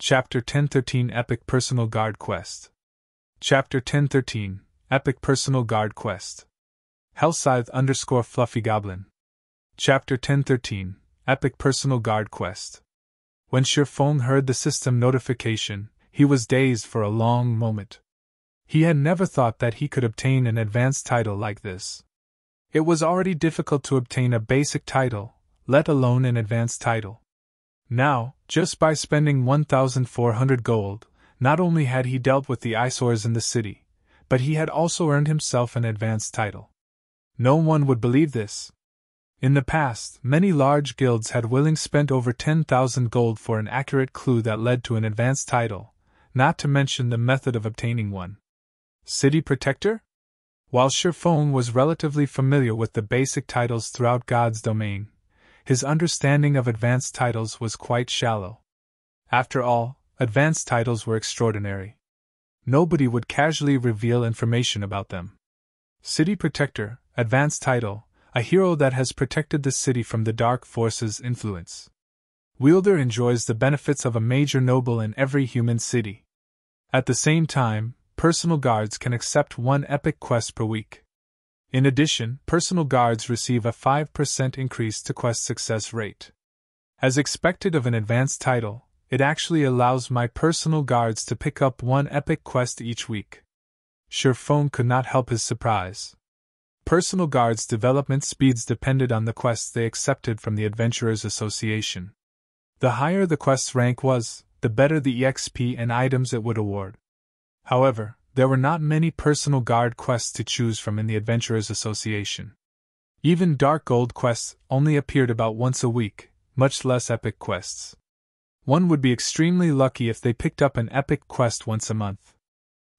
Chapter 1013 Epic Personal Guard Quest. Chapter 1013 Epic Personal Guard Quest. Hellscythe_Fluffy Goblin. Chapter 1013 Epic Personal Guard Quest. When Shifeng heard the system notification, he was dazed for a long moment. He had never thought that he could obtain an advanced title like this. It was already difficult to obtain a basic title, let alone an advanced title. Now, just by spending 1,400 gold, not only had he dealt with the eyesores in the city, but he had also earned himself an advanced title. No one would believe this. In the past, many large guilds had willingly spent over 10,000 gold for an accurate clue that led to an advanced title, not to mention the method of obtaining one. City Protector? While Shifeng was relatively familiar with the basic titles throughout God's domain, his understanding of advanced titles was quite shallow. After all, advanced titles were extraordinary. Nobody would casually reveal information about them. City Protector, advanced title, a hero that has protected the city from the dark forces' influence. Wielder enjoys the benefits of a major noble in every human city. At the same time, personal guards can accept one epic quest per week. In addition, personal guards receive a 5% increase to quest success rate. As expected of an advanced title, it actually allows my personal guards to pick up one epic quest each week. Shifeng could not help his surprise. Personal guards' development speeds depended on the quests they accepted from the Adventurers Association. The higher the quest's rank was, the better the EXP and items it would award. However, there were not many personal guard quests to choose from in the Adventurers Association. Even Dark Gold quests only appeared about once a week, much less epic quests. One would be extremely lucky if they picked up an epic quest once a month.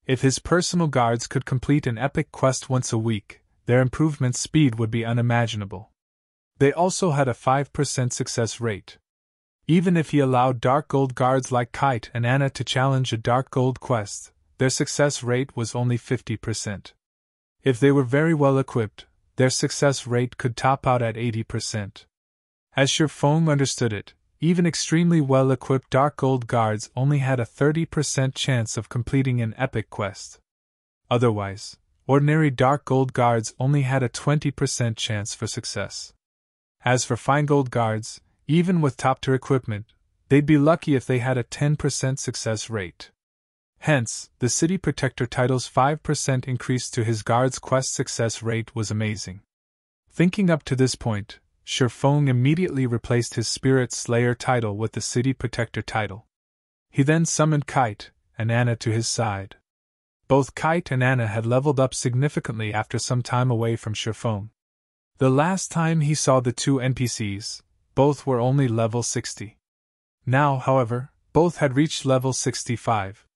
If his personal guards could complete an epic quest once a week, their improvement speed would be unimaginable. They also had a 5% success rate. Even if he allowed Dark Gold guards like Kite and Anna to challenge a Dark Gold quest, their success rate was only 50%. If they were very well equipped, their success rate could top out at 80%. As Shifeng understood it, even extremely well-equipped Dark Gold guards only had a 30% chance of completing an epic quest. Otherwise, ordinary Dark Gold guards only had a 20% chance for success. As for Fine Gold guards, even with top-tier equipment, they'd be lucky if they had a 10% success rate. Hence, the City Protector title's 5% increase to his guard's quest success rate was amazing. Thinking up to this point, Shifeng immediately replaced his Spirit Slayer title with the City Protector title. He then summoned Kite and Anna to his side. Both Kite and Anna had leveled up significantly after some time away from Shifeng. The last time he saw the two NPCs, both were only level 60. Now, however, both had reached level 65.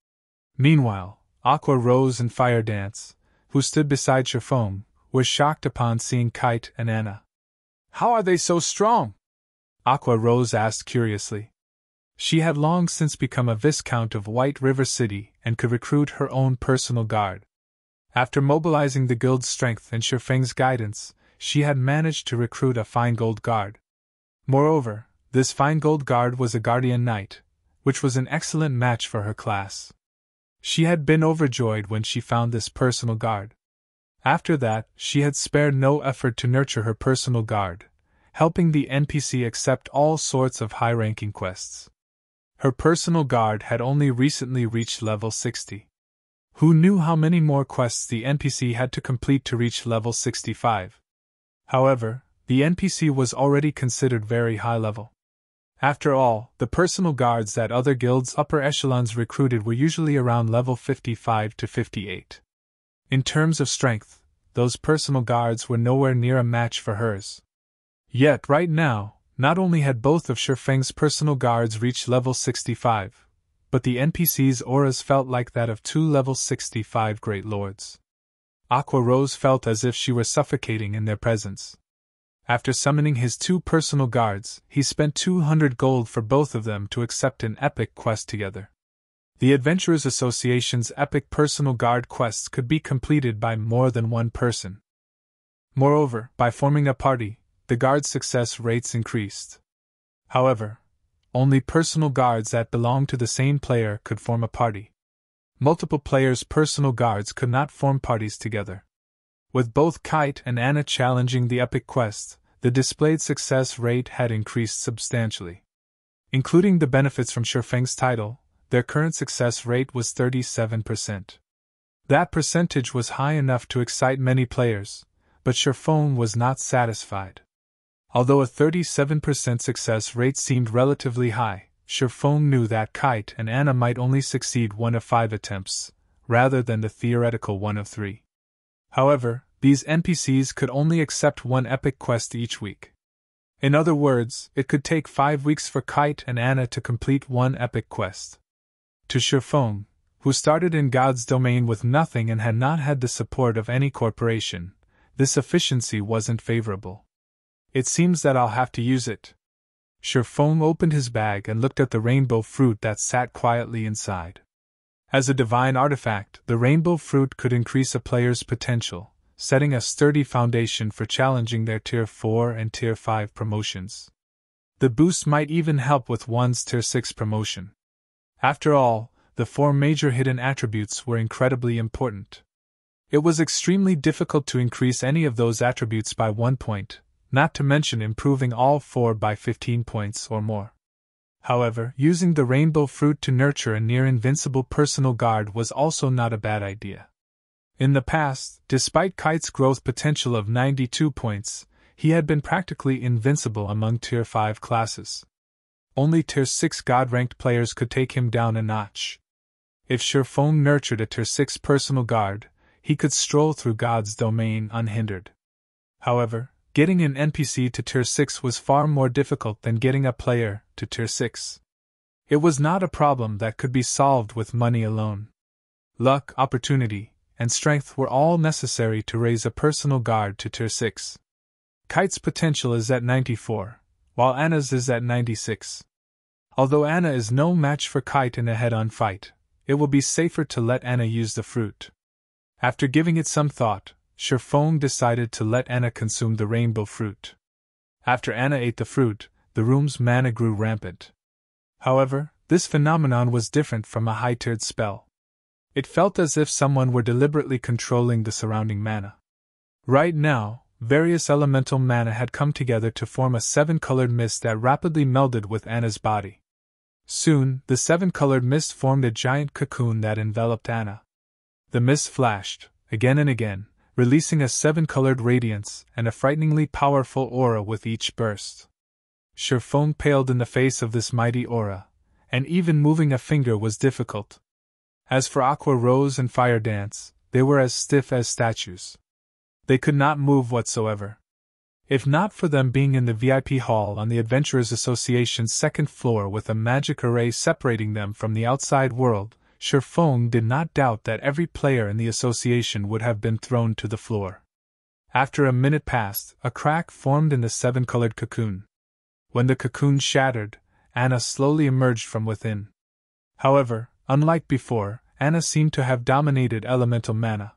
Meanwhile, Aqua Rose and Fire Dance, who stood beside Shifeng, were shocked upon seeing Kite and Anna. "How are they so strong?" Aqua Rose asked curiously. She had long since become a Viscount of White River City and could recruit her own personal guard. After mobilizing the guild's strength and Shifeng's guidance, she had managed to recruit a Fine Gold Guard. Moreover, this Fine Gold Guard was a Guardian Knight, which was an excellent match for her class. She had been overjoyed when she found this personal guard. After that, she had spared no effort to nurture her personal guard, helping the NPC accept all sorts of high-ranking quests. Her personal guard had only recently reached level 60. Who knew how many more quests the NPC had to complete to reach level 65? However, the NPC was already considered very high level. After all, the personal guards that other guilds' upper echelons recruited were usually around level 55 to 58. In terms of strength, those personal guards were nowhere near a match for hers. Yet right now, not only had both of Shifeng's personal guards reached level 65, but the NPC's auras felt like that of two level 65 Great Lords. Aqua Rose felt as if she were suffocating in their presence. After summoning his two personal guards, he spent 200 gold for both of them to accept an epic quest together. The Adventurers Association's epic personal guard quests could be completed by more than one person. Moreover, by forming a party, the guard's success rates increased. However, only personal guards that belonged to the same player could form a party. Multiple players' personal guards could not form parties together. With both Kite and Anna challenging the epic quest, the displayed success rate had increased substantially. Including the benefits from Shifeng's title, their current success rate was 37%. That percentage was high enough to excite many players, but Shifeng was not satisfied. Although a 37% success rate seemed relatively high, Shifeng knew that Kite and Anna might only succeed 1 of 5 attempts, rather than the theoretical 1 of 3. However, these NPCs could only accept 1 epic quest each week. In other words, it could take 5 weeks for Kite and Anna to complete 1 epic quest. To Shifeng, who started in God's domain with nothing and had not had the support of any corporation, this efficiency wasn't favorable. It seems that I'll have to use it. Shifeng opened his bag and looked at the rainbow fruit that sat quietly inside. As a divine artifact, the rainbow fruit could increase a player's potential, setting a sturdy foundation for challenging their Tier 4 and Tier 5 promotions. The boost might even help with one's Tier 6 promotion. After all, the 4 major hidden attributes were incredibly important. It was extremely difficult to increase any of those attributes by 1 point, not to mention improving all 4 by 15 points or more. However, using the rainbow fruit to nurture a near-invincible personal guard was also not a bad idea. In the past, despite Kite's growth potential of 92 points, he had been practically invincible among Tier 5 classes. Only Tier 6 God-ranked players could take him down a notch. If Shifeng nurtured a Tier 6 personal guard, he could stroll through God's domain unhindered. However, getting an NPC to Tier 6 was far more difficult than getting a player to Tier 6. It was not a problem that could be solved with money alone. Luck, opportunity, and strength were all necessary to raise a personal guard to Tier 6. Kite's potential is at 94, while Anna's is at 96. Although Anna is no match for Kite in a head-on fight, it will be safer to let Anna use the fruit. After giving it some thought, Shifeng decided to let Anna consume the rainbow fruit. After Anna ate the fruit, the room's mana grew rampant. However, this phenomenon was different from a high-tiered spell. It felt as if someone were deliberately controlling the surrounding mana. Right now, various elemental mana had come together to form a 7-colored mist that rapidly melded with Anna's body. Soon, the 7-colored mist formed a giant cocoon that enveloped Anna. The mist flashed, again and again, releasing a 7-colored radiance and a frighteningly powerful aura with each burst. Shifeng paled in the face of this mighty aura, and even moving a finger was difficult. As for Aqua Rose and Fire Dance, they were as stiff as statues. They could not move whatsoever. If not for them being in the VIP hall on the Adventurers Association's 2nd floor with a magic array separating them from the outside world, Shifeng did not doubt that every player in the association would have been thrown to the floor. After a minute passed, a crack formed in the 7-colored cocoon. When the cocoon shattered, Anna slowly emerged from within. However, unlike before, Anna seemed to have dominated elemental mana.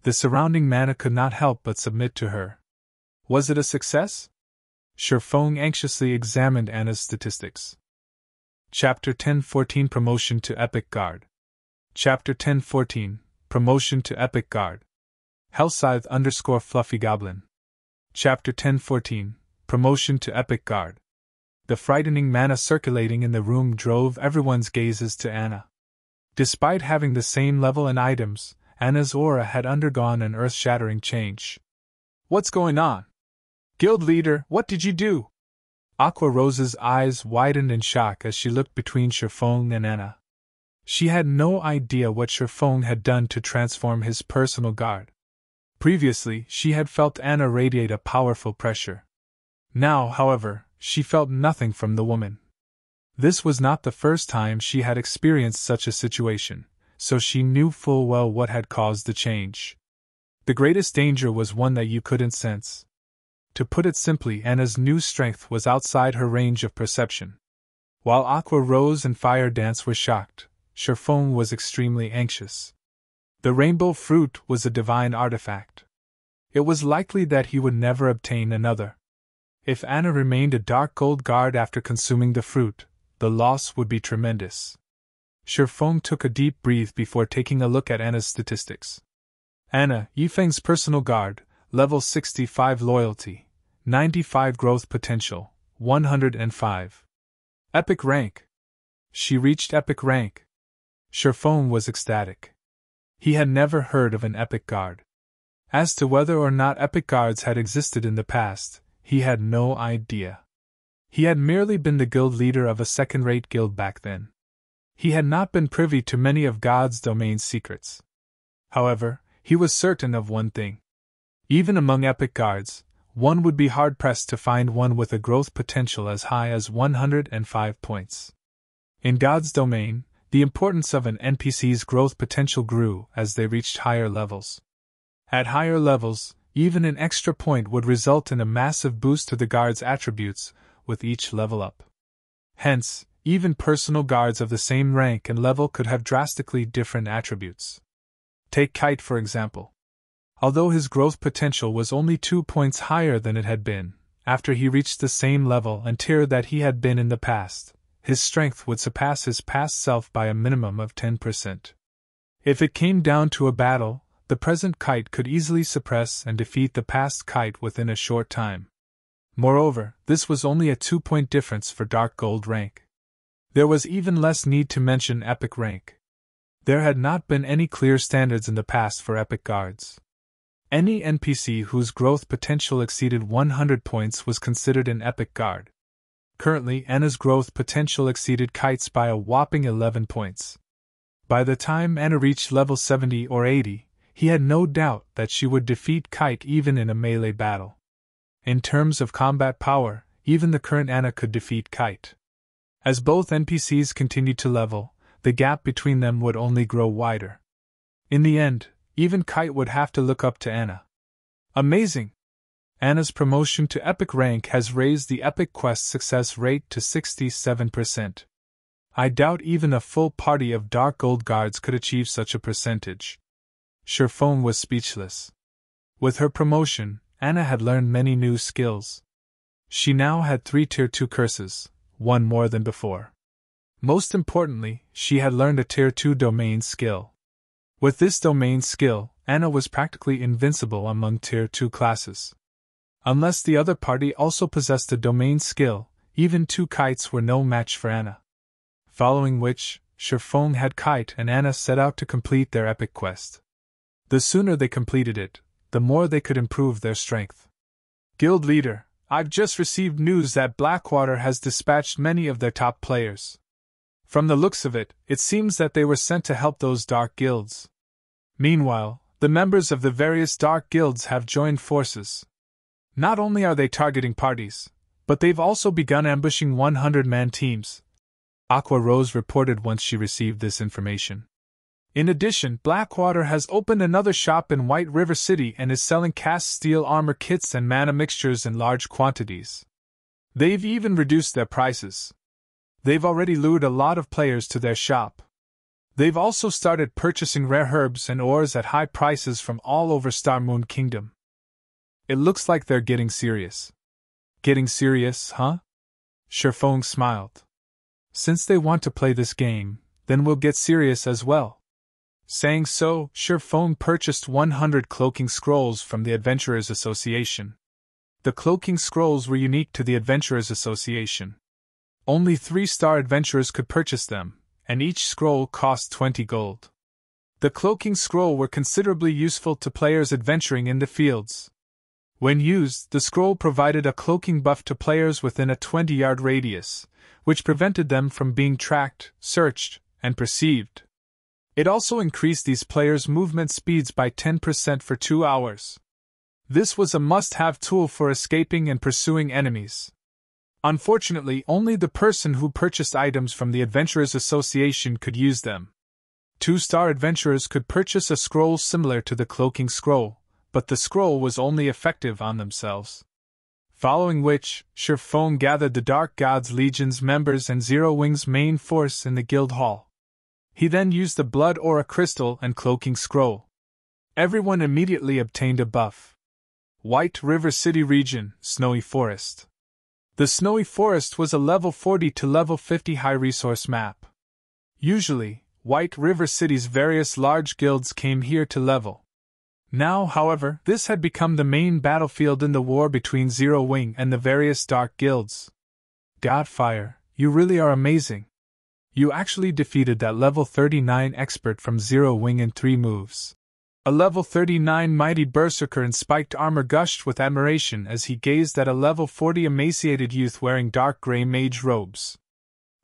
The surrounding mana could not help but submit to her. Was it a success? Shifeng anxiously examined Anna's statistics. Chapter 1014 Promotion to Epic Guard. Chapter 1014 Promotion to Epic Guard. Hellscythe _ Fluffy Goblin. Chapter 1014 Promotion to Epic Guard. The frightening mana circulating in the room drove everyone's gazes to Anna. Despite having the same level and items, Anna's aura had undergone an earth-shattering change. What's going on? Guild leader, what did you do? Aqua Rose's eyes widened in shock as she looked between Shifeng and Anna. She had no idea what Shifeng had done to transform his personal guard. Previously, she had felt Anna radiate a powerful pressure. Now, however, she felt nothing from the woman. This was not the first time she had experienced such a situation, so she knew full well what had caused the change. The greatest danger was one that you couldn't sense. To put it simply, Anna's new strength was outside her range of perception. While Aqua Rose and Fire Dance were shocked, Shifeng was extremely anxious. The rainbow fruit was a divine artifact. It was likely that he would never obtain another. If Anna remained a dark gold guard after consuming the fruit, the loss would be tremendous. Shifeng took a deep breath before taking a look at Anna's statistics. Anna, Yifeng's personal guard, level 65 loyalty, 95 growth potential, 105. Epic rank. She reached epic rank. Shifeng was ecstatic. He had never heard of an epic guard. As to whether or not epic guards had existed in the past, he had no idea. He had merely been the guild leader of a second-rate guild back then. He had not been privy to many of God's domain's secrets. However, he was certain of one thing. Even among epic guards, one would be hard-pressed to find one with a growth potential as high as 105 points. In God's domain, the importance of an NPC's growth potential grew as they reached higher levels. At higher levels, even an extra point would result in a massive boost to the guard's attributes with each level up. Hence, even personal guards of the same rank and level could have drastically different attributes. Take Kite for example. Although his growth potential was only 2 points higher than it had been, after he reached the same level and tier that he had been in the past, his strength would surpass his past self by a minimum of 10%. If it came down to a battle, the present Kite could easily suppress and defeat the past Kite within a short time. Moreover, this was only a 2-point difference for Dark Gold rank. There was even less need to mention Epic rank. There had not been any clear standards in the past for Epic guards. Any NPC whose growth potential exceeded 100 points was considered an Epic guard. Currently, Anna's growth potential exceeded Kite's by a whopping 11 points. By the time Anna reached level 70 or 80, he had no doubt that she would defeat Kite even in a melee battle. In terms of combat power, even the current Anna could defeat Kite. As both NPCs continued to level, the gap between them would only grow wider. In the end, even Kite would have to look up to Anna. Amazing! Anna's promotion to Epic rank has raised the Epic Quest success rate to 67%. I doubt even a full party of Dark Gold guards could achieve such a percentage. Shifeng was speechless. With her promotion, Anna had learned many new skills. She now had 3 Tier 2 curses, one more than before. Most importantly, she had learned a Tier 2 domain skill. With this domain skill, Anna was practically invincible among Tier 2 classes. Unless the other party also possessed a domain skill, even 2 Kites were no match for Anna. Following which, Shifeng had Kite and Anna set out to complete their epic quest. The sooner they completed it, the more they could improve their strength. Guild leader, I've just received news that Blackwater has dispatched many of their top players. From the looks of it, it seems that they were sent to help those dark guilds. Meanwhile, the members of the various dark guilds have joined forces. Not only are they targeting parties, but they've also begun ambushing 100-man teams, Aqua Rose reported once she received this information. In addition, Blackwater has opened another shop in White River City and is selling cast steel armor kits and mana mixtures in large quantities. They've even reduced their prices. They've already lured a lot of players to their shop. They've also started purchasing rare herbs and ores at high prices from all over Star Moon Kingdom. It looks like they're getting serious. Getting serious, huh? Shifeng smiled. Since they want to play this game, then we'll get serious as well. Saying so, Shifeng purchased 100 cloaking scrolls from the Adventurers Association. The cloaking scrolls were unique to the Adventurers Association. Only 3-star adventurers could purchase them, and each scroll cost 20 gold. The cloaking scroll were considerably useful to players adventuring in the fields. When used, the scroll provided a cloaking buff to players within a 20-yard radius, which prevented them from being tracked, searched, and perceived. It also increased these players' movement speeds by 10% for 2 hours. This was a must-have tool for escaping and pursuing enemies. Unfortunately, only the person who purchased items from the Adventurers Association could use them. 2-star adventurers could purchase a scroll similar to the cloaking scroll, but the scroll was only effective on themselves. Following which, Shifeng gathered the Dark Gods Legion's members and Zero Wing's main force in the guild hall. He then used the Blood Aura Crystal and Cloaking Scroll. Everyone immediately obtained a buff. White River City Region, Snowy Forest. The Snowy Forest was a level 40 to level 50 high-resource map. Usually, White River City's various large guilds came here to level. Now, however, this had become the main battlefield in the war between Zero Wing and the various dark guilds. Godfire, you really are amazing. You actually defeated that level 39 expert from Zero Wing in 3 moves. A level 39 mighty berserker in spiked armor gushed with admiration as he gazed at a level 40 emaciated youth wearing dark gray mage robes.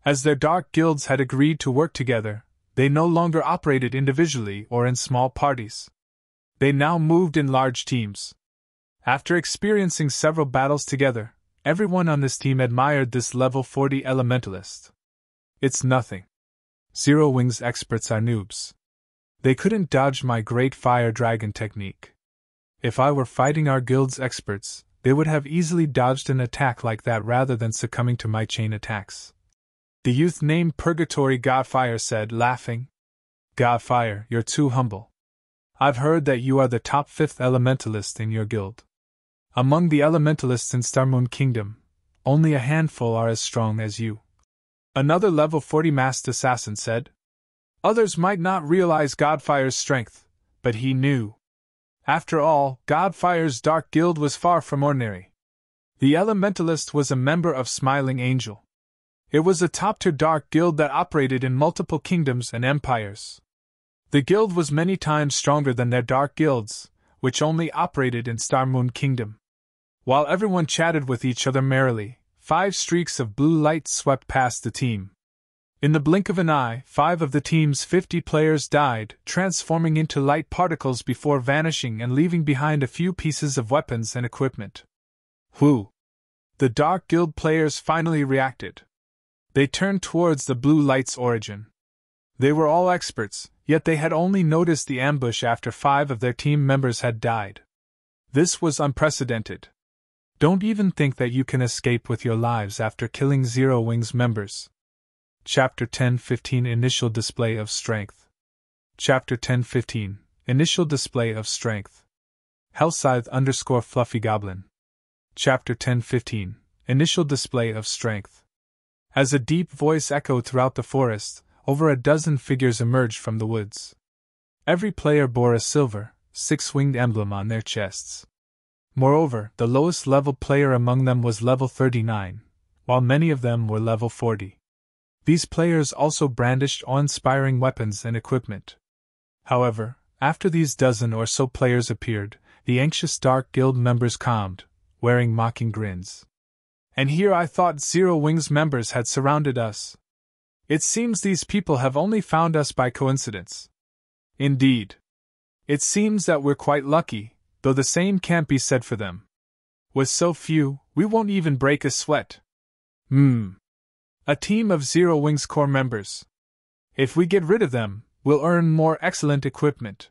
As their dark guilds had agreed to work together, they no longer operated individually or in small parties. They now moved in large teams. After experiencing several battles together, everyone on this team admired this level 40 elementalist. It's nothing. Zero Wing's experts are noobs. They couldn't dodge my great fire dragon technique. If I were fighting our guild's experts, they would have easily dodged an attack like that rather than succumbing to my chain attacks. The youth named Purgatory Godfire said, laughing. Godfire, you're too humble. I've heard that you are the top 5th elementalist in your guild. Among the elementalists in Starmoon Kingdom, only a handful are as strong as you. Another level 40 masked assassin said. Others might not realize Godfire's strength, but he knew. After all, Godfire's dark guild was far from ordinary. The elementalist was a member of Smiling Angel. It was a top-tier dark guild that operated in multiple kingdoms and empires. The guild was many times stronger than their dark guilds, which only operated in Starmoon Kingdom. While everyone chatted with each other merrily, 5 streaks of blue light swept past the team. In the blink of an eye, 5 of the team's 50 players died, transforming into light particles before vanishing and leaving behind a few pieces of weapons and equipment. Whew! The Dark Guild players finally reacted. They turned towards the blue light's origin. They were all experts, yet they had only noticed the ambush after 5 of their team members had died. This was unprecedented. Don't even think that you can escape with your lives after killing Zero Wing's members. Chapter 10-15 Initial Display of Strength. Chapter 10-15 Initial Display of Strength. Hellscythe_Fluffy Goblin. Chapter 10-15 Initial Display of Strength. As a deep voice echoed throughout the forest, over a dozen figures emerged from the woods. Every player bore a silver, 6-winged emblem on their chests. Moreover, the lowest level player among them was level 39, while many of them were level 40. These players also brandished awe-inspiring weapons and equipment. However, after these dozen or so players appeared, the anxious Dark Guild members calmed, wearing mocking grins. And here I thought Zero Wing's members had surrounded us. It seems these people have only found us by coincidence. Indeed. It seems that we're quite lucky, though the same can't be said for them. With so few, we won't even break a sweat. A team of Zero Wing's core members. If we get rid of them, we'll earn more excellent equipment.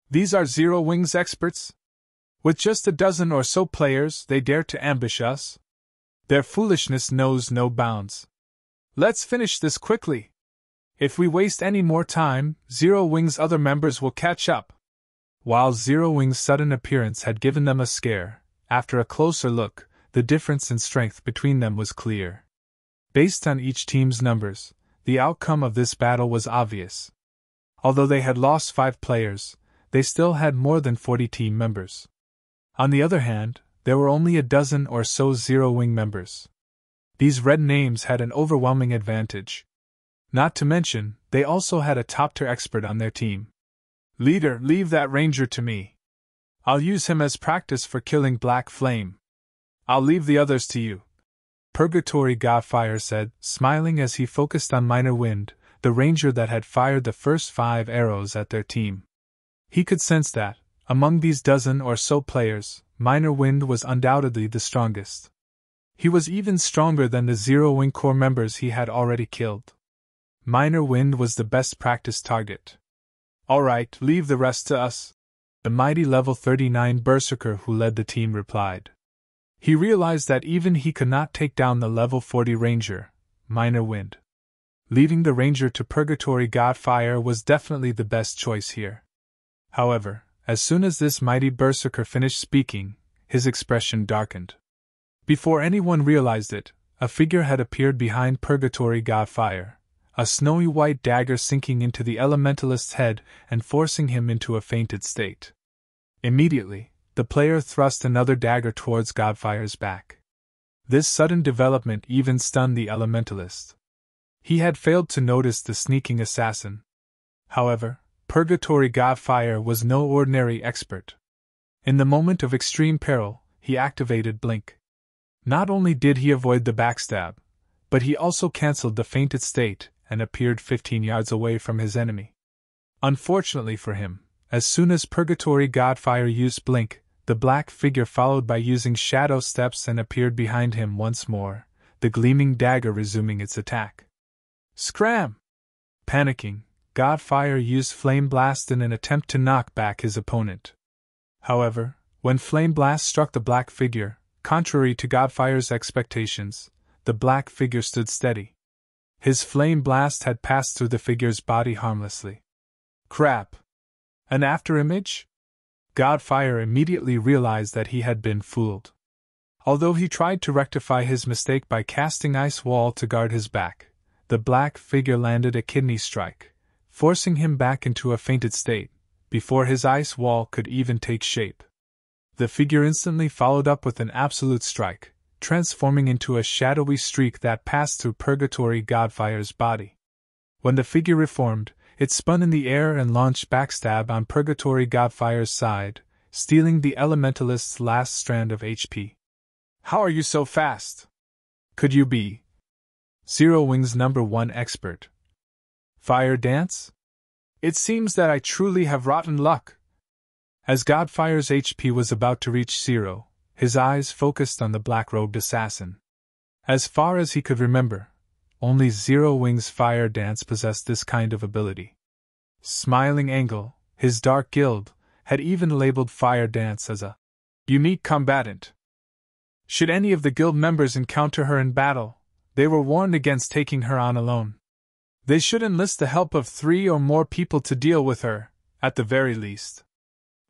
These are Zero Wing's experts? With just a dozen or so players, they dare to ambush us? Their foolishness knows no bounds. Let's finish this quickly. If we waste any more time, Zero Wing's other members will catch up. While Zero Wing's sudden appearance had given them a scare, after a closer look, the difference in strength between them was clear. Based on each team's numbers, the outcome of this battle was obvious. Although they had lost 5 players, they still had more than 40 team members. On the other hand, there were only a dozen or so Zero Wing members. These red names had an overwhelming advantage. Not to mention, they also had a top-tier expert on their team. Leader, leave that ranger to me. I'll use him as practice for killing Black Flame. I'll leave the others to you. Purgatory Godfire said, smiling as he focused on Minor Wind, the ranger that had fired the first 5 arrows at their team. He could sense that, among these dozen or so players, Minor Wind was undoubtedly the strongest. He was even stronger than the Zero Wing core members he had already killed. Minor Wind was the best practice target. Alright, leave the rest to us. The mighty level 39 berserker who led the team replied. He realized that even he could not take down the level 40 ranger, Minor Wind. Leaving the ranger to Purgatory Godfire was definitely the best choice here. However, as soon as this mighty berserker finished speaking, his expression darkened. Before anyone realized it, a figure had appeared behind Purgatory Godfire, a snowy white dagger sinking into the elementalist's head and forcing him into a fainted state. Immediately, the player thrust another dagger towards Godfire's back. This sudden development even stunned the elementalist. He had failed to notice the sneaking assassin. However, Purgatory Godfire was no ordinary expert. In the moment of extreme peril, he activated Blink. Not only did he avoid the backstab, but he also cancelled the fainted state and appeared 15 yards away from his enemy. Unfortunately for him, as soon as Purgatory Godfire used Blink, the black figure followed by using shadow steps and appeared behind him once more, the gleaming dagger resuming its attack. Scram! Panicking, Godfire used Flame Blast in an attempt to knock back his opponent. However, when Flame Blast struck the black figure, contrary to Godfire's expectations, the black figure stood steady. His Flame Blast had passed through the figure's body harmlessly. Crap! An afterimage? Godfire immediately realized that he had been fooled. Although he tried to rectify his mistake by casting Ice Wall to guard his back, the black figure landed a kidney strike, forcing him back into a fainted state, before his Ice Wall could even take shape. The figure instantly followed up with an absolute strike, transforming into a shadowy streak that passed through Purgatory Godfire's body. When the figure reformed, it spun in the air and launched backstab on Purgatory Godfire's side, stealing the elementalist's last strand of HP. How are you so fast? Could you be Zero Wing's #1 expert? Fire dance? It seems that I truly have rotten luck. As Godfire's HP was about to reach 0, his eyes focused on the black-robed assassin. As far as he could remember, only Zero Wing's fire dance possessed this kind of ability. Smiling Angle, his dark guild, had even labeled fire dance as a unique combatant. Should any of the guild members encounter her in battle, they were warned against taking her on alone. They should enlist the help of 3 or more people to deal with her, at the very least.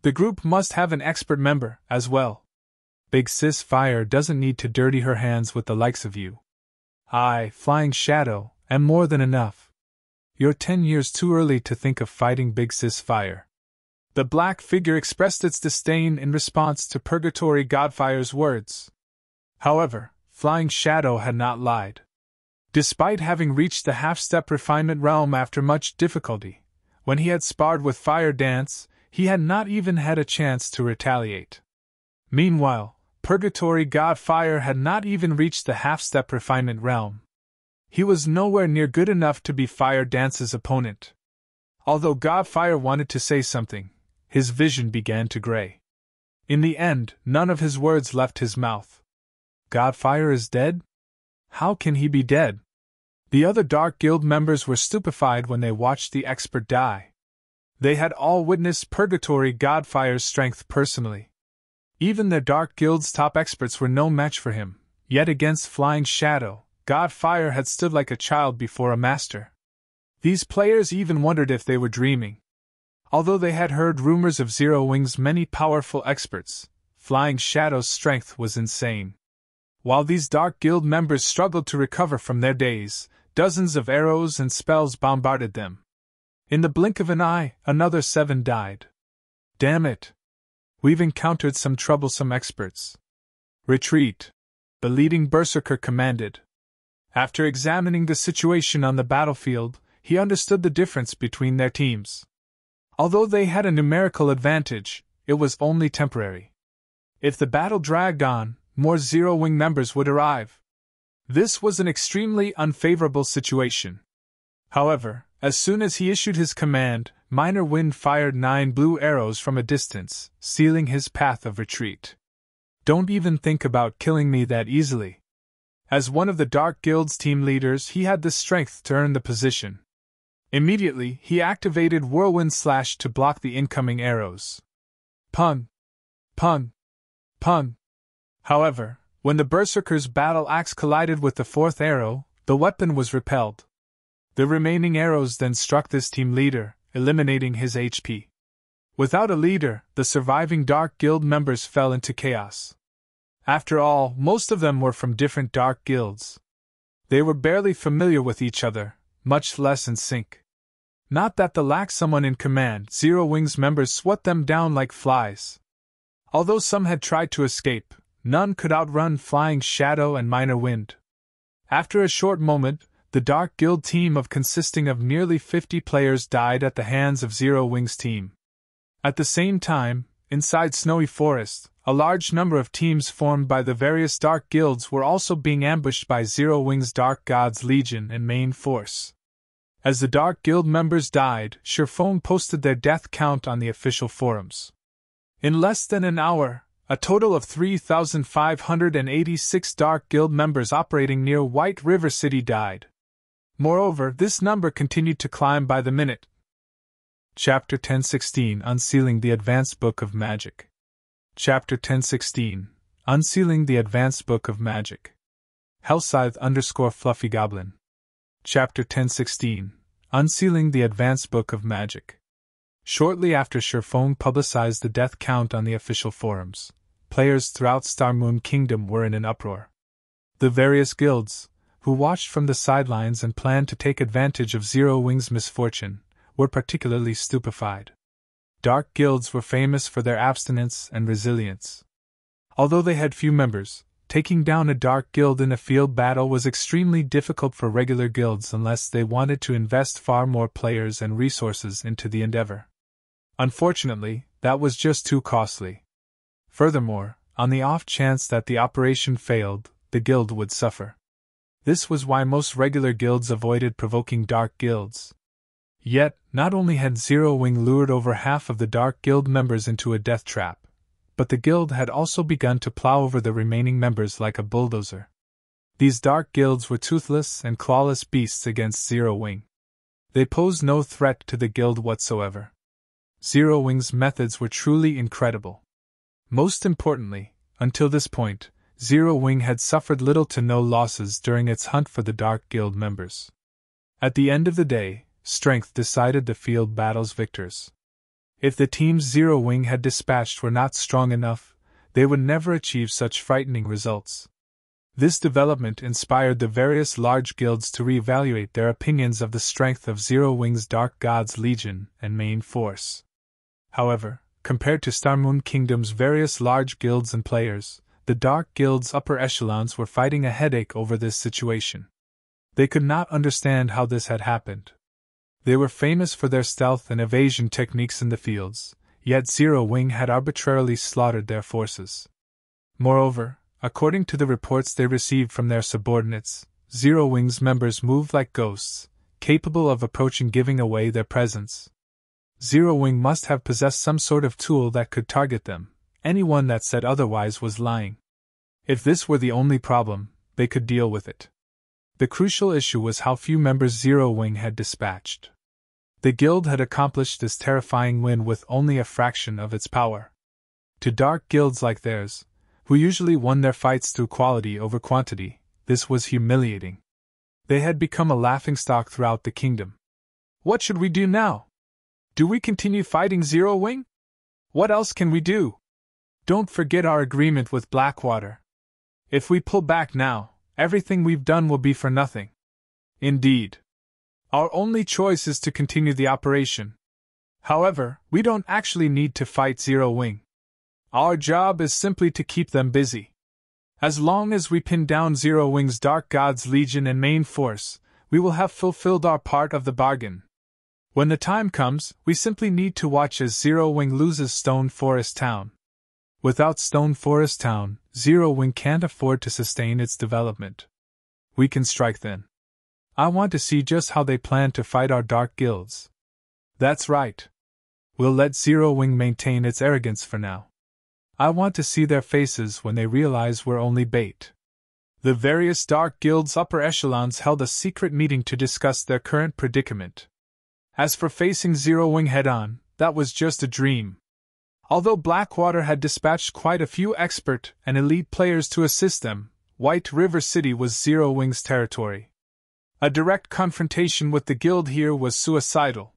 The group must have an expert member, as well. Big Sis Fire doesn't need to dirty her hands with the likes of you. I, Flying Shadow, am more than enough. You're 10 years too early to think of fighting Big Sis Fire. The black figure expressed its disdain in response to Purgatory Godfire's words. However, Flying Shadow had not lied. Despite having reached the half-step refinement realm after much difficulty, when he had sparred with Fire Dance, he had not even had a chance to retaliate. Meanwhile, Purgatory Godfire had not even reached the half-step refinement realm. He was nowhere near good enough to be Fire Dance's opponent. Although Godfire wanted to say something, his vision began to gray. In the end, none of his words left his mouth. Godfire is dead? How can he be dead? The other Dark Guild members were stupefied when they watched the expert die. They had all witnessed Purgatory Godfire's strength personally. Even the Dark Guild's top experts were no match for him, yet against Flying Shadow, Godfire had stood like a child before a master. These players even wondered if they were dreaming. Although they had heard rumors of Zero Wing's many powerful experts, Flying Shadow's strength was insane. While these Dark Guild members struggled to recover from their daze, dozens of arrows and spells bombarded them. In the blink of an eye, another 7 died. Damn it! We've encountered some troublesome experts. Retreat! The leading berserker commanded. After examining the situation on the battlefield, he understood the difference between their teams. Although they had a numerical advantage, it was only temporary. If the battle dragged on, more Zero Wing members would arrive. This was an extremely unfavorable situation. However, as soon as he issued his command, Minor Wind fired 9 blue arrows from a distance, sealing his path of retreat. Don't even think about killing me that easily. As one of the Dark Guild's team leaders, he had the strength to earn the position. Immediately, he activated Whirlwind Slash to block the incoming arrows. Pun! Pun! Pun! However, when the Berserker's battle axe collided with the 4th arrow, the weapon was repelled. The remaining arrows then struck this team leader, eliminating his HP. Without a leader, the surviving Dark Guild members fell into chaos. After all, most of them were from different dark guilds. They were barely familiar with each other, much less in sync. Not that the lack someone in command, Zero Wing's members swept them down like flies. Although some had tried to escape, none could outrun Flying Shadow and Minor Wind. After a short moment, the Dark Guild team consisting of nearly 50 players died at the hands of Zero Wing's team. At the same time, inside Snowy Forest, a large number of teams formed by the various Dark Guilds were also being ambushed by Zero Wing's Dark Gods Legion and main force. As the Dark Guild members died, Sherfone posted their death count on the official forums. In less than an hour, a total of 3,586 Dark Guild members operating near White River City died. Moreover, this number continued to climb by the minute. Chapter 1016 Unsealing the Advanced Book of Magic. Chapter 1016 Unsealing the Advanced Book of Magic. Hellscythe_Fluffy Goblin. Chapter 1016 Unsealing the Advanced Book of Magic. Shortly after Sherfone publicized the death count on the official forums, players throughout Starmoon Kingdom were in an uproar. The various guilds, who watched from the sidelines and planned to take advantage of Zero Wing's misfortune, were particularly stupefied. Dark guilds were famous for their abstinence and resilience. Although they had few members, taking down a dark guild in a field battle was extremely difficult for regular guilds unless they wanted to invest far more players and resources into the endeavor. Unfortunately, that was just too costly. Furthermore, on the off chance that the operation failed, the guild would suffer. This was why most regular guilds avoided provoking dark guilds. Yet, not only had Zero Wing lured over half of the Dark Guild members into a death trap, but the guild had also begun to plow over the remaining members like a bulldozer. These dark guilds were toothless and clawless beasts against Zero Wing. They posed no threat to the guild whatsoever. Zero Wing's methods were truly incredible. Most importantly, until this point, Zero Wing had suffered little to no losses during its hunt for the Dark Guild members. At the end of the day, strength decided the field battle's victors. If the teams Zero Wing had dispatched were not strong enough, they would never achieve such frightening results. This development inspired the various large guilds to reevaluate their opinions of the strength of Zero Wing's Dark Gods Legion and main force. However, compared to Starmoon Kingdom's various large guilds and players, the Dark Guild's upper echelons were fighting a headache over this situation. They could not understand how this had happened. They were famous for their stealth and evasion techniques in the fields, yet Zero Wing had arbitrarily slaughtered their forces. Moreover, according to the reports they received from their subordinates, Zero Wing's members moved like ghosts, capable of approaching giving away their presence. Zero Wing must have possessed some sort of tool that could target them. Anyone that said otherwise was lying. If this were the only problem, they could deal with it. The crucial issue was how few members Zero Wing had dispatched. The guild had accomplished this terrifying win with only a fraction of its power. To dark guilds like theirs, who usually won their fights through quality over quantity, this was humiliating. They had become a laughingstock throughout the kingdom. What should we do now? Do we continue fighting Zero Wing? What else can we do? Don't forget our agreement with Blackwater. If we pull back now, everything we've done will be for nothing. Indeed. Our only choice is to continue the operation. However, we don't actually need to fight Zero Wing. Our job is simply to keep them busy. As long as we pin down Zero Wing's Dark Gods Legion and main force, we will have fulfilled our part of the bargain. When the time comes, we simply need to watch as Zero Wing loses Stone Forest Town. Without Stone Forest Town, Zero Wing can't afford to sustain its development. We can strike then. I want to see just how they plan to fight our dark guilds. That's right. We'll let Zero Wing maintain its arrogance for now. I want to see their faces when they realize we're only bait. The various dark guilds' upper echelons held a secret meeting to discuss their current predicament. As for facing Zero Wing head-on, that was just a dream. Although Blackwater had dispatched quite a few expert and elite players to assist them, White River City was Zero Wing's territory. A direct confrontation with the guild here was suicidal.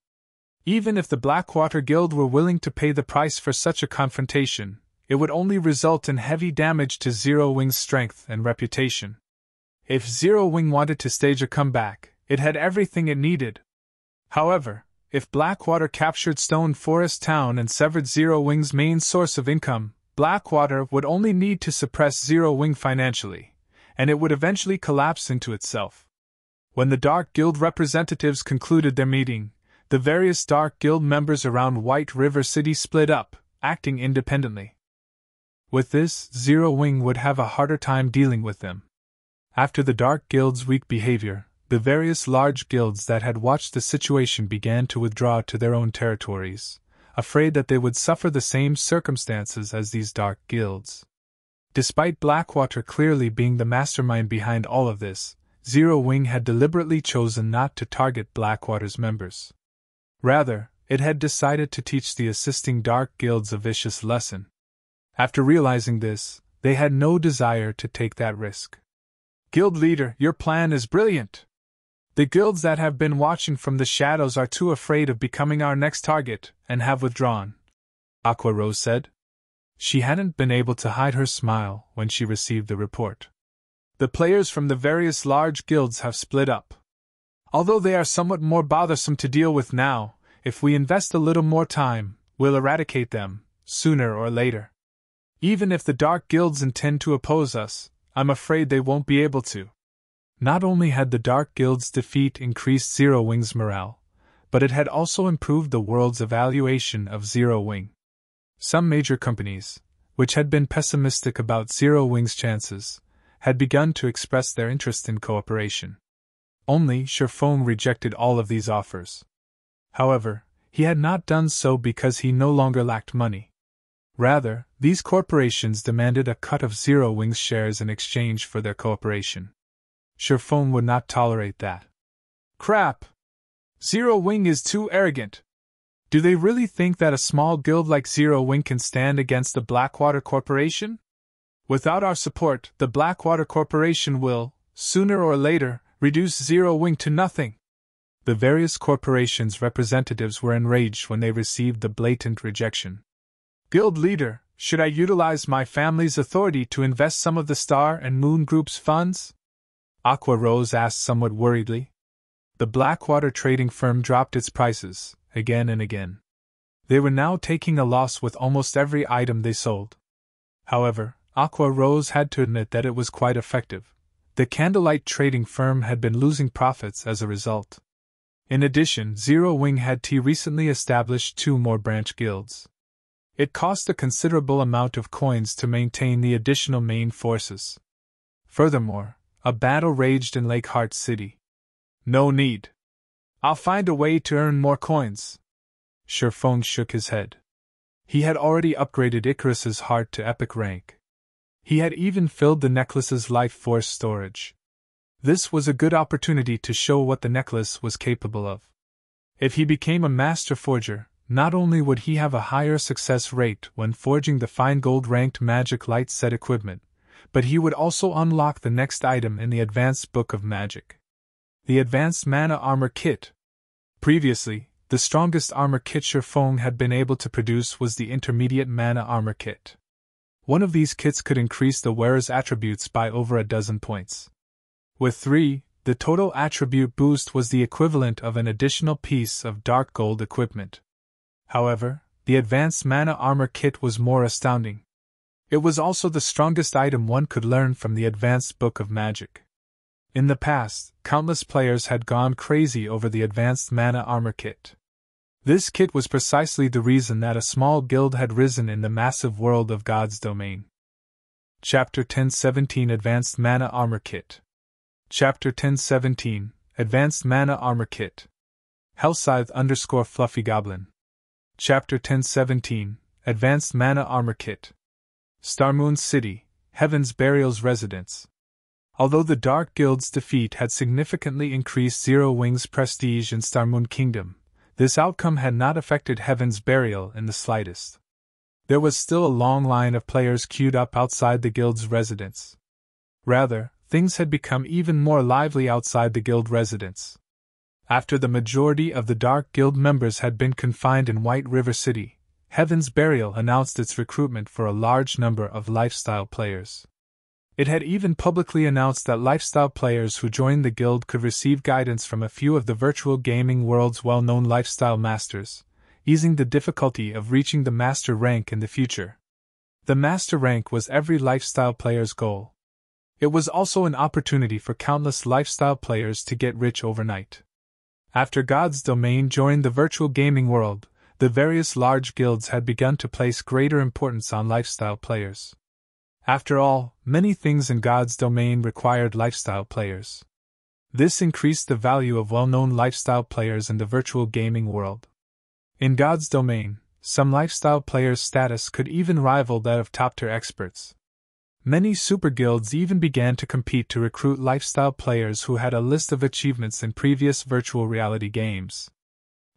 Even if the Blackwater Guild were willing to pay the price for such a confrontation, it would only result in heavy damage to Zero Wing's strength and reputation. If Zero Wing wanted to stage a comeback, it had everything it needed. However, if Blackwater captured Stone Forest Town and severed Zero Wing's main source of income, Blackwater would only need to suppress Zero Wing financially, and it would eventually collapse into itself. When the Dark Guild representatives concluded their meeting, the various Dark Guild members around White River City split up, acting independently. With this, Zero Wing would have a harder time dealing with them. After the Dark Guild's weak behavior, the various large guilds that had watched the situation began to withdraw to their own territories, afraid that they would suffer the same circumstances as these Dark Guilds. Despite Blackwater clearly being the mastermind behind all of this, Zero Wing had deliberately chosen not to target Blackwater's members. Rather, it had decided to teach the assisting Dark Guilds a vicious lesson. After realizing this, they had no desire to take that risk. Guild leader, your plan is brilliant. The guilds that have been watching from the shadows are too afraid of becoming our next target, and have withdrawn, Aqua Rose said. She hadn't been able to hide her smile when she received the report. The players from the various large guilds have split up. Although they are somewhat more bothersome to deal with now, if we invest a little more time, we'll eradicate them, sooner or later. Even if the Dark Guilds intend to oppose us, I'm afraid they won't be able to. Not only had the Dark Guild's defeat increased Zero Wing's morale, but it had also improved the world's evaluation of Zero Wing. Some major companies, which had been pessimistic about Zero Wing's chances, had begun to express their interest in cooperation. Only Sherfong rejected all of these offers. However, he had not done so because he no longer lacked money. Rather, these corporations demanded a cut of Zero Wing's shares in exchange for their cooperation. Sherfong would not tolerate that. Crap! Zero Wing is too arrogant. Do they really think that a small guild like Zero Wing can stand against the Blackwater Corporation? Without our support, the Blackwater Corporation will, sooner or later, reduce Zero Wing to nothing. The various corporations' representatives were enraged when they received the blatant rejection. Guild leader, should I utilize my family's authority to invest some of the Star and Moon Group's funds? Aqua Rose asked somewhat worriedly. The Blackwater trading firm dropped its prices, again and again. They were now taking a loss with almost every item they sold. However, Aqua Rose had to admit that it was quite effective. The Candlelight trading firm had been losing profits as a result. In addition, Zero Wing had recently established 2 more branch guilds. It cost a considerable amount of coins to maintain the additional main forces. Furthermore, a battle raged in Lakeheart City. No need. I'll find a way to earn more coins. Sherfong shook his head. He had already upgraded Icarus's heart to epic rank. He had even filled the necklace's life force storage. This was a good opportunity to show what the necklace was capable of. If he became a master forger, not only would he have a higher success rate when forging the fine gold-ranked magic light set equipment, but he would also unlock the next item in the Advanced Book of Magic. The Advanced Mana Armor Kit. Previously, the strongest armor kit Sherfong had been able to produce was the Intermediate Mana Armor Kit. One of these kits could increase the wearer's attributes by over a dozen points. With 3, the total attribute boost was the equivalent of an additional piece of dark gold equipment. However, the Advanced Mana Armor Kit was more astounding. It was also the strongest item one could learn from the Advanced Book of Magic. In the past, countless players had gone crazy over the Advanced Mana Armor Kit. This kit was precisely the reason that a small guild had risen in the massive world of God's domain. Chapter 1017 Advanced Mana Armor Kit. Chapter 1017 Advanced Mana Armor Kit. Hellscythe_Fluffy Goblin. Chapter 1017 Advanced Mana Armor Kit. Starmoon City, Heaven's Burial's residence. Although the Dark Guild's defeat had significantly increased Zero Wing's prestige in Starmoon Kingdom, this outcome had not affected Heaven's Burial in the slightest. There was still a long line of players queued up outside the guild's residence. Rather, things had become even more lively outside the guild residence. After the majority of the Dark Guild members had been confined in White River City, Heaven's Burial announced its recruitment for a large number of lifestyle players. It had even publicly announced that lifestyle players who joined the guild could receive guidance from a few of the virtual gaming world's well-known lifestyle masters, easing the difficulty of reaching the master rank in the future. The master rank was every lifestyle player's goal. It was also an opportunity for countless lifestyle players to get rich overnight. After God's Domain joined the virtual gaming world, the various large guilds had begun to place greater importance on lifestyle players. After all, many things in God's Domain required lifestyle players. This increased the value of well-known lifestyle players in the virtual gaming world. In God's Domain, some lifestyle players' status could even rival that of top-tier experts. Many super guilds even began to compete to recruit lifestyle players who had a list of achievements in previous virtual reality games.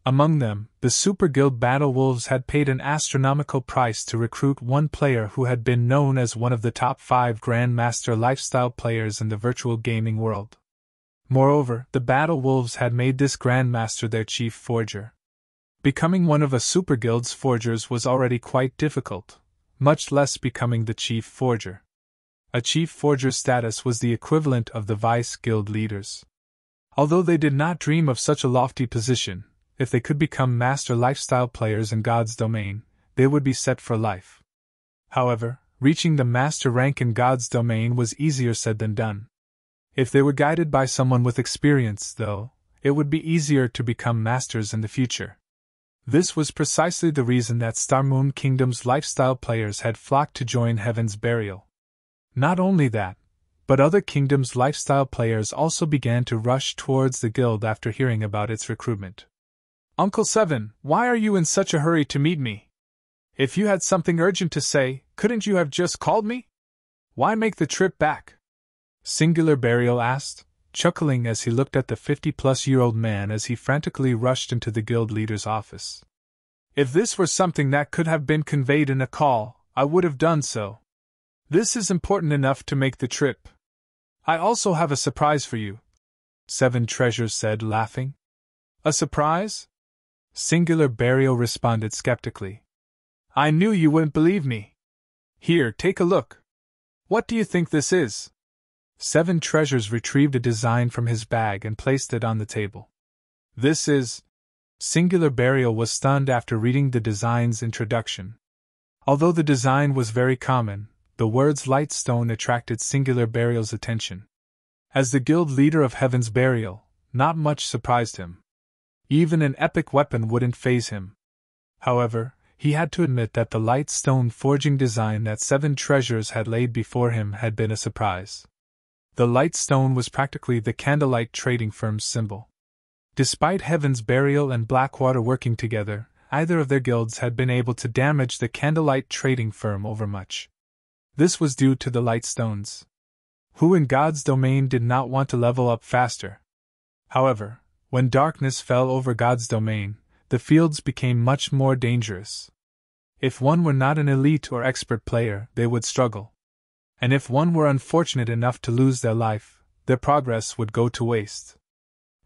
Among them, the super guild Battle Wolves had paid an astronomical price to recruit one player who had been known as one of the top 5 Grandmaster lifestyle players in the virtual gaming world. Moreover, the Battle Wolves had made this Grandmaster their chief forger. Becoming one of a super guild's forgers was already quite difficult, much less becoming the chief forger. A chief forger's status was the equivalent of the vice guild leaders. Although they did not dream of such a lofty position, if they could become master lifestyle players in God's Domain, they would be set for life. However, reaching the master rank in God's Domain was easier said than done. If they were guided by someone with experience, though, it would be easier to become masters in the future. This was precisely the reason that Star Moon Kingdom's lifestyle players had flocked to join Heaven's Burial. Not only that, but other kingdoms' lifestyle players also began to rush towards the guild after hearing about its recruitment. "Uncle Seven, why are you in such a hurry to meet me? If you had something urgent to say, couldn't you have just called me? Why make the trip back?" Singular Burial asked, chuckling as he looked at the 50-plus-year-old man as he frantically rushed into the guild leader's office. "If this were something that could have been conveyed in a call, I would have done so. This is important enough to make the trip. I also have a surprise for you," Seven Treasures said, laughing. "A surprise?" Singular Burial responded skeptically. "I knew you wouldn't believe me. Here, take a look. What do you think this is?" Seven Treasures retrieved a design from his bag and placed it on the table. "This is..." Singular Burial was stunned after reading the design's introduction. Although the design was very common, the words Lightstone attracted Singular Burial's attention. As the guild leader of Heaven's Burial, not much surprised him. Even an epic weapon wouldn't faze him. However, he had to admit that the Lightstone forging design that Seven Treasures had laid before him had been a surprise. The Lightstone was practically the Candlelight trading firm's symbol. Despite Heaven's Burial and Blackwater working together, either of their guilds had been able to damage the Candlelight trading firm overmuch. This was due to the Lightstones. Who in God's Domain did not want to level up faster? However, when darkness fell over God's Domain, the fields became much more dangerous. If one were not an elite or expert player, they would struggle. And if one were unfortunate enough to lose their life, their progress would go to waste.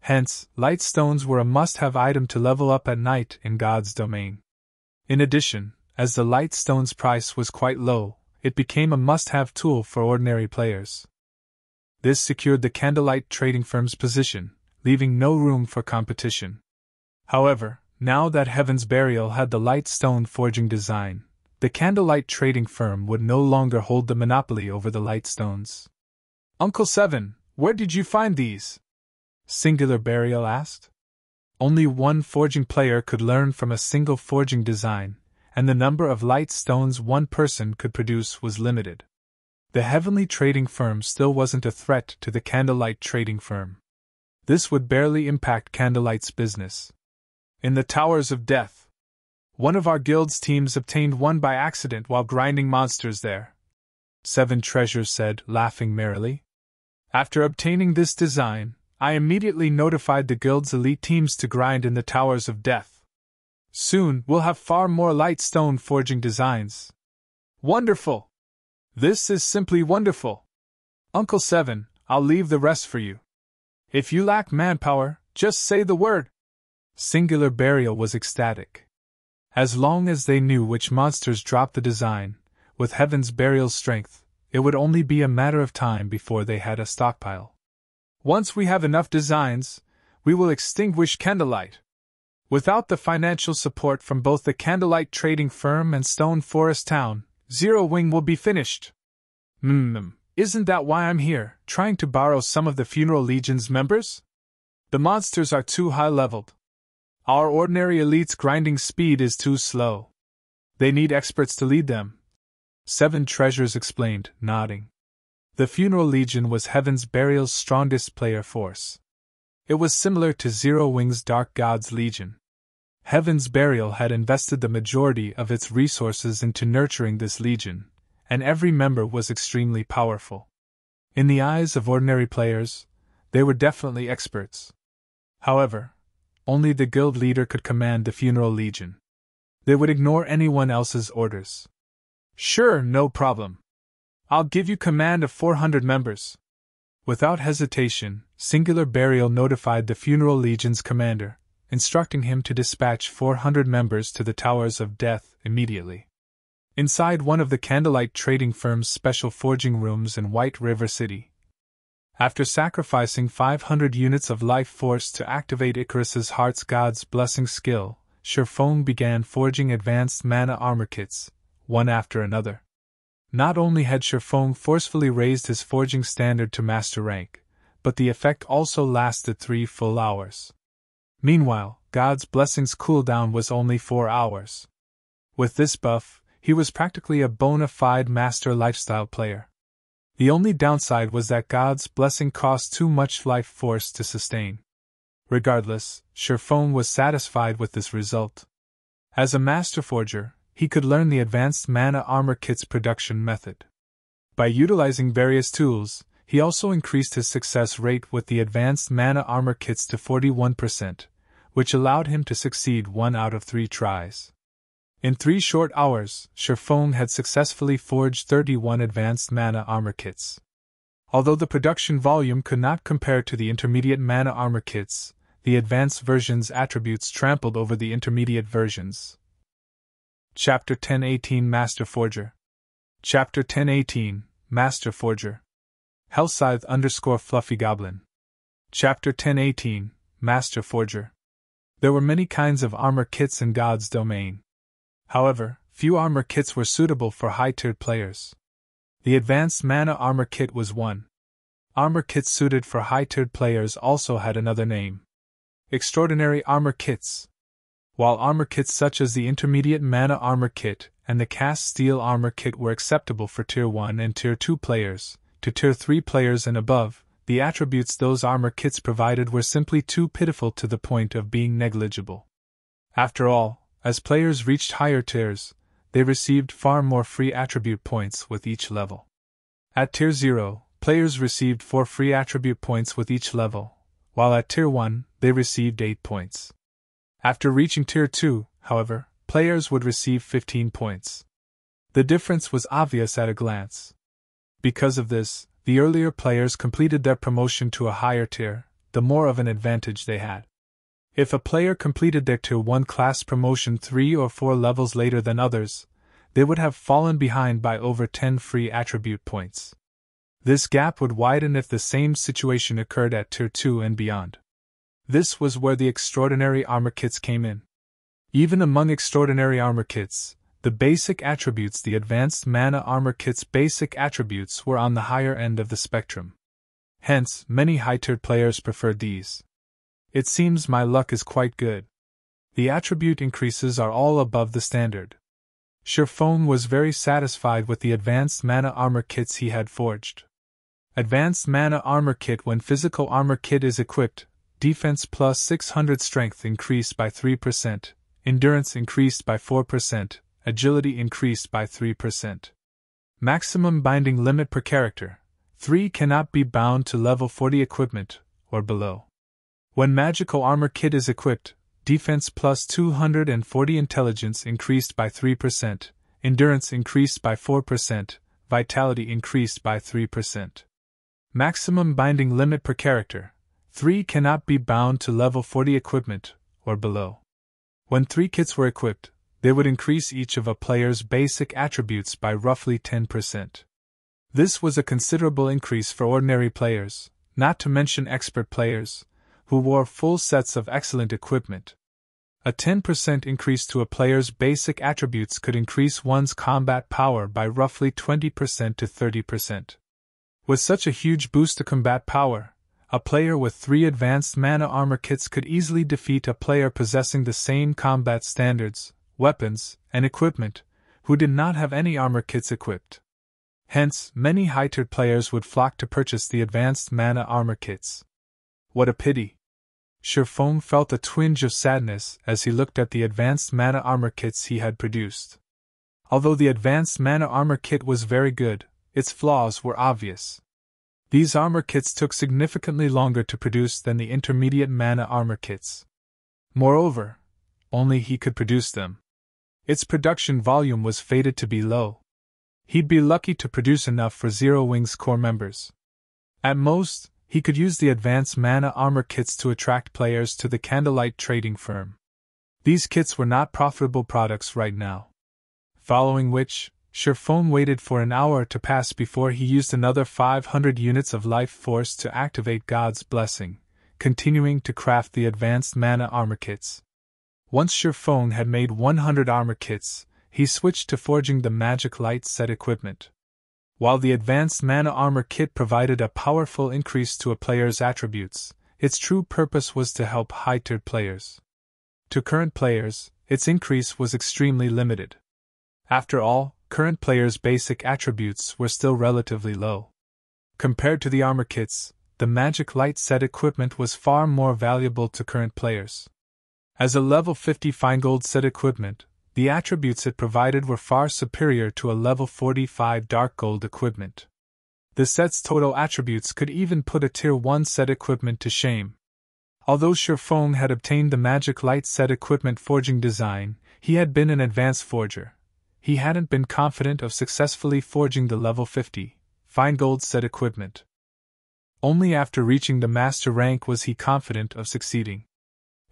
Hence, Lightstones were a must-have item to level up at night in God's Domain. In addition, as the Lightstone's price was quite low, it became a must-have tool for ordinary players. This secured the Candlelight trading firm's position, leaving no room for competition. However, now that Heaven's Burial had the Lightstone forging design, the Candlelight trading firm would no longer hold the monopoly over the Lightstones. "Uncle Seven, where did you find these?" Singular Burial asked. Only one forging player could learn from a single forging design, and the number of Lightstones one person could produce was limited. The Heavenly Trading Firm still wasn't a threat to the Candlelight Trading Firm. This would barely impact Candlelight's business. "In the Towers of Death. One of our guild's teams obtained one by accident while grinding monsters there," Seven Treasures said, laughing merrily. "After obtaining this design, I immediately notified the guild's elite teams to grind in the Towers of Death. Soon we'll have far more Lightstone forging designs. Wonderful! This is simply wonderful! Uncle Seven, I'll leave the rest for you. If you lack manpower, just say the word." Singular Burial was ecstatic. As long as they knew which monsters dropped the design, with Heaven's Burial's strength, it would only be a matter of time before they had a stockpile. Once we have enough designs, we will extinguish Candlelight. Without the financial support from both the Candlelight trading firm and Stone Forest Town, Zero Wing will be finished. Isn't that why I'm here, trying to borrow some of the Funeral Legion's members? The monsters are too high-leveled. Our ordinary elite's grinding speed is too slow. They need experts to lead them. Seven Treasures explained, nodding. The Funeral Legion was Heaven's Burial's strongest player force. It was similar to Zero Wing's Dark God's Legion. Heaven's Burial had invested the majority of its resources into nurturing this legion, and every member was extremely powerful. In the eyes of ordinary players, they were definitely experts. However, only the guild leader could command the Funeral Legion. They would ignore anyone else's orders. Sure, no problem. I'll give you command of 400 members. Without hesitation, Singular Burial notified the Funeral Legion's commander, instructing him to dispatch 400 members to the Towers of Death immediately. Inside one of the Candlelight trading firm's special forging rooms in White River City. After sacrificing 500 units of life force to activate Icarus's Heart's God's Blessing skill, Sherfone began forging advanced mana armor kits, one after another. Not only had Sherfone forcefully raised his forging standard to master rank, but the effect also lasted 3 full hours. Meanwhile, God's Blessing's cooldown was only 4 hours. With this buff, he was practically a bona fide master lifestyle player. The only downside was that God's Blessing cost too much life force to sustain. Regardless, Sherfone was satisfied with this result. As a master forger, he could learn the advanced mana armor kit's production method. By utilizing various tools, he also increased his success rate with the advanced mana armor kits to 41%, which allowed him to succeed 1 out of 3 tries. In 3 short hours, Sherfone had successfully forged 31 advanced mana armor kits. Although the production volume could not compare to the intermediate mana armor kits, the advanced version's attributes trampled over the intermediate versions. Chapter 1018 Master Forger. Chapter 1018 Master Forger. Hellscythe _Fluffy Goblin. Chapter 1018 Master Forger. There were many kinds of armor kits in God's domain. However, few armor kits were suitable for high-tiered players. The advanced mana armor kit was one. Armor kits suited for high-tiered players also had another name. Extraordinary armor kits. While armor kits such as the intermediate mana armor kit and the cast steel armor kit were acceptable for Tier 1 and Tier 2 players, to Tier 3 players and above, the attributes those armor kits provided were simply too pitiful to the point of being negligible. After all, as players reached higher tiers, they received far more free attribute points with each level. At Tier 0, players received 4 free attribute points with each level, while at Tier 1, they received 8 points. After reaching Tier 2, however, players would receive 15 points. The difference was obvious at a glance. Because of this, the earlier players completed their promotion to a higher tier, the more of an advantage they had. If a player completed their Tier 1 class promotion 3 or 4 levels later than others, they would have fallen behind by over 10 free attribute points. This gap would widen if the same situation occurred at Tier 2 and beyond. This was where the extraordinary armor kits came in. Even among extraordinary armor kits, the basic attributes, the advanced mana armor kit's basic attributes were on the higher end of the spectrum. Hence, many high-tiered players preferred these. It seems my luck is quite good. The attribute increases are all above the standard. Sherfone was very satisfied with the advanced mana armor kits he had forged. Advanced mana armor kit. When physical armor kit is equipped, defense plus 600 strength increased by 3%, endurance increased by 4%, agility increased by 3%. Maximum binding limit per character, 3 cannot be bound to level 40 equipment, or below. When magical armor kit is equipped, defense plus 240 intelligence increased by 3%, endurance increased by 4%, vitality increased by 3%. Maximum binding limit per character, 3 cannot be bound to level 40 equipment, or below. When 3 kits were equipped, they would increase each of a player's basic attributes by roughly 10%. This was a considerable increase for ordinary players, not to mention expert players, who wore full sets of excellent equipment. A 10% increase to a player's basic attributes could increase one's combat power by roughly 20% to 30%. With such a huge boost to combat power, a player with 3 advanced mana armor kits could easily defeat a player possessing the same combat standards, weapons, and equipment, who did not have any armor kits equipped. Hence, many high-tiered players would flock to purchase the advanced mana armor kits. What a pity! Sherfone felt a twinge of sadness as he looked at the advanced mana armor kits he had produced. Although the advanced mana armor kit was very good, its flaws were obvious. These armor kits took significantly longer to produce than the intermediate mana armor kits. Moreover, only he could produce them. Its production volume was fated to be low. He'd be lucky to produce enough for Zero Wing's core members. At most, he could use the advanced mana armor kits to attract players to the Candlelight trading firm. These kits were not profitable products right now. Following which, Sherfone waited for an hour to pass before he used another 500 units of life force to activate God's blessing, continuing to craft the advanced mana armor kits. Once Sherfone had made 100 armor kits, he switched to forging the Magic Light set equipment. While the advanced mana armor kit provided a powerful increase to a player's attributes, its true purpose was to help high-tiered players. To current players, its increase was extremely limited. After all, current players' basic attributes were still relatively low. Compared to the armor kits, the Magic Light set equipment was far more valuable to current players. As a level 50 Feingold set equipment, the attributes it provided were far superior to a level 45 Dark Gold equipment. The set's total attributes could even put a Tier 1 set equipment to shame. Although Sherfone had obtained the Magic Light set equipment forging design, he had been an advanced forger. He hadn't been confident of successfully forging the level 50 Feingold set equipment. Only after reaching the master rank was he confident of succeeding.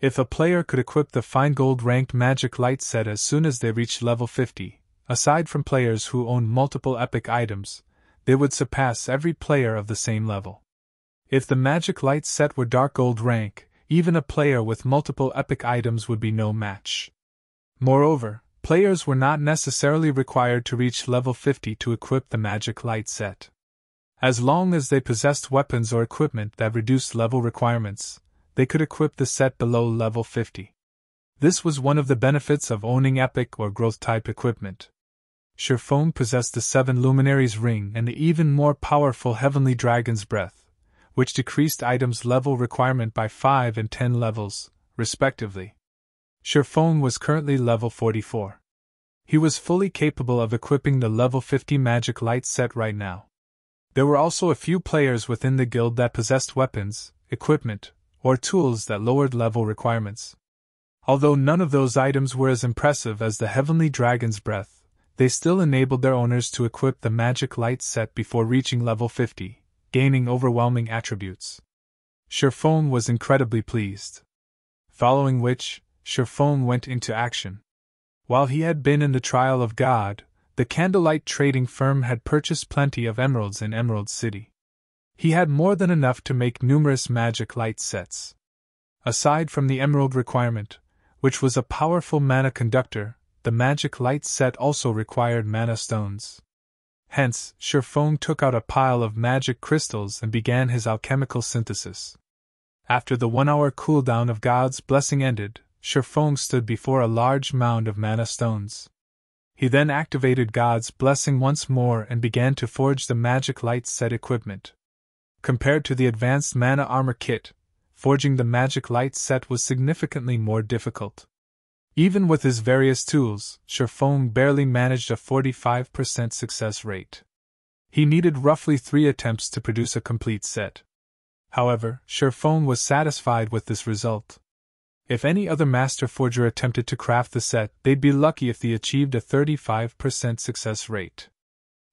If a player could equip the Feingold ranked Magic Light set as soon as they reached level 50, aside from players who owned multiple epic items, they would surpass every player of the same level. If the Magic Light set were Dark Gold rank, even a player with multiple epic items would be no match. Moreover, players were not necessarily required to reach level 50 to equip the Magic Light set. As long as they possessed weapons or equipment that reduced level requirements, they could equip the set below level 50. This was one of the benefits of owning epic or growth-type equipment. Sherfone possessed the 7 Luminaries Ring and the even more powerful Heavenly Dragon's Breath, which decreased items' level requirement by 5 and 10 levels, respectively. Sherfone was currently level 44. He was fully capable of equipping the level 50 Magic Light set right now. There were also a few players within the guild that possessed weapons, equipment, or tools that lowered level requirements. Although none of those items were as impressive as the Heavenly Dragon's Breath, they still enabled their owners to equip the Magic Light set before reaching level 50, gaining overwhelming attributes. Sherfone was incredibly pleased. Following which, Sherfone went into action. While he had been in the trial of God, the Candlelight trading firm had purchased plenty of emeralds in Emerald City. He had more than enough to make numerous Magic Light sets. Aside from the emerald requirement, which was a powerful mana conductor, the Magic Light set also required mana stones. Hence, Sherfone took out a pile of magic crystals and began his alchemical synthesis. After the 1-hour cooldown of God's blessing ended, Sherfone stood before a large mound of mana stones. He then activated God's blessing once more and began to forge the Magic Light set equipment. Compared to the advanced mana armor kit, forging the Magic Light set was significantly more difficult. Even with his various tools, Sherfone barely managed a 45% success rate. He needed roughly 3 attempts to produce a complete set. However, Sherfone was satisfied with this result. If any other master forger attempted to craft the set, they'd be lucky if they achieved a 35% success rate.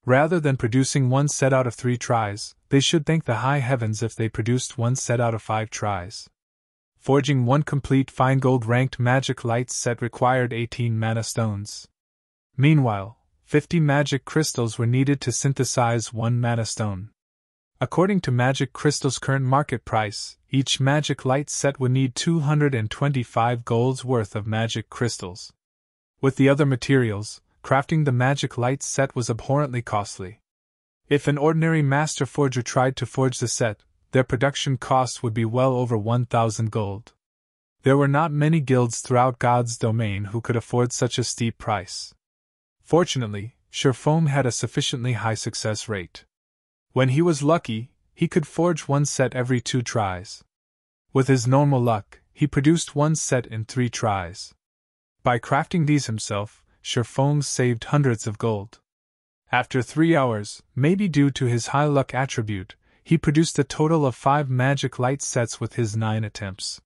Rather than producing 1 set out of 3 tries, they should thank the high heavens if they produced 1 set out of 5 tries. Forging one complete fine gold ranked Magic Light set required 18 mana stones. Meanwhile, 50 magic crystals were needed to synthesize one mana stone. According to magic crystals' current market price, each Magic Light set would need 225 gold's worth of magic crystals. With the other materials, crafting the Magic Light set was abhorrently costly. If an ordinary master forger tried to forge the set, their production costs would be well over 1,000 gold. There were not many guilds throughout God's domain who could afford such a steep price. Fortunately, Surefoam had a sufficiently high success rate. When he was lucky, he could forge one set every 2 tries. With his normal luck, he produced one set in 3 tries. By crafting these himself, Surefoam saved hundreds of gold. After 3 hours, maybe due to his high luck attribute, he produced a total of 5 Magic Light sets with his 9 attempts.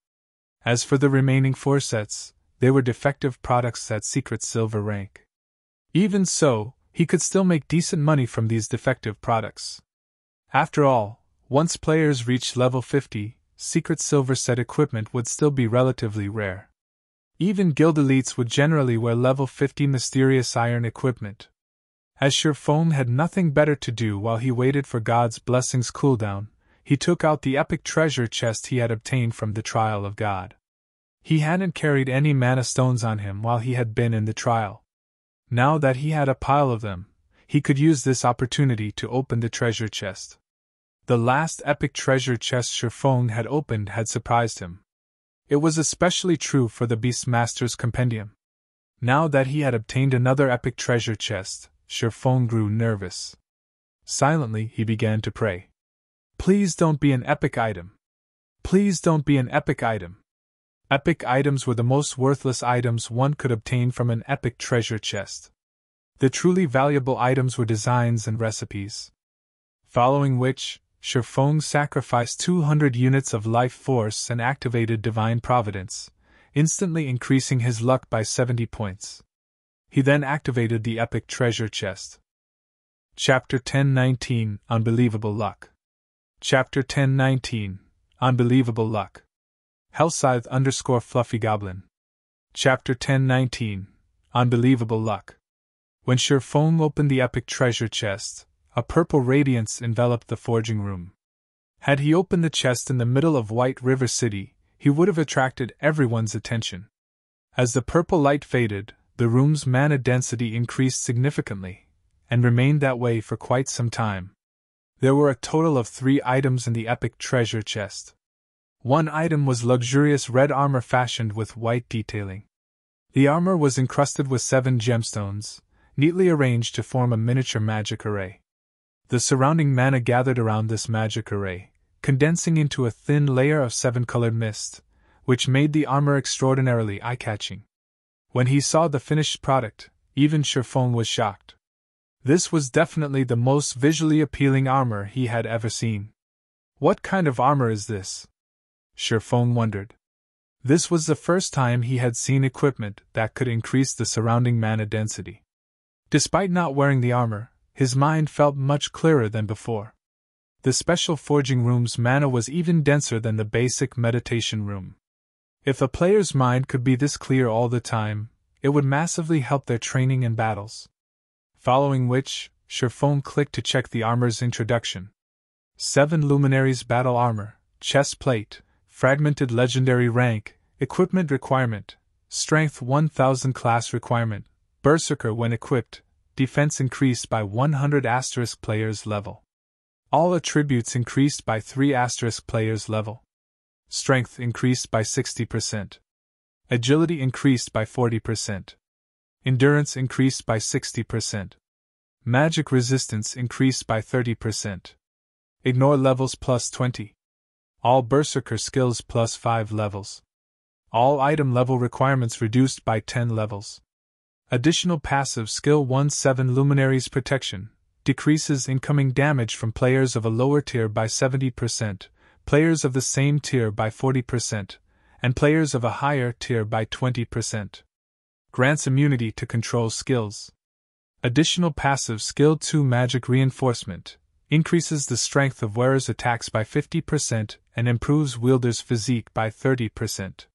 As for the remaining 4 sets, they were defective products at secret silver rank. Even so, he could still make decent money from these defective products. After all, once players reached level 50, secret silver set equipment would still be relatively rare. Even guild elites would generally wear level 50 mysterious iron equipment. As Surefoam had nothing better to do while he waited for God's blessings cooldown, he took out the epic treasure chest he had obtained from the Trial of God. He hadn't carried any mana stones on him while he had been in the trial. Now that he had a pile of them, he could use this opportunity to open the treasure chest. The last epic treasure chest Surefoam had opened had surprised him. It was especially true for the Beastmaster's Compendium. Now that he had obtained another epic treasure chest, Surefoam grew nervous. Silently, he began to pray. Please don't be an epic item. Please don't be an epic item. Epic items were the most worthless items one could obtain from an epic treasure chest. The truly valuable items were designs and recipes. Following which, Surefoam sacrificed 200 units of life force and activated Divine Providence, instantly increasing his luck by 70 points. He then activated the epic treasure chest. Chapter 1019 Unbelievable Luck. Chapter 1019 Unbelievable Luck. Hellscythe _Fluffy Goblin. Chapter 1019 Unbelievable Luck. When Surefoam opened the epic treasure chest, a purple radiance enveloped the forging room. Had he opened the chest in the middle of White River City, he would have attracted everyone's attention. As the purple light faded, the room's mana density increased significantly, and remained that way for quite some time. There were a total of 3 items in the epic treasure chest. One item was luxurious red armor fashioned with white detailing. The armor was encrusted with 7 gemstones, neatly arranged to form a miniature magic array. The surrounding mana gathered around this magic array, condensing into a thin layer of 7-colored mist, which made the armor extraordinarily eye-catching. When he saw the finished product, even Surefoam was shocked. This was definitely the most visually appealing armor he had ever seen. What kind of armor is this? Surefoam wondered. This was the first time he had seen equipment that could increase the surrounding mana density. Despite not wearing the armor, his mind felt much clearer than before. The special forging room's mana was even denser than the basic meditation room. If a player's mind could be this clear all the time, it would massively help their training and battles. Following which, Surefoam clicked to check the armor's introduction. 7 Luminaries Battle Armor, Chest Plate, Fragmented Legendary Rank, Equipment Requirement, Strength 1000 Class Requirement, Berserker when equipped, Defense increased by 100 * player's level. All attributes increased by 3 * player's level. Strength increased by 60%. Agility increased by 40%. Endurance increased by 60%. Magic resistance increased by 30%. Ignore levels plus 20. All Berserker skills plus 5 levels. All item level requirements reduced by 10 levels. Additional passive skill 17 Luminaries Protection, decreases incoming damage from players of a lower tier by 70%, players of the same tier by 40%, and players of a higher tier by 20%. Grants immunity to control skills. Additional passive skill 2 Magic Reinforcement, increases the strength of wearer's attacks by 50% and improves wielder's physique by 30%.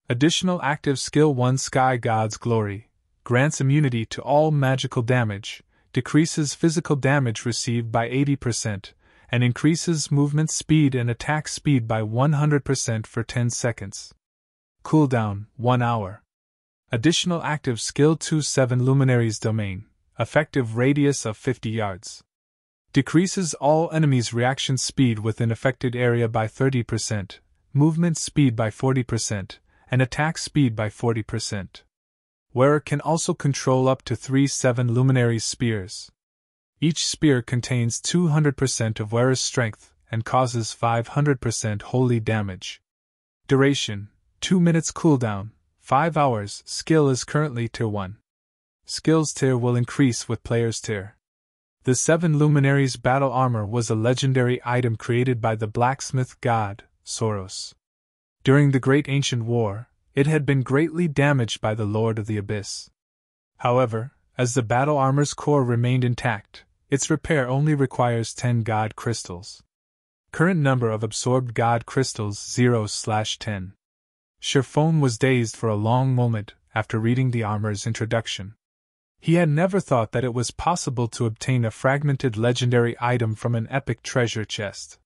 Additional active skill 1 Sky God's Glory grants immunity to all magical damage, decreases physical damage received by 80%, and increases movement speed and attack speed by 100% for 10 seconds. Cooldown 1 hour. Additional active skill 2 7 Luminary's Domain, effective radius of 50 yards. Decreases all enemies' reaction speed within affected area by 30%, movement speed by 40%, and attack speed by 40%. Wearer can also control up to 3 7 Luminary's Spears. Each spear contains 200% of wearer's strength and causes 500% holy damage. Duration 2 minutes. Cooldown 5 hours. Skill is currently tier 1. Skills tier will increase with player's tier. The 7 Luminaries Battle Armor was a legendary item created by the blacksmith god, Soros. During the Great Ancient War, it had been greatly damaged by the Lord of the Abyss. However, as the battle armor's core remained intact, its repair only requires 10 God Crystals. Current number of absorbed God Crystals 0/10. Sherfone was dazed for a long moment after reading the armor's introduction. He had never thought that it was possible to obtain a fragmented legendary item from an epic treasure chest.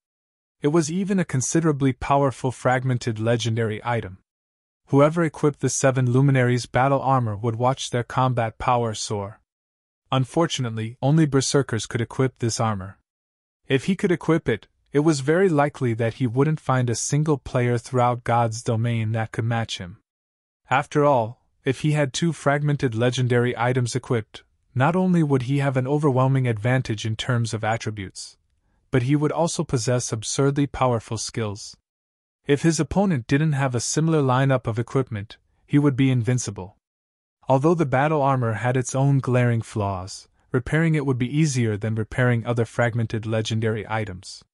It was even a considerably powerful fragmented legendary item. Whoever equipped the 7 Luminaries battle armor would watch their combat power soar. Unfortunately, only berserkers could equip this armor. If he could equip it, it was very likely that he wouldn't find a single player throughout God's domain that could match him. After all, if he had 2 fragmented legendary items equipped, not only would he have an overwhelming advantage in terms of attributes, but he would also possess absurdly powerful skills. If his opponent didn't have a similar lineup of equipment, he would be invincible. Although the battle armor had its own glaring flaws, repairing it would be easier than repairing other fragmented legendary items.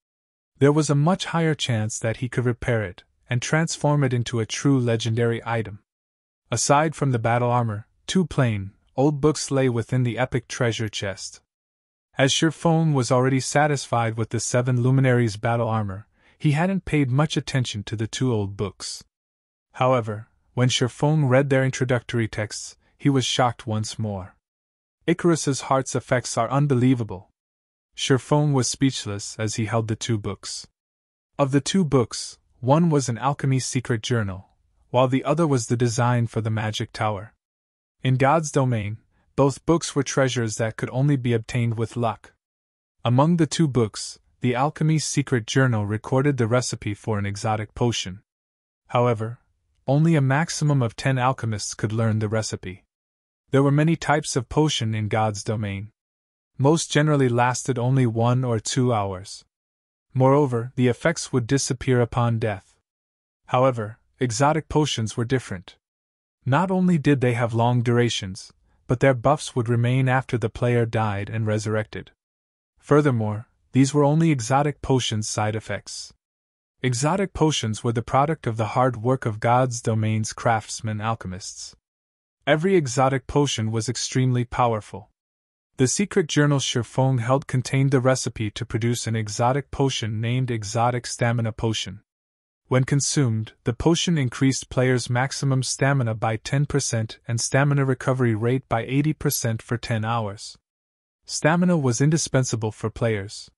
There was a much higher chance that he could repair it and transform it into a true legendary item. Aside from the battle armor, 2 plain, old books lay within the epic treasure chest. As Sherfone was already satisfied with the 7 Luminaries battle armor, he hadn't paid much attention to the 2 old books. However, when Sherfone read their introductory texts, he was shocked once more. Icarus's heart's effects are unbelievable. Sherfone was speechless as he held the 2 books. Of the 2 books, one was an alchemy secret journal, while the other was the design for the magic tower. In God's domain, both books were treasures that could only be obtained with luck. Among the 2 books, the alchemy's secret journal recorded the recipe for an exotic potion. However, only a maximum of 10 alchemists could learn the recipe. There were many types of potion in God's domain. Most generally lasted only 1 or 2 hours. Moreover, the effects would disappear upon death. However, exotic potions were different. Not only did they have long durations, but their buffs would remain after the player died and resurrected. Furthermore, these were only exotic potions' side effects. Exotic potions were the product of the hard work of God's domain's craftsmen alchemists. Every exotic potion was extremely powerful. The secret journal Sherfone held contained the recipe to produce an exotic potion named Exotic Stamina Potion. When consumed, the potion increased players' maximum stamina by 10% and stamina recovery rate by 80% for 10 hours. Stamina was indispensable for players.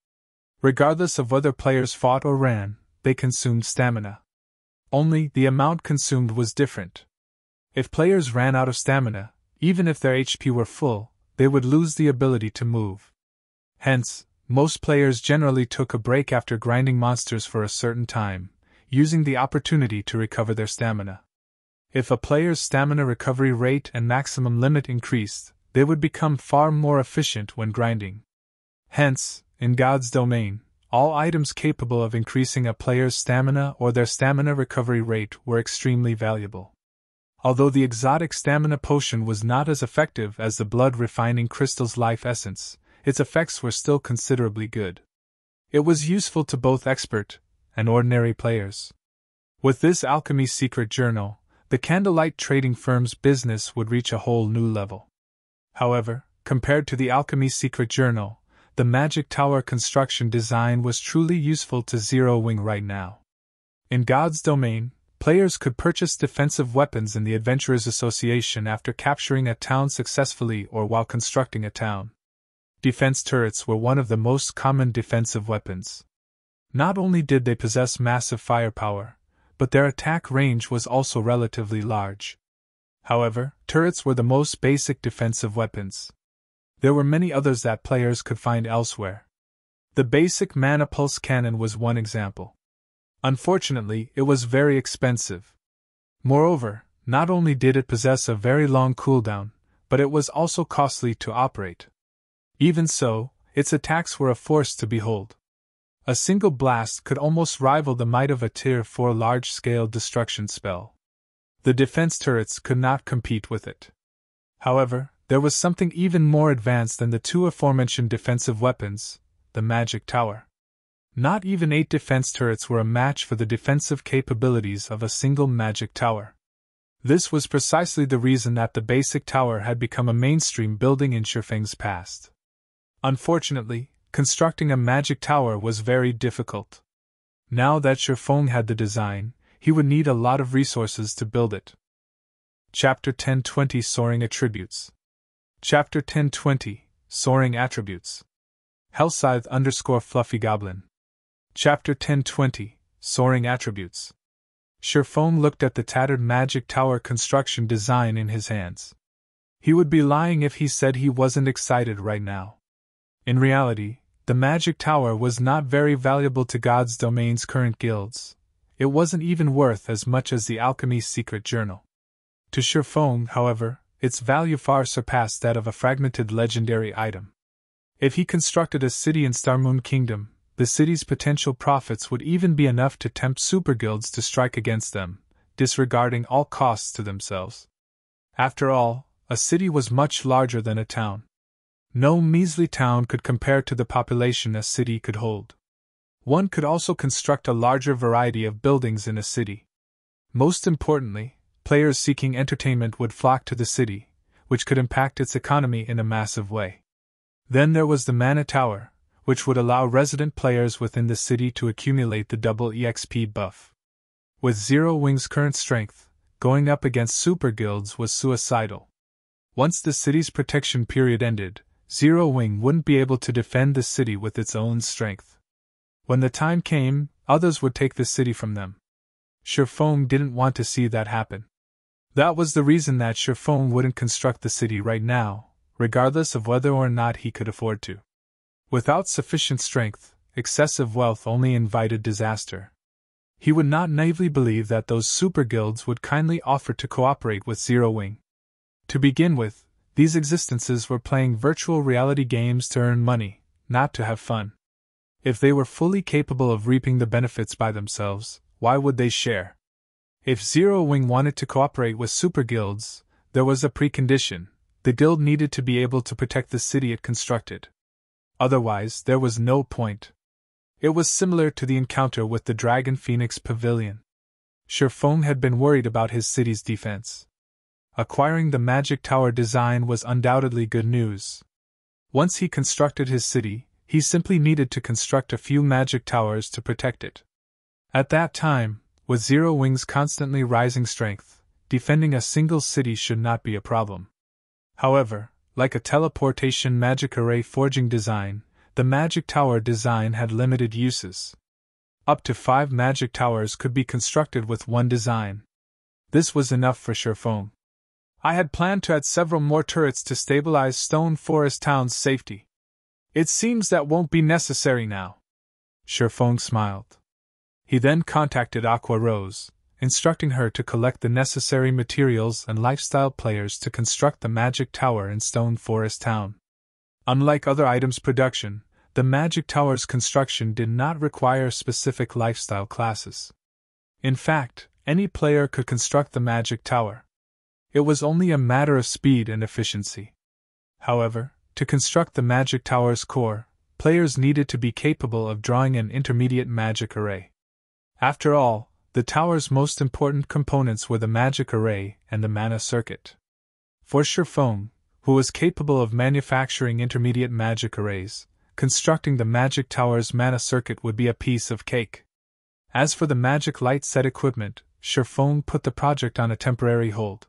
Regardless of whether players fought or ran, they consumed stamina. Only, the amount consumed was different. If players ran out of stamina, even if their HP were full, they would lose the ability to move. Hence, most players generally took a break after grinding monsters for a certain time, using the opportunity to recover their stamina. If a player's stamina recovery rate and maximum limit increased, they would become far more efficient when grinding. Hence, in God's domain, all items capable of increasing a player's stamina or their stamina recovery rate were extremely valuable. Although the exotic stamina potion was not as effective as the blood-refining crystal's life essence, its effects were still considerably good. It was useful to both expert and ordinary players. With this alchemy secret journal, the Candlelight trading firm's business would reach a whole new level. However, compared to the alchemy secret journal, the Magic Tower construction design was truly useful to Zero Wing right now. In God's domain, players could purchase defensive weapons in the Adventurers Association after capturing a town successfully or while constructing a town. Defense turrets were one of the most common defensive weapons. Not only did they possess massive firepower, but their attack range was also relatively large. However, turrets were the most basic defensive weapons. There were many others that players could find elsewhere. The basic mana pulse cannon was one example. Unfortunately, it was very expensive. Moreover, not only did it possess a very long cooldown, but it was also costly to operate. Even so, its attacks were a force to behold. A single blast could almost rival the might of a Tier 4 large-scale destruction spell. The defense turrets could not compete with it. However, there was something even more advanced than the two aforementioned defensive weapons, the Magic Tower. Not even 8 defense turrets were a match for the defensive capabilities of a single Magic Tower. This was precisely the reason that the basic tower had become a mainstream building in Shifeng's past. Unfortunately, constructing a Magic Tower was very difficult. Now that Shifeng had the design, he would need a lot of resources to build it. Chapter 1020 Soaring Attributes. Chapter 1020 Soaring Attributes. Hellscythe _ Fluffy Goblin. Chapter 1020 Soaring Attributes. Shifeng looked at the tattered Magic Tower construction design in his hands. He would be lying if he said he wasn't excited right now. In reality, the Magic Tower was not very valuable to God's Domain's current guilds. It wasn't even worth as much as the Alchemy's secret journal. To Shifeng, however, its value far surpassed that of a fragmented legendary item. If he constructed a city in Starmoon Kingdom, the city's potential profits would even be enough to tempt superguilds to strike against them, disregarding all costs to themselves. After all, a city was much larger than a town. No measly town could compare to the population a city could hold. One could also construct a larger variety of buildings in a city. Most importantly, players seeking entertainment would flock to the city, which could impact its economy in a massive way. Then there was the Mana Tower, which would allow resident players within the city to accumulate the double EXP buff. With Zero Wing's current strength, going up against super guilds was suicidal. Once the city's protection period ended, Zero Wing wouldn't be able to defend the city with its own strength. When the time came, others would take the city from them. Shifeng didn't want to see that happen. That was the reason that Shifeng wouldn't construct the city right now, regardless of whether or not he could afford to. Without sufficient strength, excessive wealth only invited disaster. He would not naively believe that those super guilds would kindly offer to cooperate with Zero Wing. To begin with, these existences were playing virtual reality games to earn money, not to have fun. If they were fully capable of reaping the benefits by themselves, why would they share? If Zero Wing wanted to cooperate with super guilds, there was a precondition: the guild needed to be able to protect the city it constructed. Otherwise, there was no point. It was similar to the encounter with the Dragon Phoenix Pavilion. Shifeng had been worried about his city's defense. Acquiring the Magic Tower design was undoubtedly good news. Once he constructed his city, he simply needed to construct a few magic towers to protect it. At that time, with Zero Wing's constantly rising strength, defending a single city should not be a problem. However, like a teleportation magic array forging design, the Magic Tower design had limited uses. Up to 5 magic towers could be constructed with one design. This was enough for Shifeng. I had planned to add several more turrets to stabilize Stone Forest Town's safety. It seems that won't be necessary now. Shifeng smiled. He then contacted Aqua Rose, instructing her to collect the necessary materials and lifestyle players to construct the Magic Tower in Stone Forest Town. Unlike other items production, the Magic Tower's construction did not require specific lifestyle classes. In fact, any player could construct the Magic Tower. It was only a matter of speed and efficiency. However, to construct the Magic Tower's core, players needed to be capable of drawing an intermediate magic array. After all, the tower's most important components were the magic array and the mana circuit. For Shifeng, who was capable of manufacturing intermediate magic arrays, constructing the magic tower's mana circuit would be a piece of cake. As for the magic light set equipment, Shifeng put the project on a temporary hold.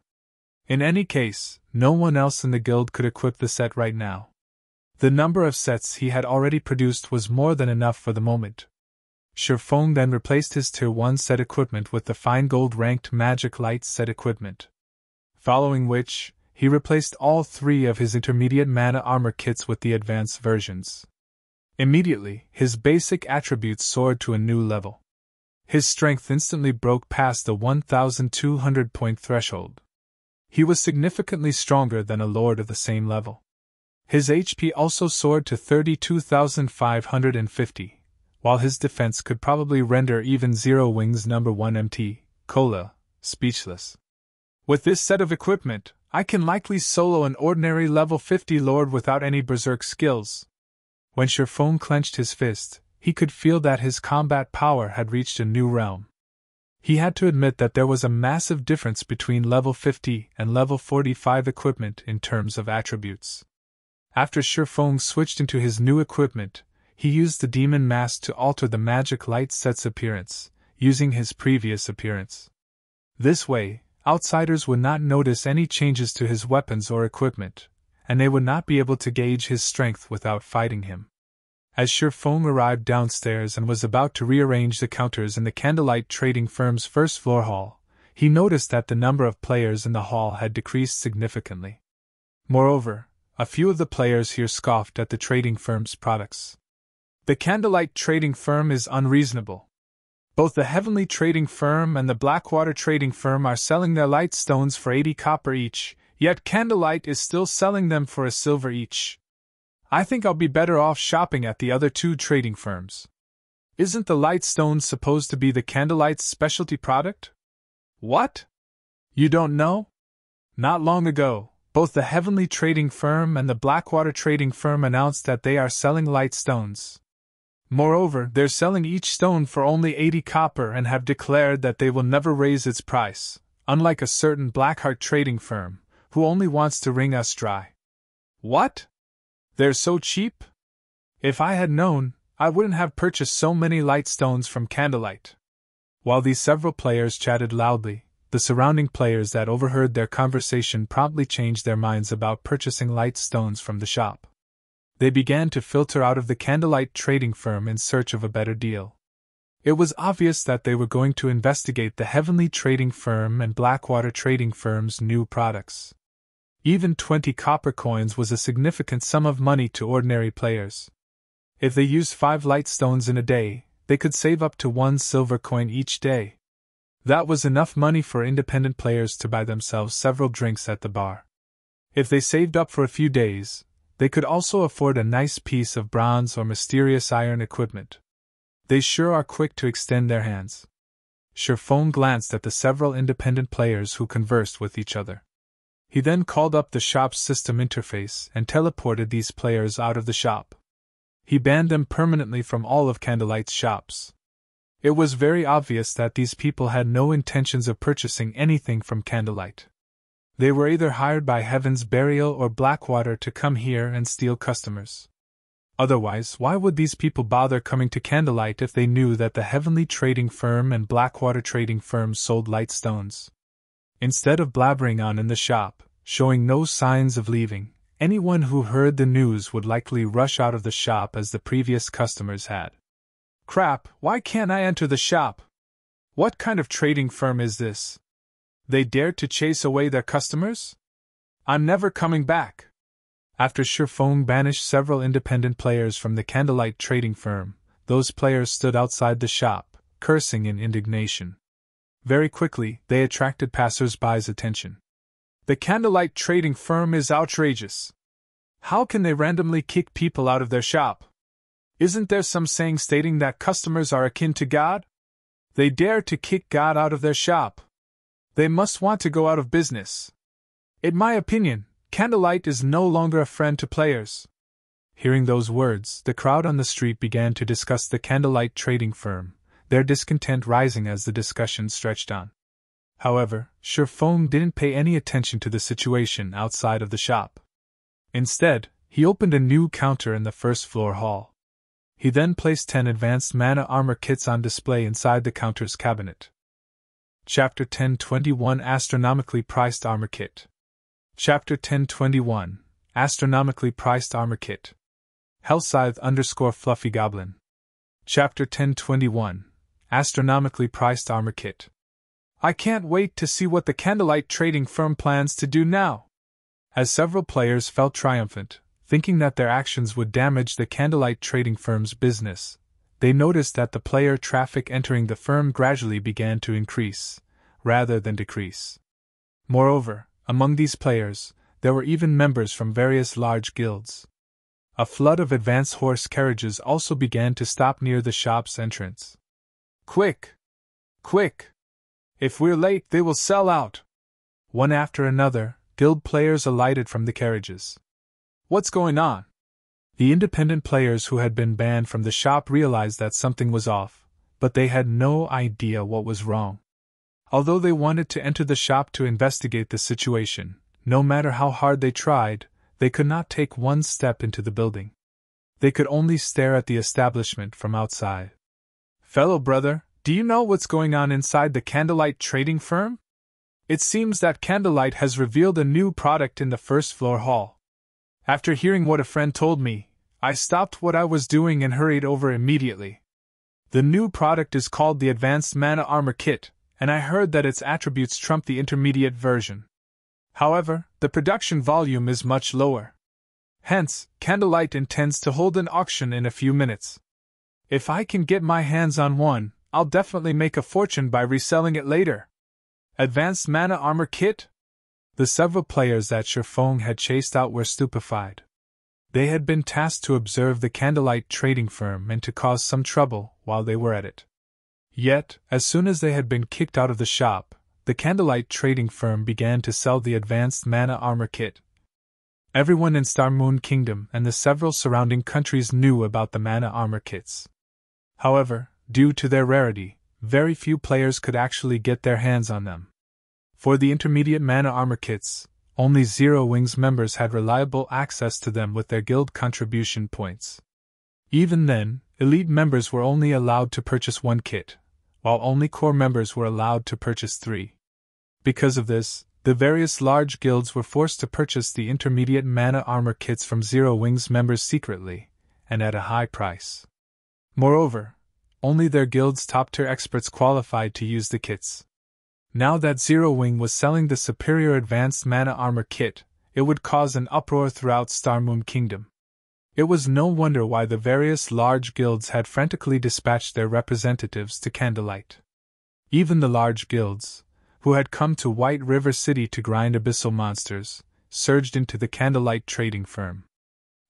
In any case, no one else in the guild could equip the set right now. The number of sets he had already produced was more than enough for the moment. Shifeng then replaced his Tier 1 set equipment with the fine gold ranked magic light set equipment. Following which, he replaced all 3 of his intermediate mana armor kits with the advanced versions. Immediately, his basic attributes soared to a new level. His strength instantly broke past the 1,200 point threshold. He was significantly stronger than a lord of the same level. His HP also soared to 32,550, while his defense could probably render even Zero Wings No. 1 MT, Cola, speechless. With this set of equipment, I can likely solo an ordinary level 50 lord without any berserk skills. When Shifeng clenched his fist, he could feel that his combat power had reached a new realm. He had to admit that there was a massive difference between level 50 and level 45 equipment in terms of attributes. After Shifeng switched into his new equipment, he used the demon mask to alter the magic light set's appearance, using his previous appearance. This way, outsiders would not notice any changes to his weapons or equipment, and they would not be able to gauge his strength without fighting him. As Shifeng arrived downstairs and was about to rearrange the counters in the Candlelight trading firm's first floor hall, he noticed that the number of players in the hall had decreased significantly. Moreover, a few of the players here scoffed at the trading firm's products. The Candlelight trading firm is unreasonable. Both the Heavenly trading firm and the Blackwater trading firm are selling their light stones for 80 copper each, yet Candlelight is still selling them for a silver each. I think I'll be better off shopping at the other 2 trading firms. Isn't the light stone supposed to be the Candlelight's specialty product? What? You don't know? Not long ago, both the Heavenly trading firm and the Blackwater trading firm announced that they are selling light stones. Moreover, they're selling each stone for only 80 copper and have declared that they will never raise its price, unlike a certain Blackheart trading firm, who only wants to wring us dry. What? They're so cheap? If I had known, I wouldn't have purchased so many light stones from Candlelight. While these several players chatted loudly, the surrounding players that overheard their conversation promptly changed their minds about purchasing light stones from the shop. They began to filter out of the Candlelight trading firm in search of a better deal. It was obvious that they were going to investigate the Heavenly trading firm and Blackwater trading firm's new products. Even 20 copper coins was a significant sum of money to ordinary players. If they used 5 light stones in a day, they could save up to 1 silver coin each day. That was enough money for independent players to buy themselves several drinks at the bar. If they saved up for a few days, they could also afford a nice piece of bronze or mysterious iron equipment. They sure are quick to extend their hands. Shifeng glanced at the several independent players who conversed with each other. He then called up the shop's system interface and teleported these players out of the shop. He banned them permanently from all of Candlelight's shops. It was very obvious that these people had no intentions of purchasing anything from Candlelight. They were either hired by Heaven's Burial or Blackwater to come here and steal customers. Otherwise, why would these people bother coming to Candlelight if they knew that the Heavenly trading firm and Blackwater trading firm sold light stones? Instead of blabbering on in the shop, showing no signs of leaving, anyone who heard the news would likely rush out of the shop as the previous customers had. Crap, why can't I enter the shop? What kind of trading firm is this? They dared to chase away their customers? I'm never coming back. After Shifeng banished several independent players from the Candlelight trading firm, those players stood outside the shop, cursing in indignation. Very quickly, they attracted passers-by's attention. The Candlelight trading firm is outrageous. How can they randomly kick people out of their shop? Isn't there some saying stating that customers are akin to God? They dare to kick God out of their shop. They must want to go out of business. In my opinion, Candlelight is no longer a friend to players. Hearing those words, the crowd on the street began to discuss the Candlelight trading firm, their discontent rising as the discussion stretched on. However, Shifeng didn't pay any attention to the situation outside of the shop. Instead, he opened a new counter in the first floor hall. He then placed 10 advanced mana armor kits on display inside the counter's cabinet. Chapter 1021 Astronomically Priced Armor Kit. Chapter 1021 Astronomically Priced Armor Kit. Hellscythe_Fluffy Goblin. Chapter 1021 Astronomically Priced Armor Kit. I can't wait to see what the Candlelight trading firm plans to do now. As several players felt triumphant, thinking that their actions would damage the Candlelight trading firm's business, they noticed that the player traffic entering the firm gradually began to increase, rather than decrease. Moreover, among these players, there were even members from various large guilds. A flood of advanced horse carriages also began to stop near the shop's entrance. Quick! Quick! If we're late, they will sell out! One after another, guild players alighted from the carriages. What's going on? The independent players who had been banned from the shop realized that something was off, but they had no idea what was wrong. Although they wanted to enter the shop to investigate the situation, no matter how hard they tried, they could not take one step into the building. They could only stare at the establishment from outside. Fellow brother, do you know what's going on inside the Candlelight trading firm? It seems that Candlelight has revealed a new product in the first floor hall. After hearing what a friend told me, I stopped what I was doing and hurried over immediately. The new product is called the Advanced Mana Armor Kit, and I heard that its attributes trump the intermediate version. However, the production volume is much lower. Hence, Candlelight intends to hold an auction in a few minutes. If I can get my hands on one, I'll definitely make a fortune by reselling it later. Advanced Mana Armor Kit? The several players that Shifeng had chased out were stupefied. They had been tasked to observe the Candlelight trading firm and to cause some trouble while they were at it. Yet, as soon as they had been kicked out of the shop, the Candlelight trading firm began to sell the Advanced Mana Armor Kit. Everyone in Star Moon Kingdom and the several surrounding countries knew about the Mana Armor Kits. However, due to their rarity, very few players could actually get their hands on them. For the intermediate Mana Armor Kits, only Zero Wings members had reliable access to them with their guild contribution points. Even then, elite members were only allowed to purchase one kit, while only core members were allowed to purchase 3. Because of this, the various large guilds were forced to purchase the intermediate Mana Armor Kits from Zero Wings members secretly, and at a high price. Moreover, only their guild's top-tier experts qualified to use the kits. Now that Zero Wing was selling the superior Advanced Mana Armor Kit, it would cause an uproar throughout Star Moon Kingdom. It was no wonder why the various large guilds had frantically dispatched their representatives to Candlelight. Even the large guilds, who had come to White River City to grind abyssal monsters, surged into the Candlelight trading firm.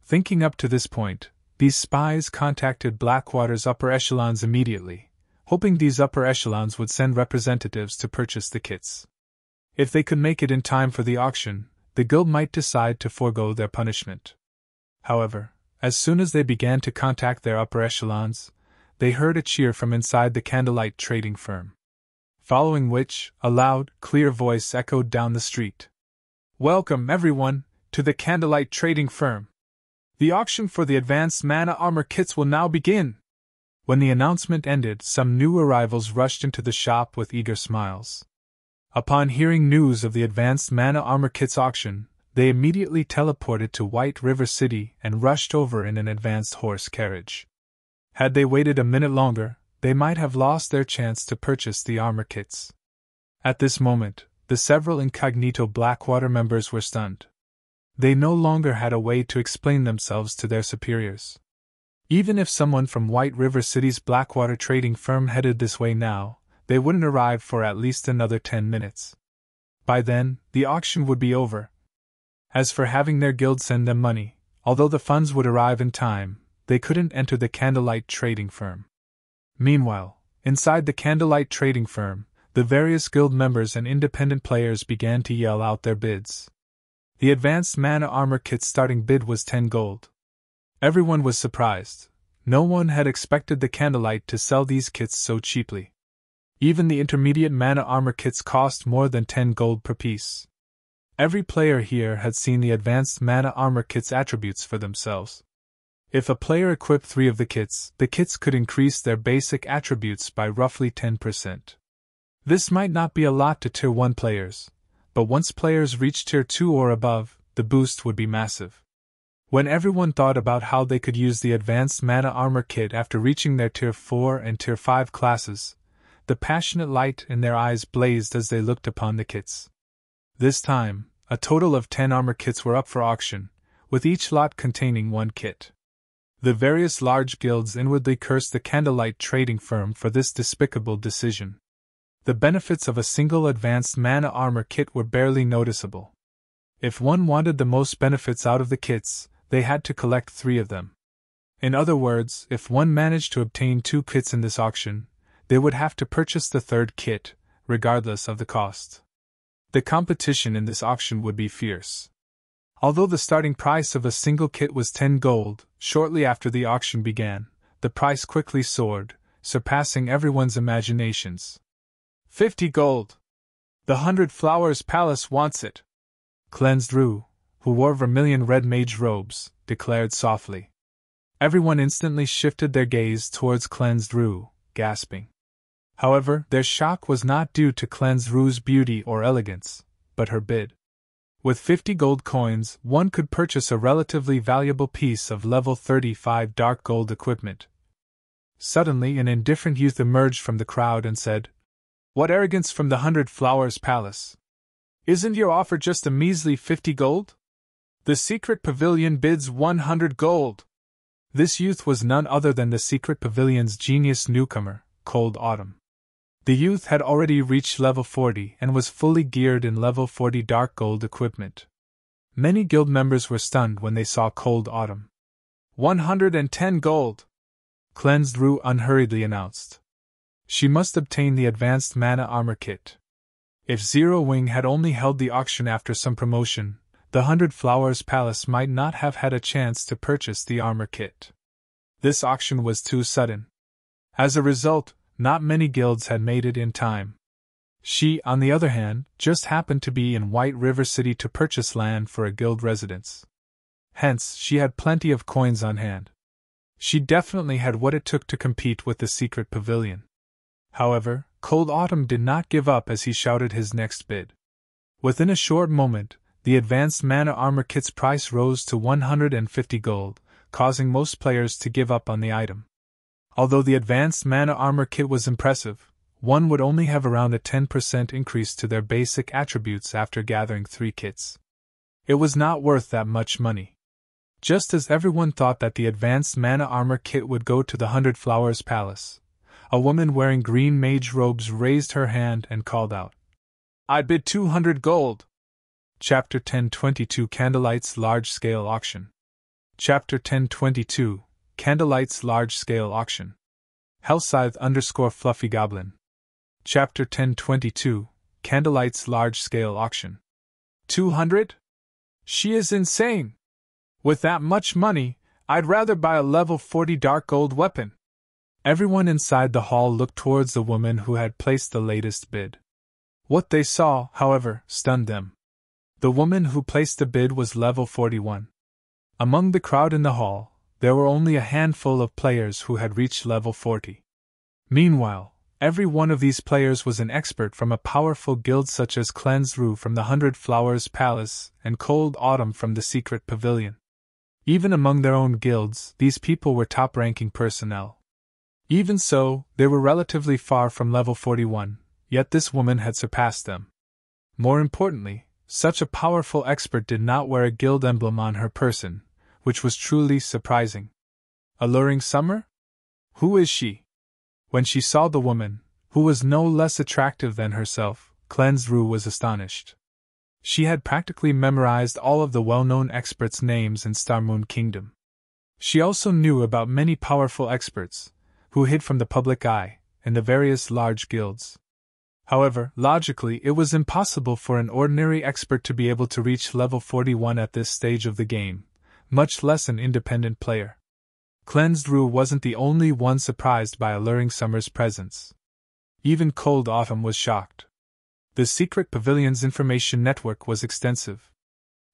Thinking up to this point, these spies contacted Blackwater's upper echelons immediately, hoping these upper echelons would send representatives to purchase the kits. If they could make it in time for the auction, the guild might decide to forego their punishment. However, as soon as they began to contact their upper echelons, they heard a cheer from inside the Candlelight trading firm. Following which, a loud, clear voice echoed down the street. Welcome, everyone, to the Candlelight trading firm. The auction for the Advanced Mana Armor Kits will now begin. When the announcement ended, some new arrivals rushed into the shop with eager smiles. Upon hearing news of the Advanced Mana Armor Kits auction, they immediately teleported to White River City and rushed over in an advanced horse carriage. Had they waited a minute longer, they might have lost their chance to purchase the armor kits. At this moment, the several incognito Blackwater members were stunned. They no longer had a way to explain themselves to their superiors. Even if someone from White River City's Blackwater trading firm headed this way now, they wouldn't arrive for at least another 10 minutes. By then, the auction would be over. As for having their guild send them money, although the funds would arrive in time, they couldn't enter the Candlelight trading firm. Meanwhile, inside the Candlelight trading firm, the various guild members and independent players began to yell out their bids. The Advanced Mana Armor Kit's starting bid was 10 gold. Everyone was surprised. No one had expected the Candlelight to sell these kits so cheaply. Even the intermediate Mana Armor Kits cost more than 10 gold per piece. Every player here had seen the advanced mana armor kit's attributes for themselves. If a player equipped 3 of the kits could increase their basic attributes by roughly 10%. This might not be a lot to Tier 1 players, but once players reach Tier 2 or above, the boost would be massive. When everyone thought about how they could use the advanced mana armor kit after reaching their Tier 4 and Tier 5 classes, the passionate light in their eyes blazed as they looked upon the kits. This time, a total of 10 armor kits were up for auction, with each lot containing 1 kit. The various large guilds inwardly cursed the Candlelight trading firm for this despicable decision. The benefits of a single advanced mana armor kit were barely noticeable. If one wanted the most benefits out of the kits, they had to collect 3 of them. In other words, if one managed to obtain 2 kits in this auction, they would have to purchase the 3rd kit, regardless of the cost. The competition in this auction would be fierce. Although the starting price of a single kit was 10 gold, shortly after the auction began, the price quickly soared, surpassing everyone's imaginations. 50 gold! The 100 Flowers Palace wants it! Cleansed Rue, who wore vermilion red mage robes, declared softly. Everyone instantly shifted their gaze towards Cleansed Rue, gasping. However, their shock was not due to Cleansed Rue's beauty or elegance, but her bid. With 50 gold coins, one could purchase a relatively valuable piece of level 35 dark gold equipment. Suddenly, an indifferent youth emerged from the crowd and said, "What arrogance from the 100 Flowers Palace! Isn't your offer just a measly 50 gold? The secret pavilion bids 100 gold!" This youth was none other than the secret pavilion's genius newcomer, Cold Autumn. The youth had already reached level 40 and was fully geared in level 40 dark gold equipment. Many guild members were stunned when they saw Cold Autumn. 110 gold! Cleansed Rue unhurriedly announced. She must obtain the advanced mana armor kit. If Zero Wing had only held the auction after some promotion, the 100 Flowers Palace might not have had a chance to purchase the armor kit. This auction was too sudden. As a result, not many guilds had made it in time. She, on the other hand, just happened to be in White River City to purchase land for a guild residence. Hence, she had plenty of coins on hand. She definitely had what it took to compete with the secret pavilion. However, Cold Autumn did not give up as he shouted his next bid. Within a short moment, the advanced mana armor kit's price rose to 150 gold, causing most players to give up on the item. Although the advanced mana armor kit was impressive, one would only have around a 10% increase to their basic attributes after gathering 3 kits. It was not worth that much money. Just as everyone thought that the advanced mana armor kit would go to the 100 Flowers Palace, a woman wearing green mage robes raised her hand and called out, "I'd bid 200 gold!" Chapter 1022 Candlelight's Large-Scale Auction. Chapter 1022 Candlelight's Large-Scale Auction. Hellscythe _Fluffy Goblin. Chapter 1022 Candlelight's Large-Scale Auction. 200? She is insane! With that much money, I'd rather buy a level 40 dark gold weapon. Everyone inside the hall looked towards the woman who had placed the latest bid. What they saw, however, stunned them. The woman who placed the bid was level 41. Among the crowd in the hall, there were only a handful of players who had reached level 40. Meanwhile, every one of these players was an expert from a powerful guild such as Cleansed Rue from the 100 Flowers Palace and Cold Autumn from the Secret Pavilion. Even among their own guilds, these people were top-ranking personnel. Even so, they were relatively far from level 41, yet this woman had surpassed them. More importantly, such a powerful expert did not wear a guild emblem on her person, which was truly surprising. Alluring Summer? Who is she? When she saw the woman, who was no less attractive than herself, Cleansed Rue was astonished. She had practically memorized all of the well-known experts' names in Starmoon Kingdom. She also knew about many powerful experts, who hid from the public eye, in the various large guilds. However, logically it was impossible for an ordinary expert to be able to reach level 41 at this stage of the game, much less an independent player. Cleansed Rue wasn't the only one surprised by Alluring Summer's presence. Even Cold Autumn was shocked. The secret pavilion's information network was extensive.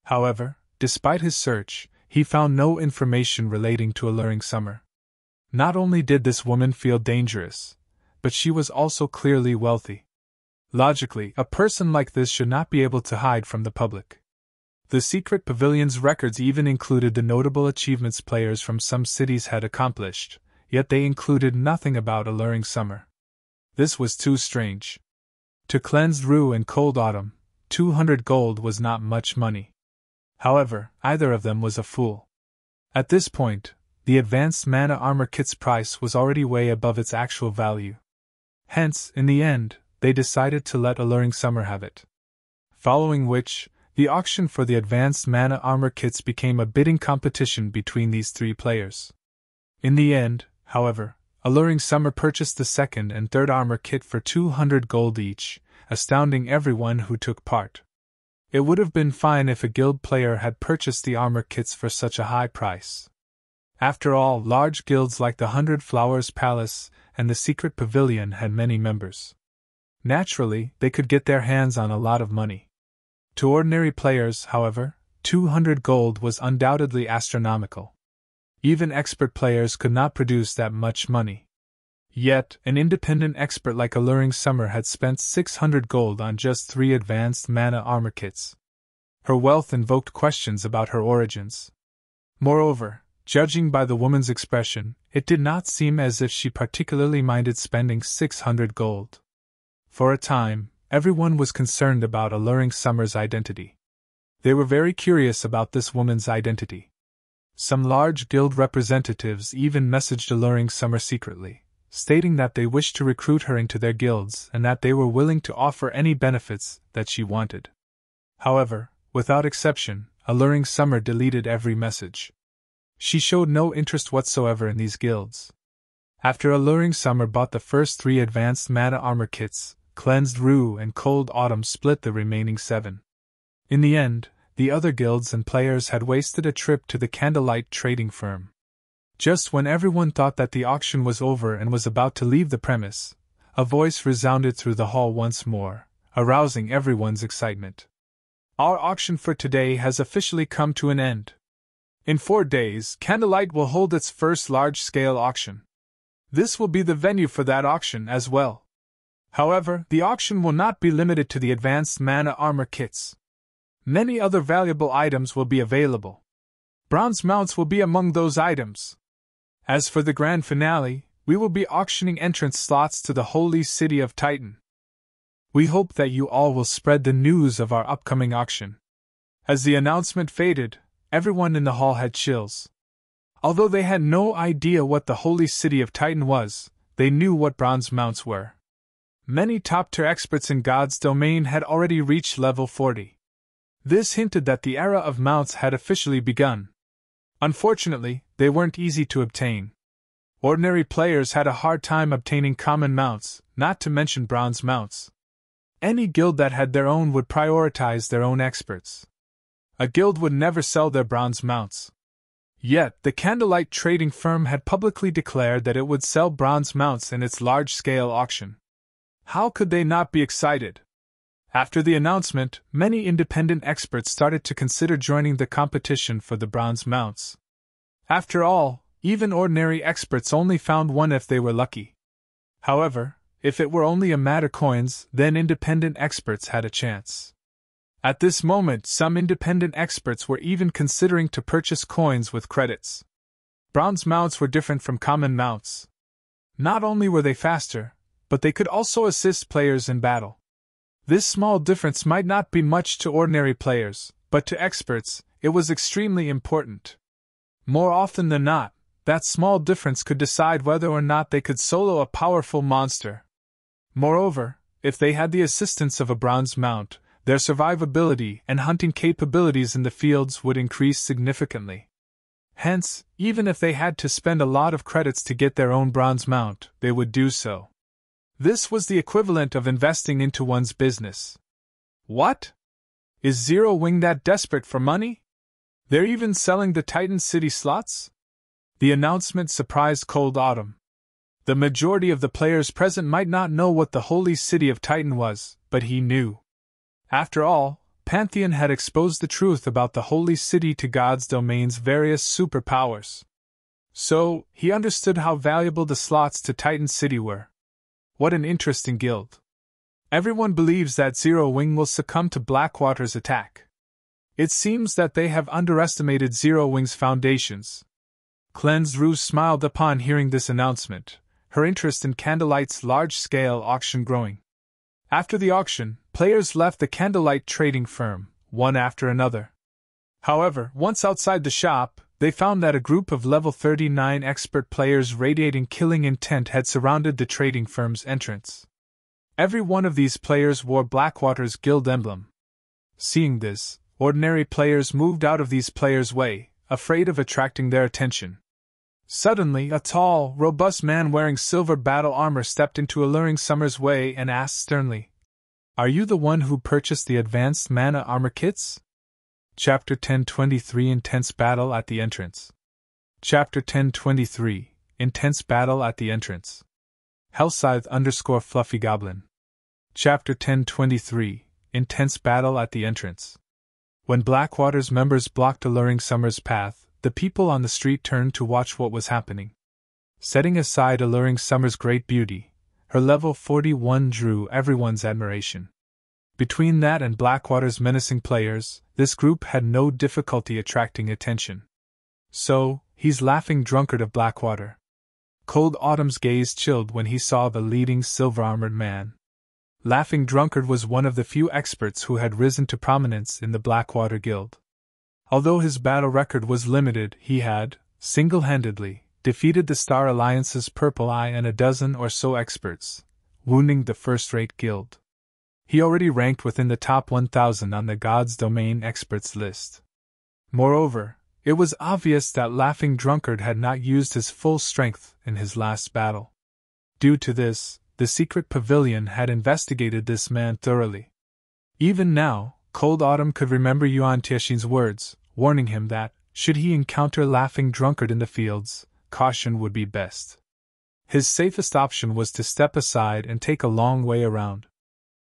However, despite his search, he found no information relating to Alluring Summer. Not only did this woman feel dangerous, but she was also clearly wealthy. Logically, a person like this should not be able to hide from the public. The secret pavilion's records even included the notable achievements players from some cities had accomplished, yet they included nothing about Alluring Summer. This was too strange. To cleanse Rue and Cold Autumn, 200 gold was not much money. However, either of them was a fool. At this point, the advanced mana armor kit's price was already way above its actual value. Hence, in the end, they decided to let Alluring Summer have it. Following which, the auction for the advanced mana armor kits became a bidding competition between these three players. In the end, however, Alluring Summer purchased the second and third armor kit for 200 gold each, astounding everyone who took part. It would have been fine if a guild player had purchased the armor kits for such a high price. After all, large guilds like the 100 Flowers Palace and the Secret Pavilion had many members. Naturally, they could get their hands on a lot of money. To ordinary players, however, 200 gold was undoubtedly astronomical. Even expert players could not produce that much money. Yet, an independent expert like Alluring Summer had spent 600 gold on just 3 advanced mana armor kits. Her wealth invoked questions about her origins. Moreover, judging by the woman's expression, it did not seem as if she particularly minded spending 600 gold. For a time, everyone was concerned about Alluring Summer's identity. They were very curious about this woman's identity. Some large guild representatives even messaged Alluring Summer secretly, stating that they wished to recruit her into their guilds and that they were willing to offer any benefits that she wanted. However, without exception, Alluring Summer deleted every message. She showed no interest whatsoever in these guilds. After Alluring Summer bought the first 3 advanced mana armor kits, Cleansed Rue and Cold Autumn split the remaining 7. In the end, the other guilds and players had wasted a trip to the Candlelight trading firm. Just when everyone thought that the auction was over and was about to leave the premise, a voice resounded through the hall once more, arousing everyone's excitement. Our auction for today has officially come to an end. In 4 days, Candlelight will hold its first large-scale auction. This will be the venue for that auction as well. However, the auction will not be limited to the advanced mana armor kits. Many other valuable items will be available. Bronze mounts will be among those items. As for the grand finale, we will be auctioning entrance slots to the holy city of Titan. We hope that you all will spread the news of our upcoming auction. As the announcement faded, everyone in the hall had chills. Although they had no idea what the holy city of Titan was, they knew what bronze mounts were. Many top-tier experts in God's domain had already reached level 40. This hinted that the era of mounts had officially begun. Unfortunately, they weren't easy to obtain. Ordinary players had a hard time obtaining common mounts, not to mention bronze mounts. Any guild that had their own would prioritize their own experts. A guild would never sell their bronze mounts. Yet, the Candlelight trading firm had publicly declared that it would sell bronze mounts in its large-scale auction. How could they not be excited? After the announcement, many independent experts started to consider joining the competition for the bronze mounts. After all, even ordinary experts only found one if they were lucky. However, if it were only a matter coins, then independent experts had a chance. At this moment, some independent experts were even considering to purchase coins with credits. Bronze mounts were different from common mounts. Not only were they faster, but they could also assist players in battle. This small difference might not be much to ordinary players, but to experts, it was extremely important. More often than not, that small difference could decide whether or not they could solo a powerful monster. Moreover, if they had the assistance of a bronze mount, their survivability and hunting capabilities in the fields would increase significantly. Hence, even if they had to spend a lot of credits to get their own bronze mount, they would do so. This was the equivalent of investing into one's business. What? Is Zero Wing that desperate for money? They're even selling the Titan City slots? The announcement surprised Cold Autumn. The majority of the players present might not know what the holy city of Titan was, but he knew. After all, Pantheon had exposed the truth about the Holy City to God's domain's various superpowers. So, he understood how valuable the slots to Titan City were. What an interesting guild. Everyone believes that Zero Wing will succumb to Blackwater's attack. It seems that they have underestimated Zero Wing's foundations. Cleanse Ruse smiled upon hearing this announcement, her interest in Candlelight's large-scale auction growing. After the auction, players left the Candlelight trading firm, one after another. However, once outside the shop, they found that a group of level 39 expert players radiating killing intent had surrounded the trading firm's entrance. Every one of these players wore Blackwater's guild emblem. Seeing this, ordinary players moved out of these players' way, afraid of attracting their attention. Suddenly, a tall, robust man wearing silver battle armor stepped into Alluring Summer's way and asked sternly, "Are you the one who purchased the advanced mana armor kits?" Chapter 1023 Intense Battle at the Entrance. Chapter 1023 Intense Battle at the Entrance. Hellscythe _ Fluffy Goblin. Chapter 1023 Intense Battle at the Entrance. When Blackwater's members blocked Alluring Summer's path, the people on the street turned to watch what was happening. Setting aside Alluring Summer's great beauty, her level 41 drew everyone's admiration. Between that and Blackwater's menacing players, this group had no difficulty attracting attention. So, he's Laughing Drunkard of Blackwater. Cold Autumn's gaze chilled when he saw the leading silver-armored man. Laughing Drunkard was one of the few experts who had risen to prominence in the Blackwater Guild. Although his battle record was limited, he had, single-handedly, defeated the Star Alliance's Purple Eye and a dozen or so experts, wounding the first-rate guild. He already ranked within the top 1,000 on the God's Domain experts list. Moreover, it was obvious that Laughing Drunkard had not used his full strength in his last battle. Due to this, the secret pavilion had investigated this man thoroughly. Even now, Cold Autumn could remember Yuan Tiexin's words, warning him that, should he encounter Laughing Drunkard in the fields, caution would be best. His safest option was to step aside and take a long way around.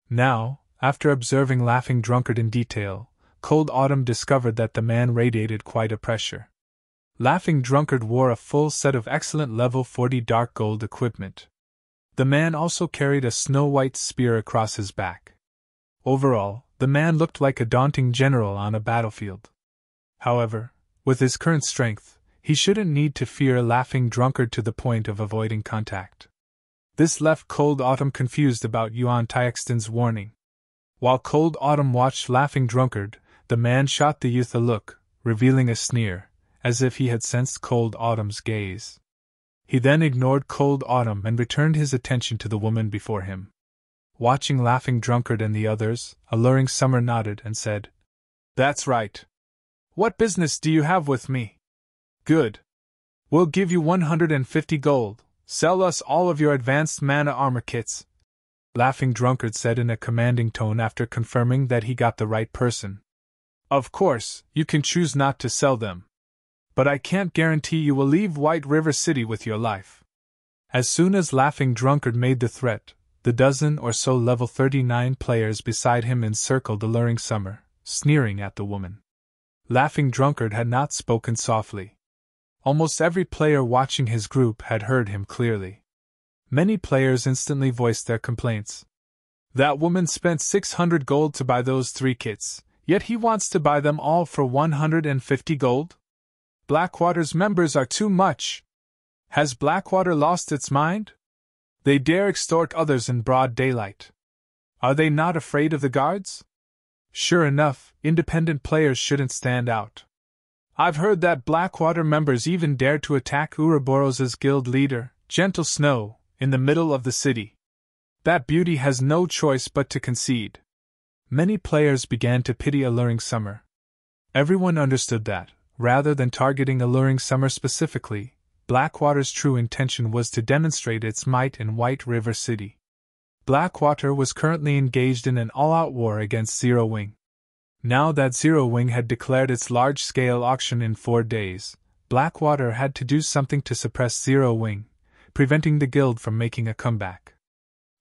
Now, after observing Laughing Drunkard in detail, Cold Autumn discovered that the man radiated quite a pressure. Laughing Drunkard wore a full set of excellent level 40 dark gold equipment. The man also carried a snow-white spear across his back. Overall, the man looked like a daunting general on a battlefield. However, with his current strength, he shouldn't need to fear Laughing Drunkard to the point of avoiding contact. This left Cold Autumn confused about Yuan Tiexin's warning. While Cold Autumn watched Laughing Drunkard, the man shot the youth a look, revealing a sneer, as if he had sensed Cold Autumn's gaze. He then ignored Cold Autumn and returned his attention to the woman before him. Watching Laughing Drunkard and the others, Alluring Summer nodded and said, "That's right. What business do you have with me? Good. We'll give you 150 gold. Sell us all of your advanced mana armor kits," Laughing Drunkard said in a commanding tone after confirming that he got the right person. "Of course, you can choose not to sell them. But I can't guarantee you will leave White River City with your life." As soon as Laughing Drunkard made the threat, the dozen or so level 39 players beside him encircled Alluring Summer, sneering at the woman. Laughing Drunkard had not spoken softly. Almost every player watching his group had heard him clearly. Many players instantly voiced their complaints. "That woman spent 600 gold to buy those 3 kits, yet he wants to buy them all for 150 gold? Blackwater's members are too much. Has Blackwater lost its mind? They dare extort others in broad daylight. Are they not afraid of the guards?" Sure enough, independent players shouldn't stand out. "I've heard that Blackwater members even dare to attack Ouroboros's guild leader, Gentle Snow, in the middle of the city. That beauty has no choice but to concede." Many players began to pity Alluring Summer. Everyone understood that, rather than targeting Alluring Summer specifically, Blackwater's true intention was to demonstrate its might in White River City. Blackwater was currently engaged in an all-out war against Zero Wing. Now that Zero Wing had declared its large-scale auction in 4 days, Blackwater had to do something to suppress Zero Wing, preventing the guild from making a comeback.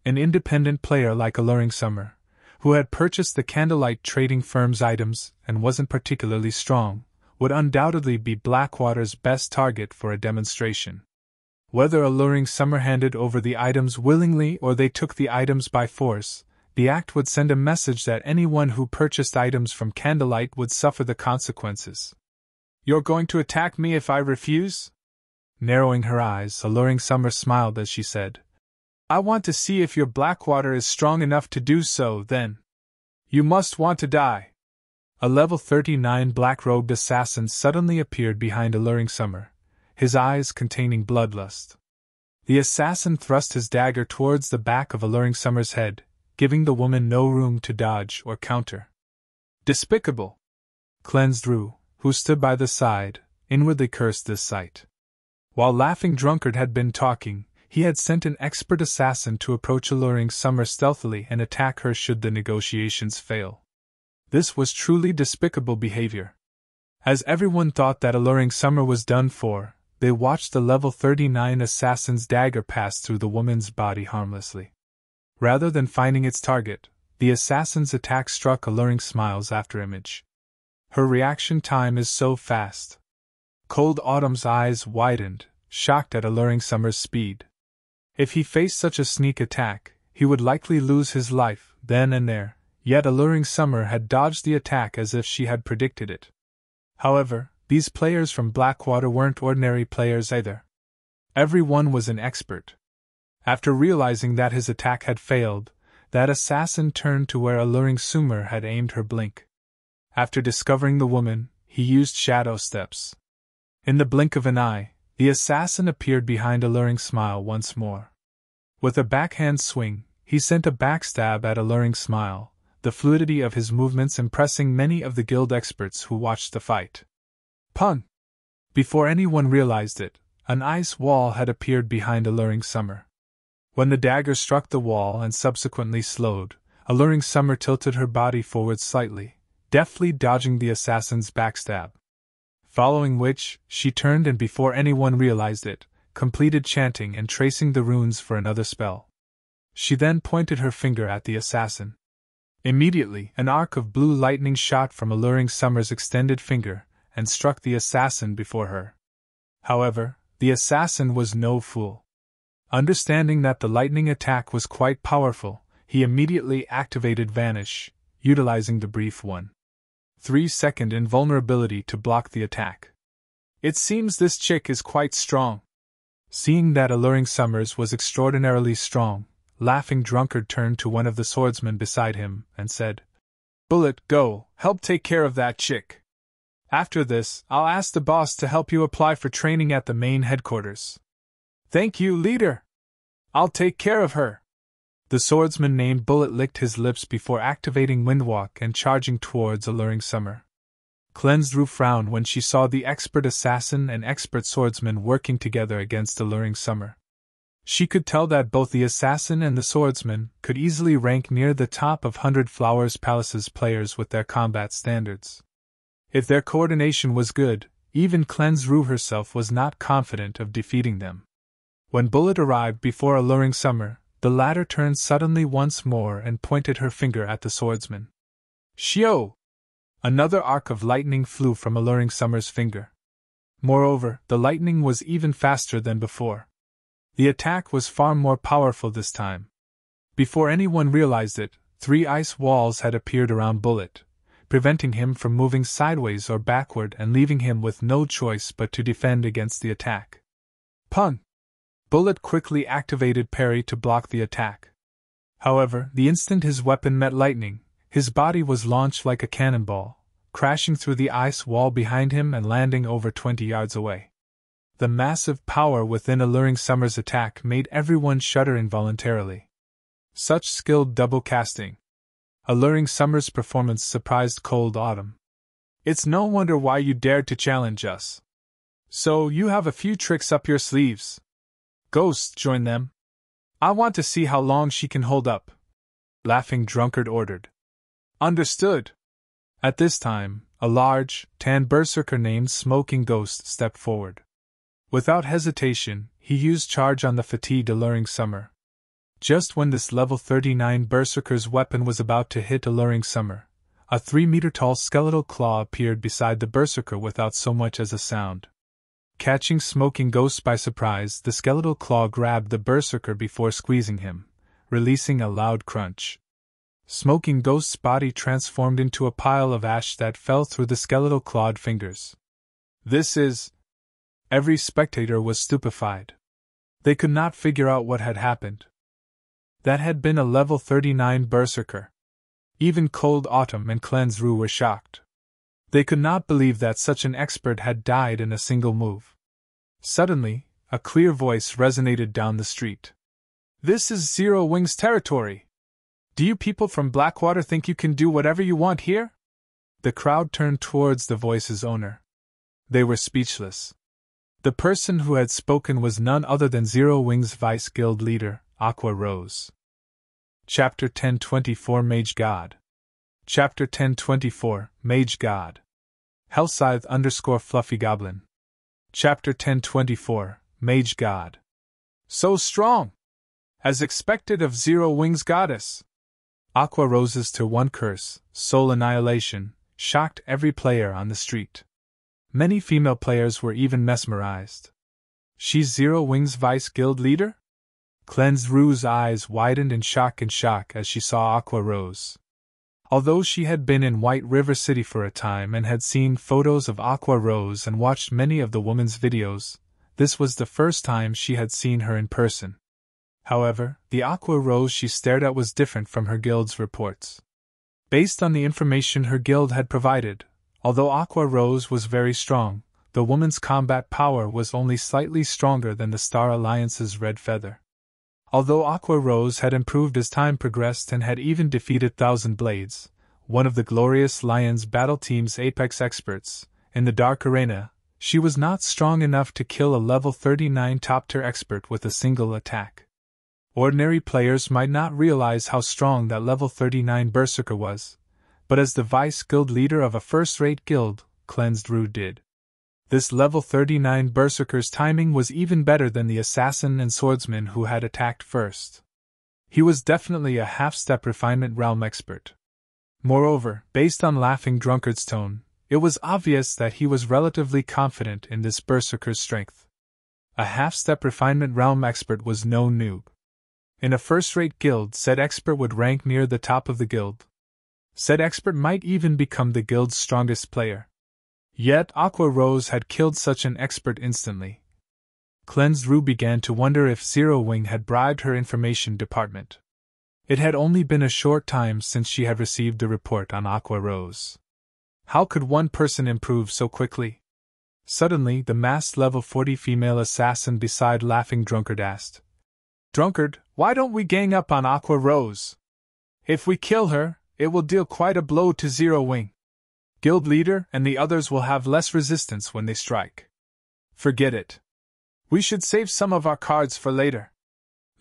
An independent player like Alluring Summer, who had purchased the Candlelight trading firm's items and wasn't particularly strong, would undoubtedly be Blackwater's best target for a demonstration. Whether Alluring Summer handed over the items willingly or they took the items by force, the act would send a message that anyone who purchased items from Candlelight would suffer the consequences. "You're going to attack me if I refuse?" Narrowing her eyes, Alluring Summer smiled as she said, "I want to see if your Blackwater is strong enough to do so, then. You must want to die." A level 39 black-robed assassin suddenly appeared behind Alluring Summer, his eyes containing bloodlust. The assassin thrust his dagger towards the back of Alluring Summer's head, giving the woman no room to dodge or counter. "Despicable!" Cleansed Rue, who stood by the side, inwardly cursed this sight. While Laughing Drunkard had been talking, he had sent an expert assassin to approach Alluring Summer stealthily and attack her should the negotiations fail. This was truly despicable behavior. As everyone thought that Alluring Summer was done for, they watched the level 39 assassin's dagger pass through the woman's body harmlessly. Rather than finding its target, the assassin's attack struck Alluring Smile's afterimage. Her reaction time is so fast. Cold Autumn's eyes widened, shocked at Alluring Summer's speed. If he faced such a sneak attack, he would likely lose his life, then and there, yet Alluring Summer had dodged the attack as if she had predicted it. However, these players from Blackwater weren't ordinary players either. Every one was an expert. After realizing that his attack had failed, that assassin turned to where Alluring Summer had aimed her blink. After discovering the woman, he used shadow steps. In the blink of an eye, the assassin appeared behind Alluring Smile once more. With a backhand swing, he sent a backstab at Alluring Smile, the fluidity of his movements impressing many of the guild experts who watched the fight. Pun! Before anyone realized it, an ice wall had appeared behind Alluring Summer. When the dagger struck the wall and subsequently slowed, Alluring Summer tilted her body forward slightly, deftly dodging the assassin's backstab. Following which, she turned and before anyone realized it, completed chanting and tracing the runes for another spell. She then pointed her finger at the assassin. Immediately, an arc of blue lightning shot from Alluring Summer's extended finger and struck the assassin before her. However, the assassin was no fool. Understanding that the lightning attack was quite powerful, he immediately activated Vanish, utilizing the brief 1-3-second invulnerability to block the attack. "It seems this chick is quite strong." Seeing that Alluring Summers was extraordinarily strong, Laughing Drunkard turned to one of the swordsmen beside him and said, "Bullet, go, help take care of that chick. After this, I'll ask the boss to help you apply for training at the main headquarters." "Thank you, leader. I'll take care of her." The swordsman named Bullet licked his lips before activating Windwalk and charging towards Alluring Summer. Cleansed Rue frowned when she saw the expert assassin and expert swordsman working together against Alluring Summer. She could tell that both the assassin and the swordsman could easily rank near the top of 100 Flowers Palace's players with their combat standards. If their coordination was good, even Cleansed Rue herself was not confident of defeating them. When Bullet arrived before Alluring Summer, the latter turned suddenly once more and pointed her finger at the swordsman. "Shio!" Another arc of lightning flew from Alluring Summer's finger. Moreover, the lightning was even faster than before. The attack was far more powerful this time. Before anyone realized it, 3 ice walls had appeared around Bullet, preventing him from moving sideways or backward and leaving him with no choice but to defend against the attack. Pun! Bullet quickly activated parry to block the attack. However, the instant his weapon met lightning, his body was launched like a cannonball, crashing through the ice wall behind him and landing over 20 yards away. The massive power within Alluring Summer's attack made everyone shudder involuntarily. Such skilled double casting. Alluring Summer's performance surprised Cold Autumn. "It's no wonder why you dared to challenge us. So you have a few tricks up your sleeves. Ghost, join them. I want to see how long she can hold up," Laughing Drunkard ordered. "Understood." At this time, a large, tan berserker named Smoking Ghost stepped forward. Without hesitation, he used charge on the fatigued Alluring Summer. Just when this level 39 berserker's weapon was about to hit Alluring Summer, a 3-meter-tall skeletal claw appeared beside the berserker without so much as a sound. Catching Smoking Ghost by surprise, the skeletal claw grabbed the berserker before squeezing him, releasing a loud crunch. Smoking Ghost's body transformed into a pile of ash that fell through the skeletal clawed fingers. This is... Every spectator was stupefied. They could not figure out what had happened. That had been a level 39 berserker. Even Cold Autumn and Cleanse-Rue were shocked. They could not believe that such an expert had died in a single move. Suddenly, a clear voice resonated down the street. "This is Zero Wings territory. Do you people from Blackwater think you can do whatever you want here?" The crowd turned towards the voice's owner. They were speechless. The person who had spoken was none other than Zero Wings Vice Guild leader, Aqua Rose. Chapter 1024 Mage God. Chapter 1024 Mage God. Hellscythe _Fluffy Goblin. Chapter 1024 Mage God. So strong! As expected of Zero Wings Goddess! Aqua Rose's Tier 1 curse, Soul Annihilation, shocked every player on the street. Many female players were even mesmerized. She's Zero Wings Vice Guild leader? Cleanse-Rue's eyes widened in shock as she saw Aqua Rose. Although she had been in White River City for a time and had seen photos of Aqua Rose and watched many of the woman's videos, this was the first time she had seen her in person. However, the Aqua Rose she stared at was different from her guild's reports. Based on the information her guild had provided, although Aqua Rose was very strong, the woman's combat power was only slightly stronger than the Star Alliance's Red Feather. Although Aqua Rose had improved as time progressed and had even defeated Thousand Blades, one of the Glorious Lions battle team's apex experts, in the Dark Arena, she was not strong enough to kill a level 39 top-tier expert with a single attack. Ordinary players might not realize how strong that level 39 berserker was, but as the vice guild leader of a first-rate guild, Cleanse-Rue did. This level 39 berserker's timing was even better than the assassin and swordsman who had attacked first. He was definitely a half-step refinement realm expert. Moreover, based on Laughing Drunkard's tone, it was obvious that he was relatively confident in this berserker's strength. A half-step refinement realm expert was no noob. In a first-rate guild, said expert would rank near the top of the guild. Said expert might even become the guild's strongest player. Yet Aqua Rose had killed such an expert instantly. Cleanse-Rue began to wonder if Zero Wing had bribed her information department. It had only been a short time since she had received the report on Aqua Rose. How could one person improve so quickly? Suddenly, the masked level 40 female assassin beside Laughing Drunkard asked, "Drunkard, why don't we gang up on Aqua Rose? If we kill her, it will deal quite a blow to Zero Wing. Guild leader and the others will have less resistance when they strike. Forget it. We should save some of our cards for later."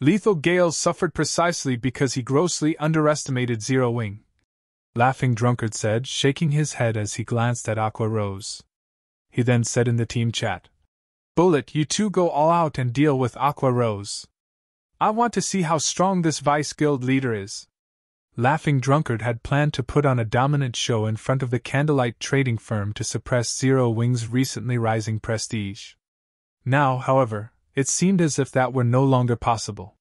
Lethal Gale suffered precisely because he grossly underestimated Zero Wing, Laughing Drunkard said, shaking his head as he glanced at Aqua Rose. He then said in the team chat, "Bullet, you two go all out and deal with Aqua Rose. I want to see how strong this vice guild leader is." Laughing Drunkard had planned to put on a dominant show in front of the Candlelight trading firm to suppress Zero Wing's recently rising prestige. Now, however, it seemed as if that were no longer possible.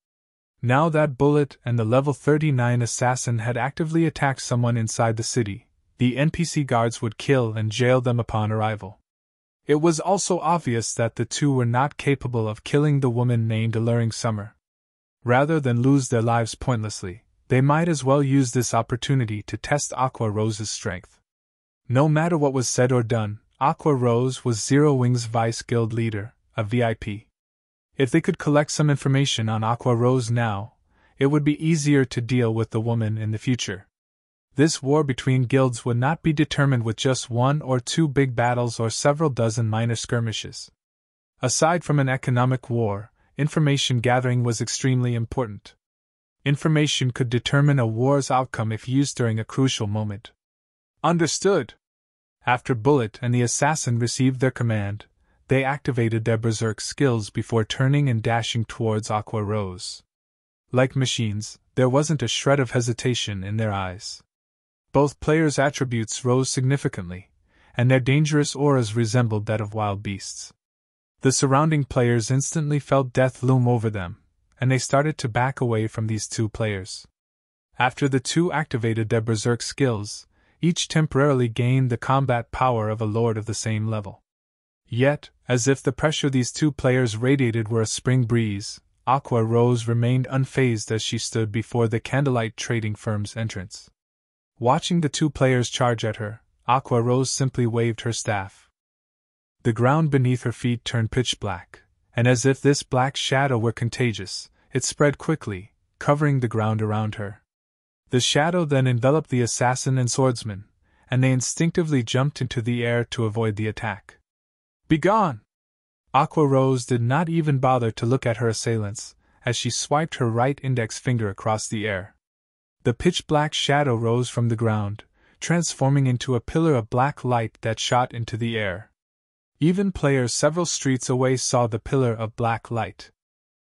Now that Bullet and the level 39 assassin had actively attacked someone inside the city, the NPC guards would kill and jail them upon arrival. It was also obvious that the two were not capable of killing the woman named Alluring Summer. Rather than lose their lives pointlessly, they might as well use this opportunity to test Aqua Rose's strength. No matter what was said or done, Aqua Rose was Zero Wing's vice guild leader, a VIP. If they could collect some information on Aqua Rose now, it would be easier to deal with the woman in the future. This war between guilds would not be determined with just one or two big battles or several dozen minor skirmishes. Aside from an economic war, information gathering was extremely important. Information could determine a war's outcome if used during a crucial moment. Understood. After Bullet and the assassin received their command, they activated their berserk skills before turning and dashing towards Aqua Rose. Like machines, there wasn't a shred of hesitation in their eyes. Both players' attributes rose significantly, and their dangerous auras resembled that of wild beasts. The surrounding players instantly felt death loom over them, and they started to back away from these two players. After the two activated their berserk skills, each temporarily gained the combat power of a lord of the same level. Yet, as if the pressure these two players radiated were a spring breeze, Aqua Rose remained unfazed as she stood before the Candlelight trading firm's entrance. Watching the two players charge at her, Aqua Rose simply waved her staff. The ground beneath her feet turned pitch black, and as if this black shadow were contagious, it spread quickly, covering the ground around her. The shadow then enveloped the assassin and swordsman, and they instinctively jumped into the air to avoid the attack. "Begone!" Aqua Rose did not even bother to look at her assailants, as she swiped her right index finger across the air. The pitch-black shadow rose from the ground, transforming into a pillar of black light that shot into the air. Even players several streets away saw the pillar of black light.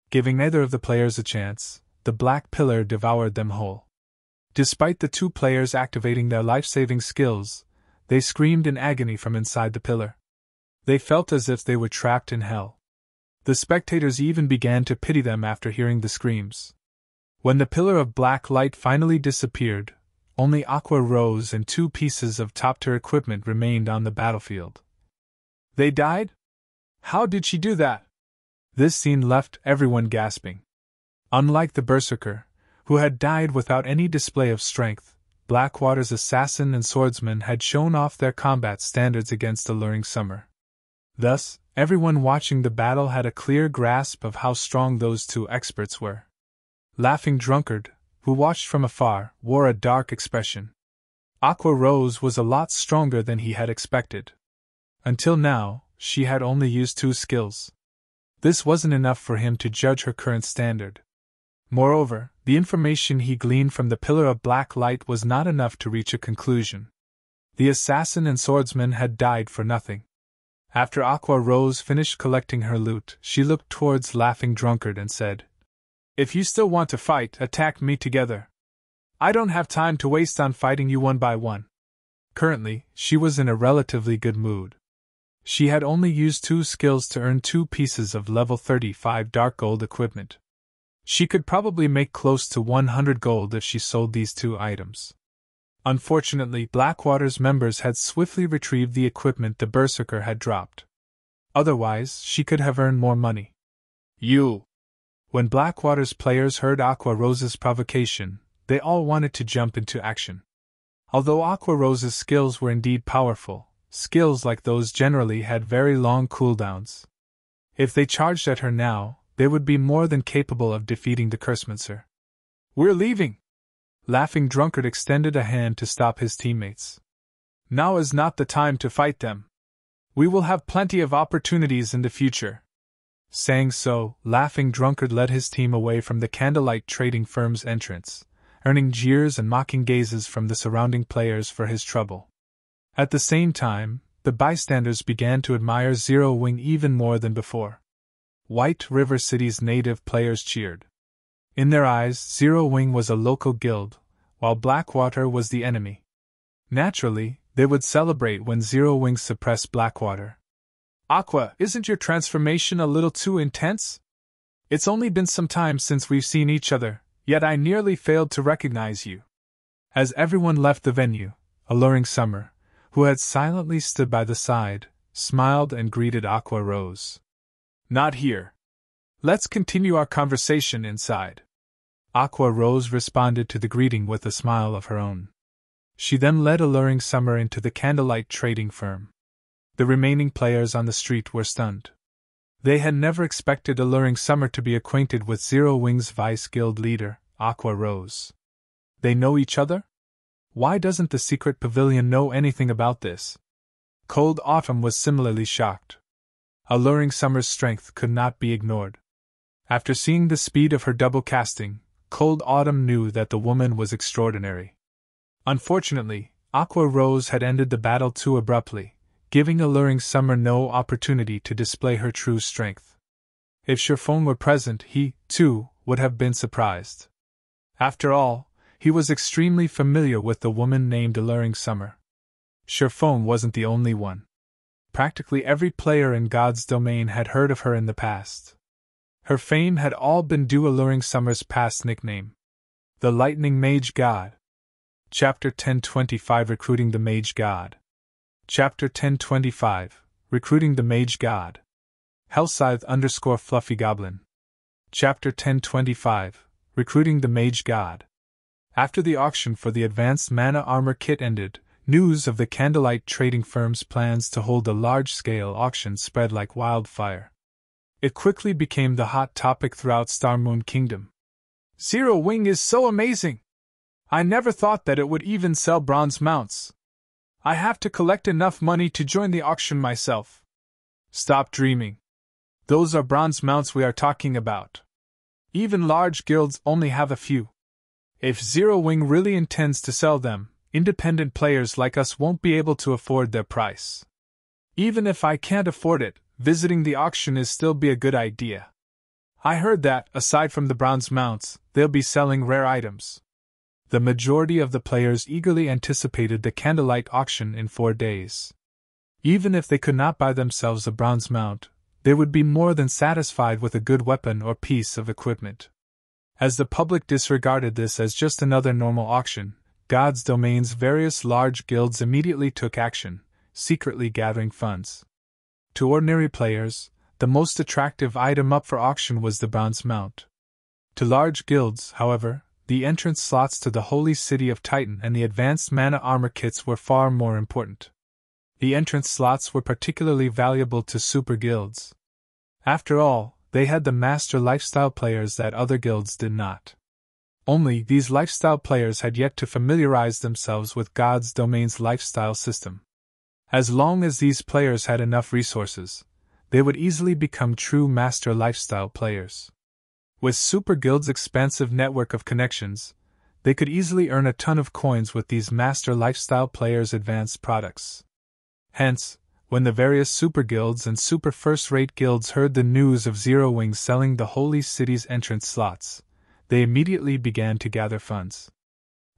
Giving neither of the players a chance, the black pillar devoured them whole. Despite the two players activating their life-saving skills, they screamed in agony from inside the pillar. They felt as if they were trapped in hell. The spectators even began to pity them after hearing the screams. When the pillar of black light finally disappeared, only Aqua Rose and two pieces of top-tier equipment remained on the battlefield. They died? How did she do that? This scene left everyone gasping. Unlike the Berserker, who had died without any display of strength, Blackwater's assassin and swordsman had shown off their combat standards against Alluring Summer. Thus, everyone watching the battle had a clear grasp of how strong those two experts were. Laughing Drunkard, who watched from afar, wore a dark expression. Aqua Rose was a lot stronger than he had expected. Until now, she had only used two skills. This wasn't enough for him to judge her current standard. Moreover, the information he gleaned from the pillar of black light was not enough to reach a conclusion. The assassin and swordsman had died for nothing. After Aqua Rose finished collecting her loot, she looked towards Laughing Drunkard and said, "If you still want to fight, attack me together. I don't have time to waste on fighting you one by one." Currently, she was in a relatively good mood. She had only used two skills to earn 2 pieces of level 35 dark gold equipment. She could probably make close to 100 gold if she sold these 2 items. Unfortunately, Blackwater's members had swiftly retrieved the equipment the Berserker had dropped. Otherwise, she could have earned more money. "You!" When Blackwater's players heard Aqua Rose's provocation, they all wanted to jump into action. Although Aqua Rose's skills were indeed powerful, skills like those generally had very long cooldowns. If they charged at her now, they would be more than capable of defeating the Cursemancer. "We're leaving!" Laughing Drunkard extended a hand to stop his teammates. "Now is not the time to fight them. We will have plenty of opportunities in the future." Saying so, Laughing Drunkard led his team away from the Candlelight trading firm's entrance, earning jeers and mocking gazes from the surrounding players for his trouble. At the same time, the bystanders began to admire Zero Wing even more than before. White River City's native players cheered. In their eyes, Zero Wing was a local guild, while Blackwater was the enemy. Naturally, they would celebrate when Zero Wing suppressed Blackwater. "Aqua, isn't your transformation a little too intense? It's only been some time since we've seen each other, yet I nearly failed to recognize you." As everyone left the venue, Alluring Summer, who had silently stood by the side, smiled and greeted Aqua Rose. "Not here. Let's continue our conversation inside." Aqua Rose responded to the greeting with a smile of her own. She then led Alluring Summer into the Candlelight trading firm. The remaining players on the street were stunned. They had never expected Alluring Summer to be acquainted with Zero Wing's vice guild leader, Aqua Rose. They know each other? Why doesn't the secret pavilion know anything about this? Cold Autumn was similarly shocked. Alluring Summer's strength could not be ignored. After seeing the speed of her double casting, Cold Autumn knew that the woman was extraordinary. Unfortunately, Aqua Rose had ended the battle too abruptly, giving Alluring Summer no opportunity to display her true strength. If Shirfong were present, he, too, would have been surprised. After all, he was extremely familiar with the woman named Alluring Summer. Surephone wasn't the only one. Practically every player in God's domain had heard of her in the past. Her fame had all been due Alluring Summer's past nickname, the Lightning Mage God. Chapter 1025 Recruiting the Mage God. Chapter 1025 Recruiting the Mage God. Hellscythe_Fluffy Goblin. Chapter 1025 Recruiting the Mage God. After the auction for the Advanced Mana Armor Kit ended, news of the Candlelight trading firm's plans to hold a large-scale auction spread like wildfire. It quickly became the hot topic throughout Starmoon Kingdom. Zero Wing is so amazing! I never thought that it would even sell bronze mounts. I have to collect enough money to join the auction myself. Stop dreaming. Those are bronze mounts we are talking about. Even large guilds only have a few. If Zero Wing really intends to sell them, independent players like us won't be able to afford their price. Even if I can't afford it, visiting the auction is still be a good idea. I heard that, aside from the bronze mounts, they'll be selling rare items. The majority of the players eagerly anticipated the Candlelight auction in 4 days. Even if they could not buy themselves a bronze mount, they would be more than satisfied with a good weapon or piece of equipment. As the public disregarded this as just another normal auction, God's Domain's various large guilds immediately took action, secretly gathering funds. To ordinary players, the most attractive item up for auction was the bronze mount. To large guilds, however, the entrance slots to the Holy City of Titan and the Advanced Mana Armor Kits were far more important. The entrance slots were particularly valuable to super guilds. After all, they had the master lifestyle players that other guilds did not. Only these lifestyle players had yet to familiarize themselves with God's Domain's lifestyle system. As long as these players had enough resources, they would easily become true master lifestyle players. With Super Guild's expansive network of connections, they could easily earn a ton of coins with these master lifestyle players' advanced products. Hence, when the various Super Guilds and Super First-Rate Guilds heard the news of Zero Wing selling the Holy City's entrance slots, they immediately began to gather funds.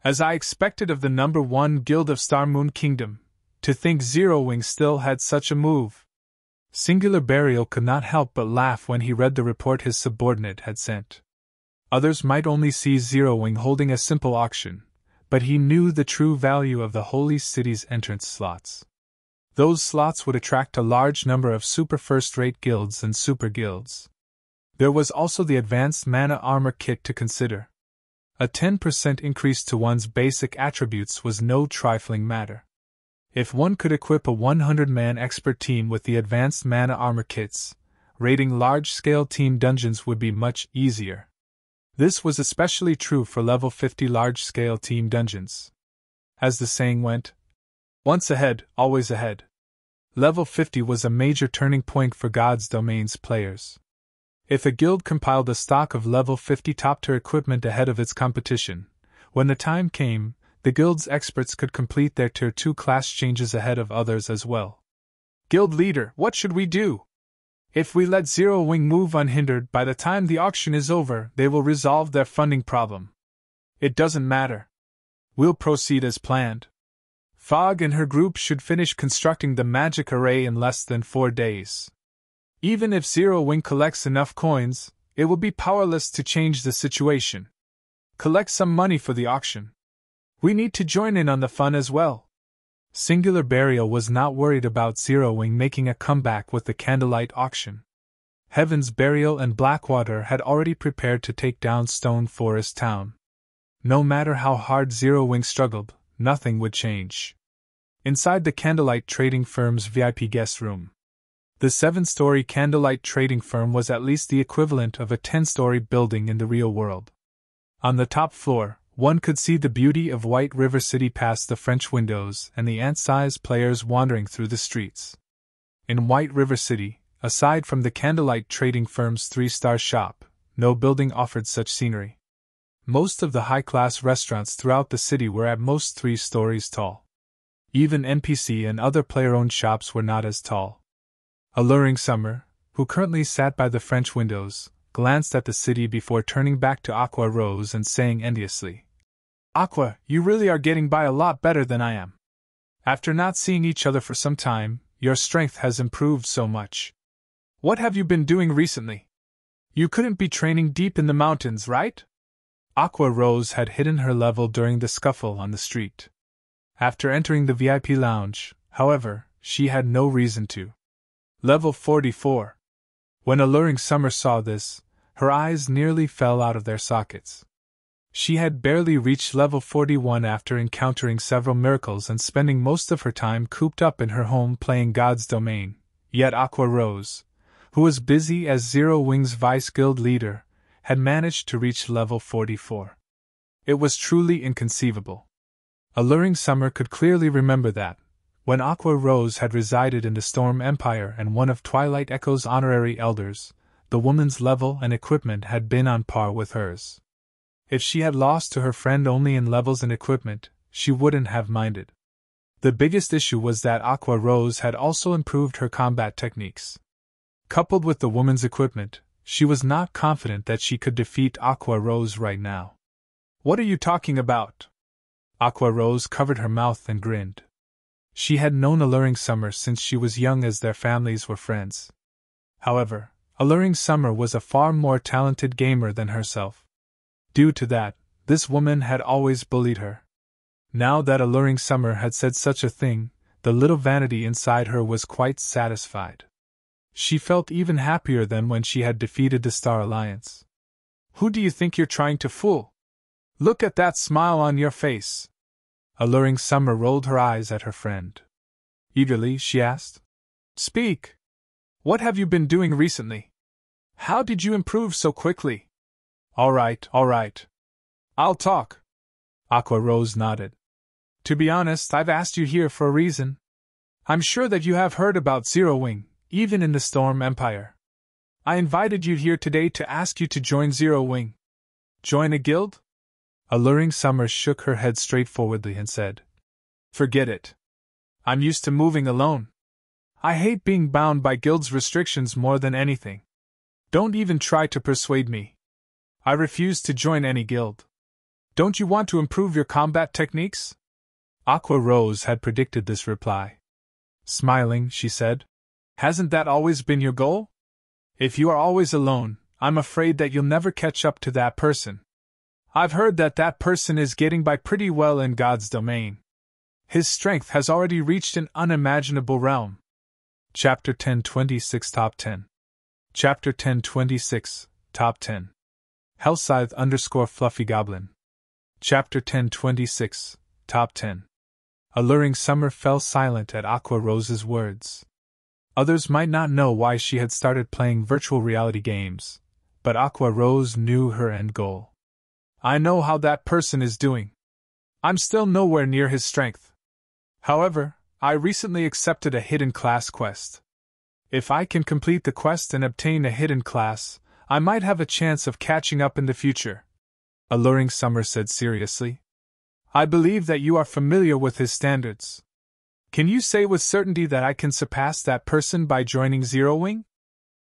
As I expected of the number 1 guild of Starmoon Kingdom, to think Zero Wing still had such a move. Singular Burial could not help but laugh when he read the report his subordinate had sent. Others might only see Zero Wing holding a simple auction, but he knew the true value of the Holy City's entrance slots. Those slots would attract a large number of super first-rate guilds and super guilds. There was also the Advanced Mana Armor Kit to consider. A 10% increase to one's basic attributes was no trifling matter. If one could equip a 100-man expert team with the Advanced Mana Armor Kits, raiding large-scale team dungeons would be much easier. This was especially true for level 50 large-scale team dungeons. As the saying went, once ahead, always ahead. Level 50 was a major turning point for God's Domain's players. If a guild compiled a stock of level 50 top-tier equipment ahead of its competition, when the time came, the guild's experts could complete their Tier 2 class changes ahead of others as well. Guild leader, what should we do? If we let Zero Wing move unhindered, by the time the auction is over, they will resolve their funding problem. It doesn't matter. We'll proceed as planned. Fog and her group should finish constructing the magic array in less than 4 days. Even if Zero Wing collects enough coins, it will be powerless to change the situation. Collect some money for the auction. We need to join in on the fun as well. Singular Burial was not worried about Zero Wing making a comeback with the Candlelight auction. Heaven's Burial and Blackwater had already prepared to take down Stone Forest Town. No matter how hard Zero Wing struggled, nothing would change. Inside the Candlelight trading firm's VIP guest room, the 7-story Candlelight trading firm was at least the equivalent of a 10-story building in the real world. On the top floor, one could see the beauty of White River City past the French windows and the ant-sized players wandering through the streets. In White River City, aside from the Candlelight trading firm's 3-star shop, no building offered such scenery. Most of the high-class restaurants throughout the city were at most 3 stories tall. Even NPC and other player-owned shops were not as tall. Alluring Summer, who currently sat by the French windows, glanced at the city before turning back to Aqua Rose and saying enviously, "Aqua, you really are getting by a lot better than I am. After not seeing each other for some time, your strength has improved so much. What have you been doing recently? You couldn't be training deep in the mountains, right?" Aqua Rose had hidden her level during the scuffle on the street. After entering the VIP lounge, however, she had no reason to. Level 44. When Alluring Summer saw this, her eyes nearly fell out of their sockets. She had barely reached level 41 after encountering several miracles and spending most of her time cooped up in her home playing God's Domain, yet Aqua Rose, who was busy as Zero Wing's Vice Guild leader, had managed to reach level 44. It was truly inconceivable. Alluring Summer could clearly remember that, when Aqua Rose had resided in the Storm Empire and one of Twilight Echo's honorary elders, the woman's level and equipment had been on par with hers. If she had lost to her friend only in levels and equipment, she wouldn't have minded. The biggest issue was that Aqua Rose had also improved her combat techniques. Coupled with the woman's equipment, she was not confident that she could defeat Aqua Rose right now. "What are you talking about?" Aqua Rose covered her mouth and grinned. She had known Alluring Summer since she was young as their families were friends. However, Alluring Summer was a far more talented gamer than herself. Due to that, this woman had always bullied her. Now that Alluring Summer had said such a thing, the little vanity inside her was quite satisfied. She felt even happier than when she had defeated the Star Alliance. "Who do you think you're trying to fool? Look at that smile on your face." Alluring Summer rolled her eyes at her friend. Eagerly, she asked, "Speak. What have you been doing recently? How did you improve so quickly?" All right. I'll talk." Aqua Rose nodded. "To be honest, I've asked you here for a reason. I'm sure that you have heard about Zero Wing, even in the Storm Empire. I invited you here today to ask you to join Zero Wing. Join a guild?" Alluring Summer shook her head straightforwardly and said, "Forget it. I'm used to moving alone. I hate being bound by guilds' restrictions more than anything. Don't even try to persuade me. I refuse to join any guild. Don't you want to improve your combat techniques?" Aqua Rose had predicted this reply. Smiling, she said, "Hasn't that always been your goal? If you are always alone, I'm afraid that you'll never catch up to that person. I've heard that that person is getting by pretty well in God's domain. His strength has already reached an unimaginable realm." Chapter 1026 Top 10. Chapter 1026 Top 10. Hellscythe _ Fluffy Goblin. Chapter 1026 Top 10. Alluring Summer fell silent at Aqua Rose's words. Others might not know why she had started playing virtual reality games, but Aqua Rose knew her end goal. "I know how that person is doing. I'm still nowhere near his strength. However, I recently accepted a hidden class quest. If I can complete the quest and obtain a hidden class, I might have a chance of catching up in the future," Alluring Summer said seriously. "I believe that you are familiar with his standards. Can you say with certainty that I can surpass that person by joining Zero Wing?"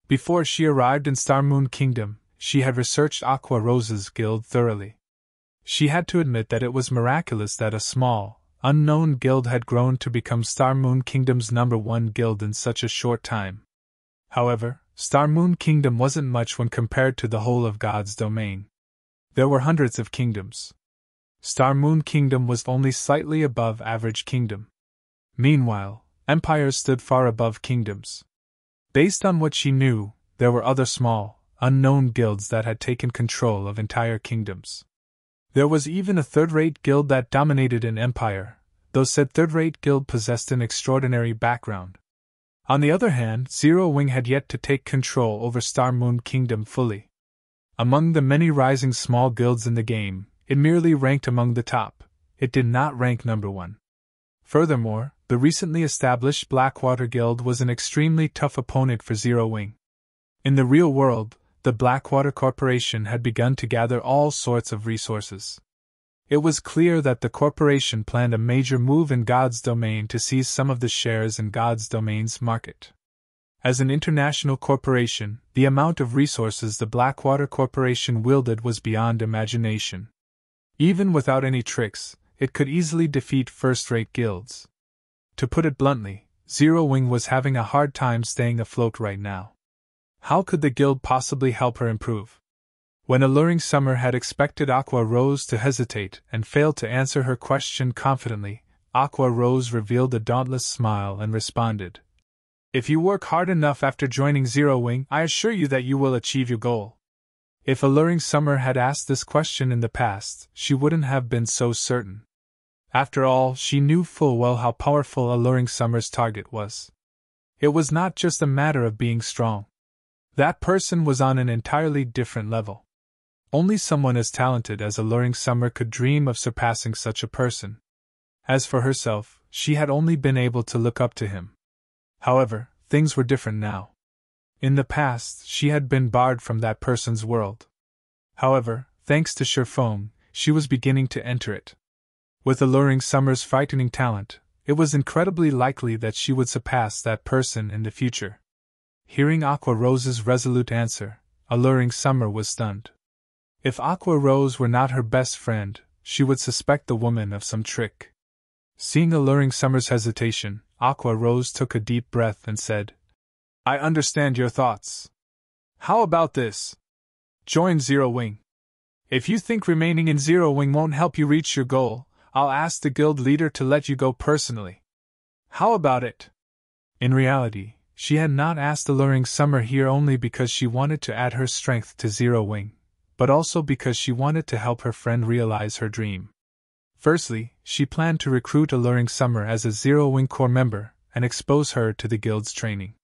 Before she arrived in Star Moon Kingdom, she had researched Aqua Rose's guild thoroughly. She had to admit that it was miraculous that a small, unknown guild had grown to become Star Moon Kingdom's #1 guild in such a short time. However, Star Moon Kingdom wasn't much when compared to the whole of God's domain. There were hundreds of kingdoms. Star Moon Kingdom was only slightly above average kingdom. Meanwhile, empires stood far above kingdoms. Based on what she knew, there were other small, unknown guilds that had taken control of entire kingdoms. There was even a third-rate guild that dominated an empire, though said third-rate guild possessed an extraordinary background. On the other hand, Zero Wing had yet to take control over Star Moon Kingdom fully. Among the many rising small guilds in the game, it merely ranked among the top. It did not rank #1. Furthermore, the recently established Blackwater Guild was an extremely tough opponent for Zero Wing. In the real world, the Blackwater Corporation had begun to gather all sorts of resources. It was clear that the corporation planned a major move in God's domain to seize some of the shares in God's domain's market. As an international corporation, the amount of resources the Blackwater Corporation wielded was beyond imagination. Even without any tricks, it could easily defeat first-rate guilds. To put it bluntly, Zero Wing was having a hard time staying afloat right now. How could the guild possibly help her improve? When Alluring Summer had expected Aqua Rose to hesitate and failed to answer her question confidently, Aqua Rose revealed a dauntless smile and responded, "If you work hard enough after joining Zero Wing, I assure you that you will achieve your goal." If Alluring Summer had asked this question in the past, she wouldn't have been so certain. After all, she knew full well how powerful Alluring Summer's target was. It was not just a matter of being strong. That person was on an entirely different level. Only someone as talented as Alluring Summer could dream of surpassing such a person. As for herself, she had only been able to look up to him. However, things were different now. In the past, she had been barred from that person's world. However, thanks to Sherfone, she was beginning to enter it. With Alluring Summer's frightening talent, it was incredibly likely that she would surpass that person in the future. Hearing Aqua Rose's resolute answer, Alluring Summer was stunned. If Aqua Rose were not her best friend, she would suspect the woman of some trick. Seeing Alluring Summer's hesitation, Aqua Rose took a deep breath and said, "I understand your thoughts. How about this? Join Zero Wing. If you think remaining in Zero Wing won't help you reach your goal, I'll ask the guild leader to let you go personally. How about it?" In reality, she had not asked Alluring Summer here only because she wanted to add her strength to Zero Wing, but also because she wanted to help her friend realize her dream. Firstly, she planned to recruit Alluring Summer as a Zero Wing Corps member and expose her to the guild's training.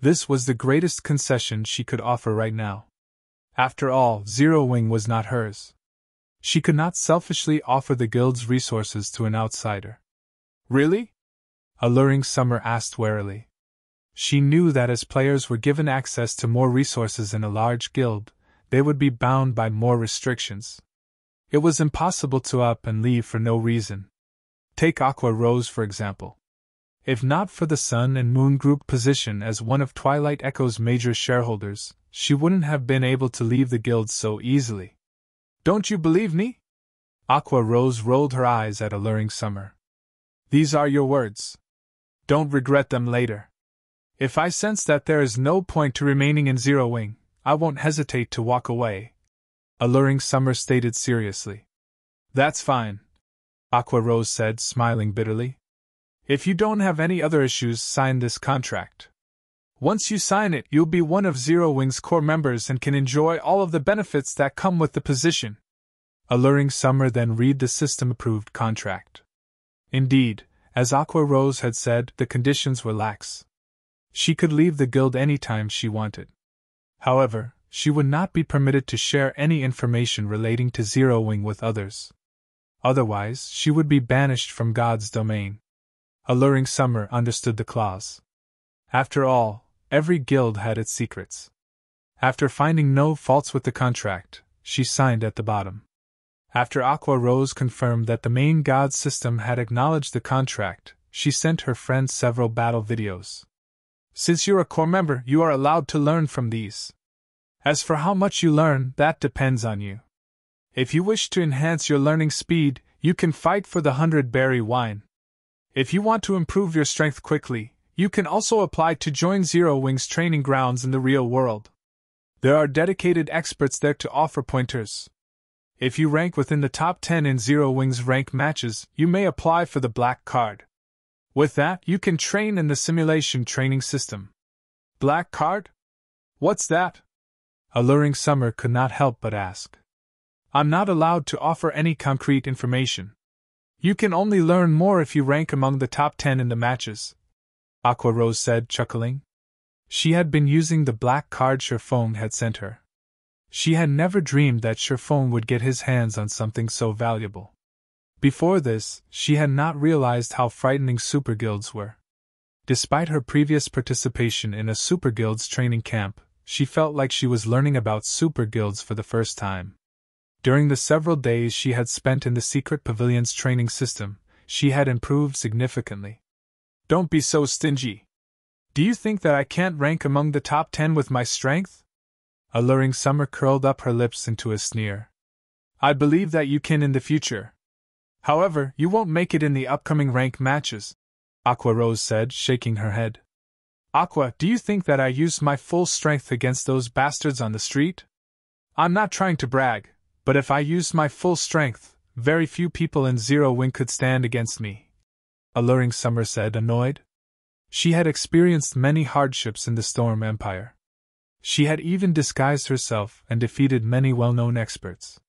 This was the greatest concession she could offer right now. After all, Zero Wing was not hers. She could not selfishly offer the guild's resources to an outsider. "Really?" Alluring Summer asked warily. She knew that as players were given access to more resources in a large guild, they would be bound by more restrictions. It was impossible to up and leave for no reason. Take Aqua Rose for example. If not for the Sun and Moon Group position as one of Twilight Echo's major shareholders, she wouldn't have been able to leave the guild so easily. "Don't you believe me?" Aqua Rose rolled her eyes at Alluring Summer. "These are your words. Don't regret them later. If I sense that there is no point to remaining in Zero Wing, I won't hesitate to walk away," Alluring Summer stated seriously. "That's fine," Aqua Rose said, smiling bitterly. "If you don't have any other issues, sign this contract. Once you sign it, you'll be one of Zero Wing's core members and can enjoy all of the benefits that come with the position." Alluring Summer then read the system-approved contract. Indeed, as Aqua Rose had said, the conditions were lax. She could leave the guild anytime she wanted. However, she would not be permitted to share any information relating to Zero Wing with others. Otherwise, she would be banished from God's domain. Alluring Summer understood the clause. After all, every guild had its secrets. After finding no faults with the contract, she signed at the bottom. After Aqua Rose confirmed that the main god system had acknowledged the contract, she sent her friend several battle videos. "Since you're a core member, you are allowed to learn from these. As for how much you learn, that depends on you. If you wish to enhance your learning speed, you can fight for the 100-berry wine. If you want to improve your strength quickly, you can also apply to join Zero Wing's training grounds in the real world. There are dedicated experts there to offer pointers. If you rank within the top 10 in Zero Wing's rank matches, you may apply for the black card. With that, you can train in the simulation training system." "Black card? What's that?" Alluring Summer could not help but ask. "I'm not allowed to offer any concrete information. You can only learn more if you rank among the top 10 in the matches," Aqua Rose said, chuckling. She had been using the black card Sherfone had sent her. She had never dreamed that Sherfone would get his hands on something so valuable. Before this, she had not realized how frightening superguilds were. Despite her previous participation in a superguild's training camp, she felt like she was learning about superguilds for the first time. During the several days she had spent in the secret pavilion's training system, she had improved significantly. "Don't be so stingy. Do you think that I can't rank among the top 10 with my strength? Alluring Summer curled up her lips into a sneer. I believe that you can in the future. However, you won't make it in the upcoming rank matches, Aqua Rose said, shaking her head. Aqua, do you think that I used my full strength against those bastards on the street? I'm not trying to brag, but if I used my full strength, very few people in Zero Wing could stand against me. Alluring Summer said, annoyed. She had experienced many hardships in the Storm Empire. She had even disguised herself and defeated many well-known experts.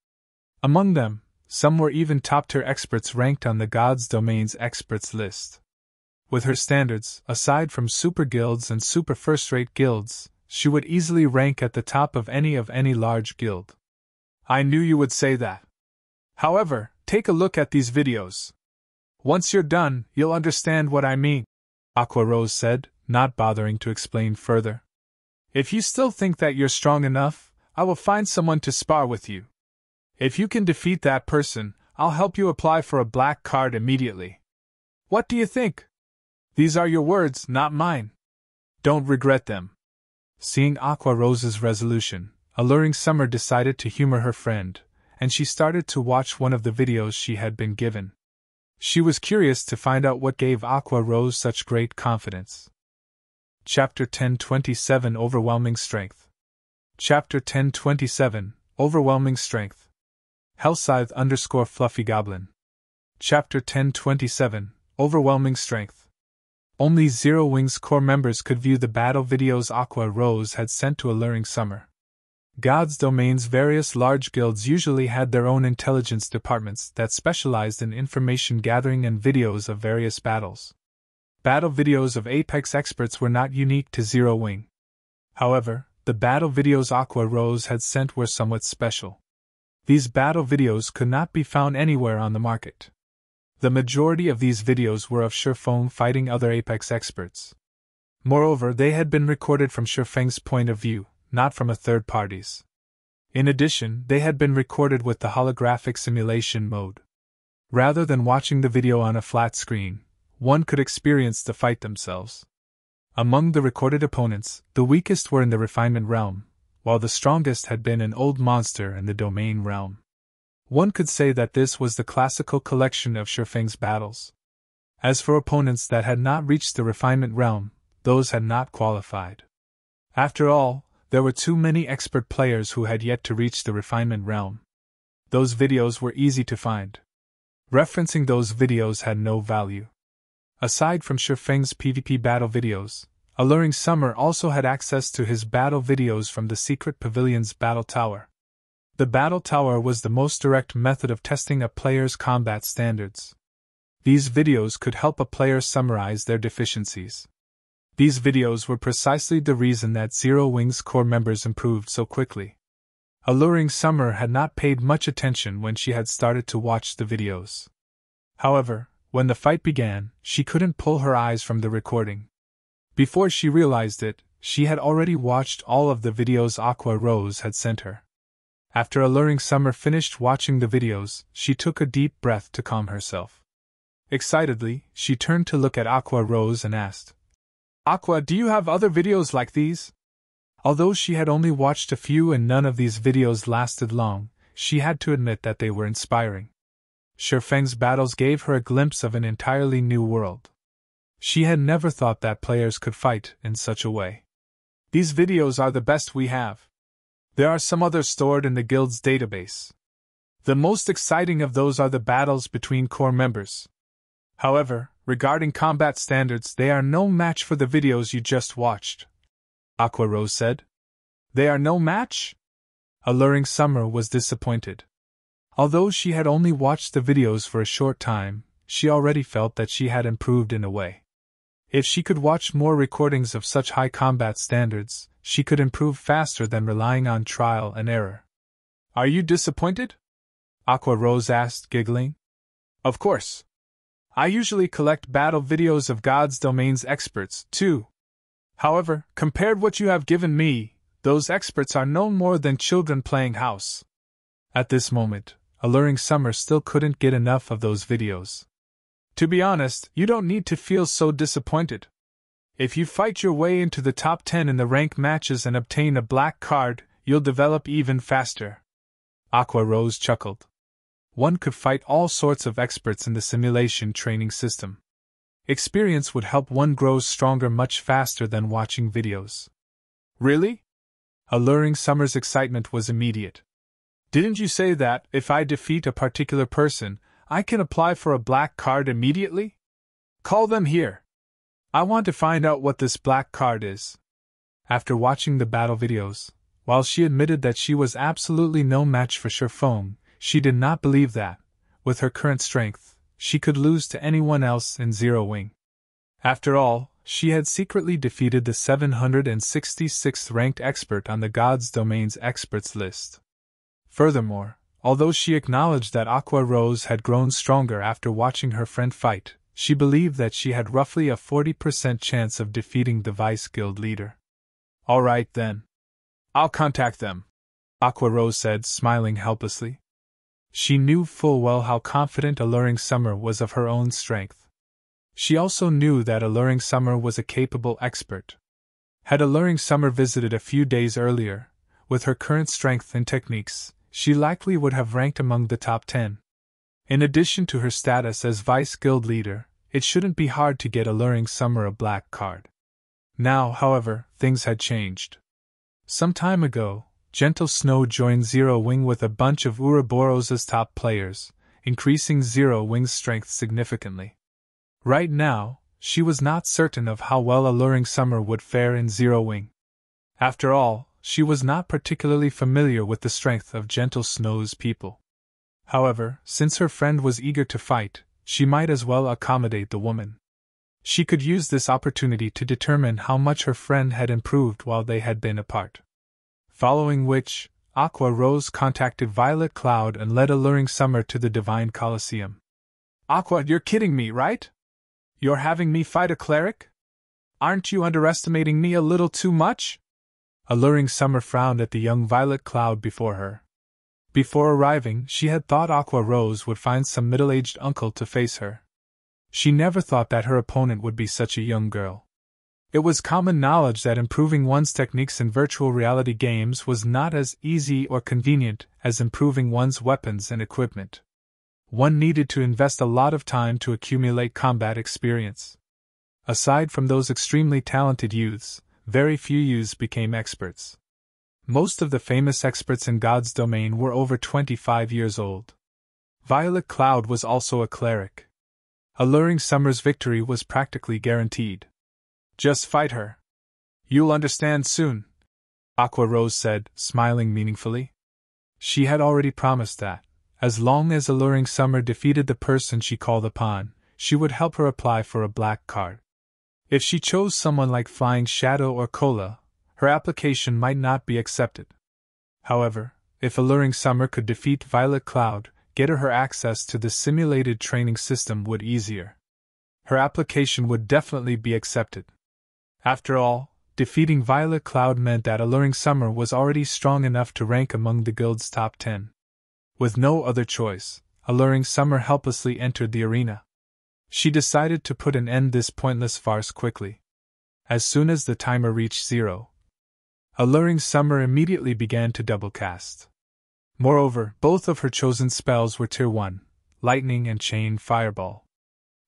Among them, some were even top-tier experts ranked on the God's Domain's experts list. With her standards, aside from super guilds and super first-rate guilds, she would easily rank at the top of any large guild. I knew you would say that. However, take a look at these videos. Once you're done, you'll understand what I mean, Aqua Rose said, not bothering to explain further. If you still think that you're strong enough, I will find someone to spar with you. If you can defeat that person, I'll help you apply for a black card immediately. What do you think? These are your words, not mine. Don't regret them. Seeing Aqua Rose's resolution, Alluring Summer decided to humor her friend, and she started to watch one of the videos she had been given. She was curious to find out what gave Aqua Rose such great confidence. Chapter 1027 Overwhelming Strength. Chapter 1027 Overwhelming Strength. Hellscythe _ Fluffy Goblin. Chapter 1027 Overwhelming Strength. Only Zero Wing's core members could view the battle videos Aqua Rose had sent to Alluring Summer. God's Domain's various large guilds usually had their own intelligence departments that specialized in information gathering and videos of various battles. Battle videos of Apex experts were not unique to Zero Wing. However, the battle videos Aqua Rose had sent were somewhat special. These battle videos could not be found anywhere on the market. The majority of these videos were of Shifeng fighting other Apex experts. Moreover, they had been recorded from Shifeng's point of view, not from a third party's. In addition, they had been recorded with the holographic simulation mode. Rather than watching the video on a flat screen, one could experience the fight themselves. Among the recorded opponents, the weakest were in the refinement realm, while the strongest had been an old monster in the domain realm. One could say that this was the classical collection of Shifeng's battles. As for opponents that had not reached the refinement realm, those had not qualified. After all, there were too many expert players who had yet to reach the refinement realm. Those videos were easy to find. Referencing those videos had no value. Aside from Shifeng's PvP battle videos, Alluring Summer also had access to his battle videos from the Secret Pavilion's Battle Tower. The Battle Tower was the most direct method of testing a player's combat standards. These videos could help a player summarize their deficiencies. These videos were precisely the reason that Zero Wing's core members improved so quickly. Alluring Summer had not paid much attention when she had started to watch the videos. However, when the fight began, she couldn't pull her eyes from the recording. Before she realized it, she had already watched all of the videos Aqua Rose had sent her. After Alluring Summer finished watching the videos, she took a deep breath to calm herself. Excitedly, she turned to look at Aqua Rose and asked, Aqua, do you have other videos like these? Although she had only watched a few and none of these videos lasted long, she had to admit that they were inspiring. Shifeng's battles gave her a glimpse of an entirely new world. She had never thought that players could fight in such a way. These videos are the best we have. There are some others stored in the guild's database. The most exciting of those are the battles between core members. However, regarding combat standards, they are no match for the videos you just watched, Aqua Rose said. They are no match? Alluring Summer was disappointed. Although she had only watched the videos for a short time, she already felt that she had improved in a way. If she could watch more recordings of such high combat standards, she could improve faster than relying on trial and error. Are you disappointed? Aqua Rose asked, giggling. Of course. I usually collect battle videos of God's Domain's experts, too. However, compared what you have given me, those experts are no more than children playing house. At this moment, Alluring Summer still couldn't get enough of those videos. To be honest, you don't need to feel so disappointed. If you fight your way into the top 10 in the rank matches and obtain a black card, you'll develop even faster. Aqua Rose chuckled. One could fight all sorts of experts in the simulation training system. Experience would help one grow stronger much faster than watching videos. Really? Alluring Summer's excitement was immediate. Didn't you say that, if I defeat a particular person, I can apply for a black card immediately? Call them here. I want to find out what this black card is. After watching the battle videos, while she admitted that she was absolutely no match for Sherfone, she did not believe that, with her current strength, she could lose to anyone else in Zero Wing. After all, she had secretly defeated the 766th ranked expert on the God's Domain's experts list. Furthermore, although she acknowledged that Aqua Rose had grown stronger after watching her friend fight, she believed that she had roughly a 40% chance of defeating the Vice Guild leader. All right then. I'll contact them, Aqua Rose said, smiling helplessly. She knew full well how confident Alluring Summer was of her own strength. She also knew that Alluring Summer was a capable expert. Had Alluring Summer visited a few days earlier, with her current strength and techniques, she likely would have ranked among the top 10. In addition to her status as Vice Guild leader, it shouldn't be hard to get Alluring Summer a black card. Now, however, things had changed. Some time ago, Gentle Snow joined Zero Wing with a bunch of Ouroboros' top players, increasing Zero Wing's strength significantly. Right now, she was not certain of how well Alluring Summer would fare in Zero Wing. After all, she was not particularly familiar with the strength of Gentle Snow's people. However, since her friend was eager to fight, she might as well accommodate the woman. She could use this opportunity to determine how much her friend had improved while they had been apart. Following which, Aqua Rose contacted Violet Cloud and led Alluring Summer to the Divine Colosseum. Aqua, you're kidding me, right? You're having me fight a cleric? Aren't you underestimating me a little too much? Alluring Summer frowned at the young Violet Cloud before her. Before arriving, she had thought Aqua Rose would find some middle-aged uncle to face her. She never thought that her opponent would be such a young girl. It was common knowledge that improving one's techniques in virtual reality games was not as easy or convenient as improving one's weapons and equipment. One needed to invest a lot of time to accumulate combat experience. Aside from those extremely talented youths, very few youths became experts. Most of the famous experts in God's Domain were over 25 years old. Violet Cloud was also a cleric. Alluring Summer's victory was practically guaranteed. Just fight her. You'll understand soon, Aqua Rose said, smiling meaningfully. She had already promised that, as long as Alluring Summer defeated the person she called upon, she would help her apply for a black card. If she chose someone like Flying Shadow or Cola, her application might not be accepted. However, if Alluring Summer could defeat Violet Cloud, get her access to the simulated training system would easier. Her application would definitely be accepted. After all, defeating Violet Cloud meant that Alluring Summer was already strong enough to rank among the guild's top 10. With no other choice, Alluring Summer helplessly entered the arena. She decided to put an end to this pointless farce quickly. As soon as the timer reached 0, Alluring Summer immediately began to double cast. Moreover, both of her chosen spells were Tier 1, Lightning and Chain Fireball.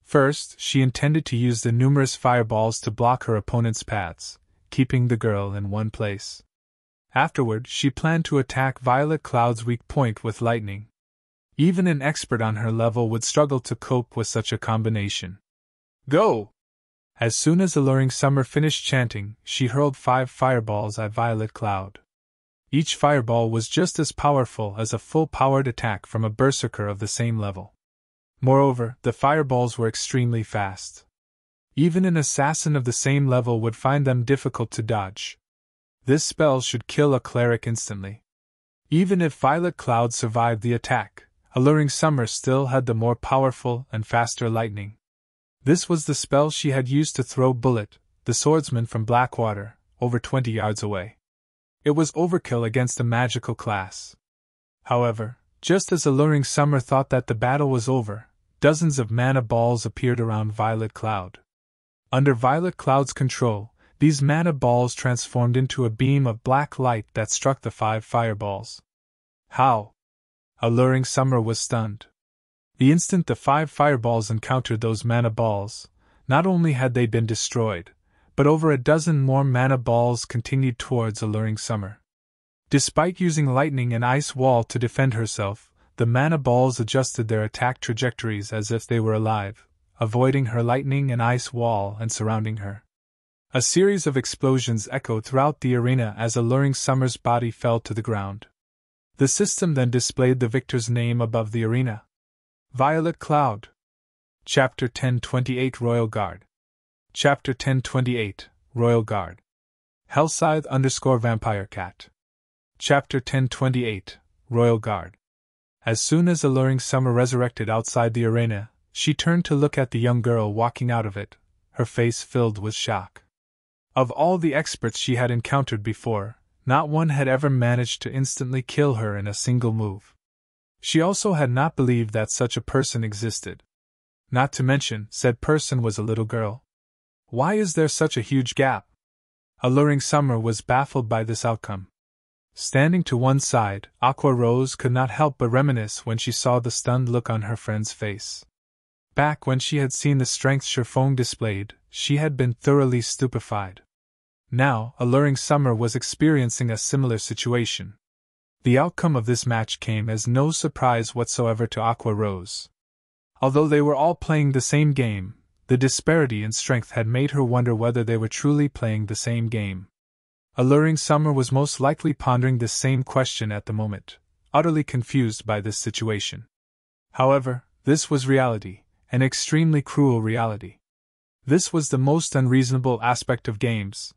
First, she intended to use the numerous fireballs to block her opponent's paths, keeping the girl in one place. Afterward, she planned to attack Violet Cloud's weak point with lightning. Even an expert on her level would struggle to cope with such a combination. Go! As soon as Alluring Summer finished chanting, she hurled 5 fireballs at Violet Cloud. Each fireball was just as powerful as a full-powered attack from a berserker of the same level. Moreover, the fireballs were extremely fast. Even an assassin of the same level would find them difficult to dodge. This spell should kill a cleric instantly. Even if Violet Cloud survived the attack, Alluring Summer still had the more powerful and faster lightning. This was the spell she had used to throw Bullet, the swordsman from Blackwater, over 20 yards away. It was overkill against a magical class. However, just as Alluring Summer thought that the battle was over, dozens of mana balls appeared around Violet Cloud. Under Violet Cloud's control, these mana balls transformed into a beam of black light that struck the 5 fireballs. How? Alluring Summer was stunned. The instant the 5 fireballs encountered those mana balls, not only had they been destroyed, but over a dozen more mana balls continued towards Alluring Summer. Despite using Lightning and Ice Wall to defend herself, the mana balls adjusted their attack trajectories as if they were alive, avoiding her Lightning and Ice Wall and surrounding her. A series of explosions echoed throughout the arena as Alluring Summer's body fell to the ground. The system then displayed the victor's name above the arena. Violet Cloud. Chapter 1028 Royal Guard. Chapter 1028 Royal Guard. Hellscythe _Vampire Cat. Chapter 1028 Royal Guard. As soon as Alluring Summer resurrected outside the arena, she turned to look at the young girl walking out of it, her face filled with shock. Of all the experts she had encountered before, not one had ever managed to instantly kill her in a single move. She also had not believed that such a person existed. Not to mention, said person was a little girl. Why is there such a huge gap? Alluring Summer was baffled by this outcome. Standing to one side, Aqua Rose could not help but reminisce when she saw the stunned look on her friend's face. Back when she had seen the strength Sherfong displayed, she had been thoroughly stupefied. Now, Alluring Summer was experiencing a similar situation. The outcome of this match came as no surprise whatsoever to Aqua Rose. Although they were all playing the same game, the disparity in strength had made her wonder whether they were truly playing the same game. Alluring Summer was most likely pondering this same question at the moment, utterly confused by this situation. However, this was reality, an extremely cruel reality. This was the most unreasonable aspect of games.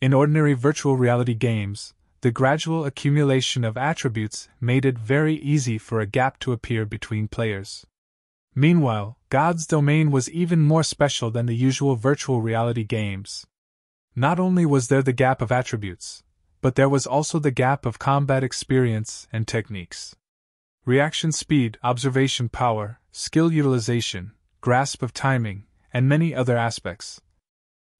In ordinary virtual reality games, the gradual accumulation of attributes made it very easy for a gap to appear between players. Meanwhile, God's Domain was even more special than the usual virtual reality games. Not only was there the gap of attributes, but there was also the gap of combat experience and techniques. Reaction speed, observation power, skill utilization, grasp of timing, and many other aspects.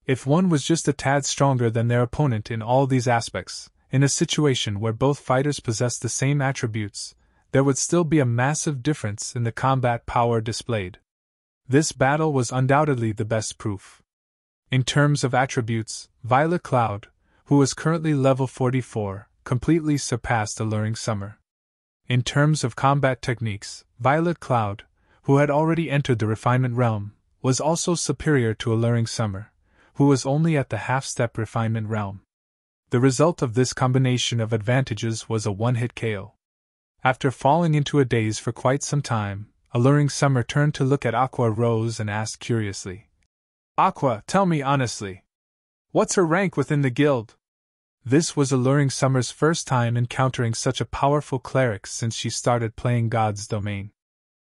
If one was just a tad stronger than their opponent in all these aspects, in a situation where both fighters possessed the same attributes, there would still be a massive difference in the combat power displayed. This battle was undoubtedly the best proof. In terms of attributes, Violet Cloud, who was currently level 44, completely surpassed Alluring Summer. In terms of combat techniques, Violet Cloud, who had already entered the refinement realm, was also superior to Alluring Summer, who was only at the half-step refinement realm. The result of this combination of advantages was a one-hit KO. After falling into a daze for quite some time, Alluring Summer turned to look at Aqua Rose and asked curiously, Aqua, tell me honestly, what's her rank within the guild? This was Alluring Summer's first time encountering such a powerful cleric since she started playing God's Domain.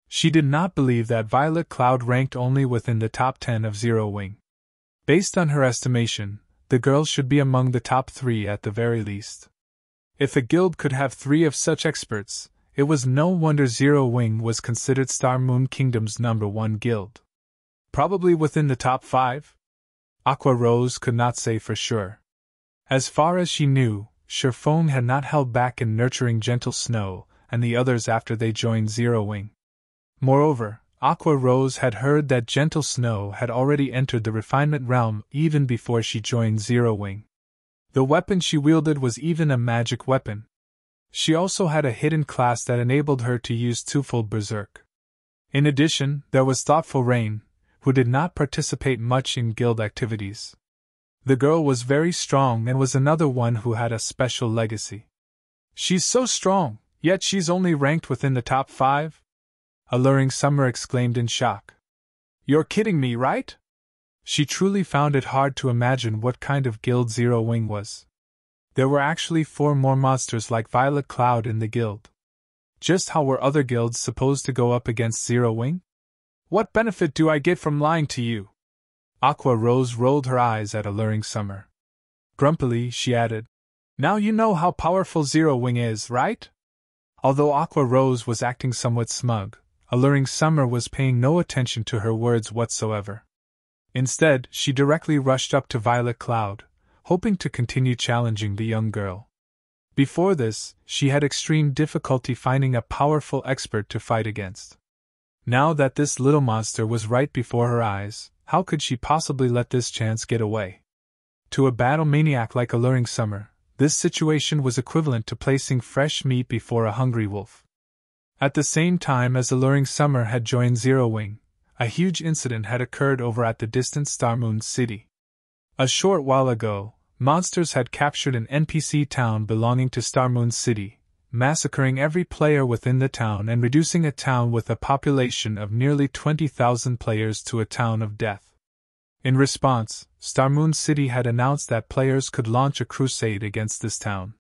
She did not believe that Violet Cloud ranked only within the top 10 of Zero Wing. Based on her estimation, the girl should be among the top 3 at the very least. If a guild could have 3 of such experts, it was no wonder Zero Wing was considered Star Moon Kingdom's #1 guild. Probably within the top 5? Aqua Rose could not say for sure. As far as she knew, Sherfong had not held back in nurturing Gentle Snow and the others after they joined Zero Wing. Moreover, Aqua Rose had heard that Gentle Snow had already entered the refinement realm even before she joined Zero Wing. The weapon she wielded was even a magic weapon. She also had a hidden class that enabled her to use twofold Berserk. In addition, there was Thoughtful Rain, who did not participate much in guild activities. The girl was very strong and was another one who had a special legacy. She's so strong, yet she's only ranked within the top 5? Alluring Summer exclaimed in shock. You're kidding me, right? She truly found it hard to imagine what kind of guild Zero Wing was. There were actually 4 more monsters like Violet Cloud in the guild. Just how were other guilds supposed to go up against Zero Wing? What benefit do I get from lying to you? Aqua Rose rolled her eyes at Alluring Summer. Grumpily, she added, Now you know how powerful Zero Wing is, right? Although Aqua Rose was acting somewhat smug, Alluring Summer was paying no attention to her words whatsoever. Instead, she directly rushed up to Violet Cloud, hoping to continue challenging the young girl. Before this, she had extreme difficulty finding a powerful expert to fight against. Now that this little monster was right before her eyes, how could she possibly let this chance get away? To a battle maniac like Alluring Summer, this situation was equivalent to placing fresh meat before a hungry wolf. At the same time as Alluring Summer had joined Zero Wing, a huge incident had occurred over at the distant Starmoon City. A short while ago, monsters had captured an NPC town belonging to Starmoon City, massacring every player within the town and reducing a town with a population of nearly 20,000 players to a town of death. In response, Starmoon City had announced that players could launch a crusade against this town.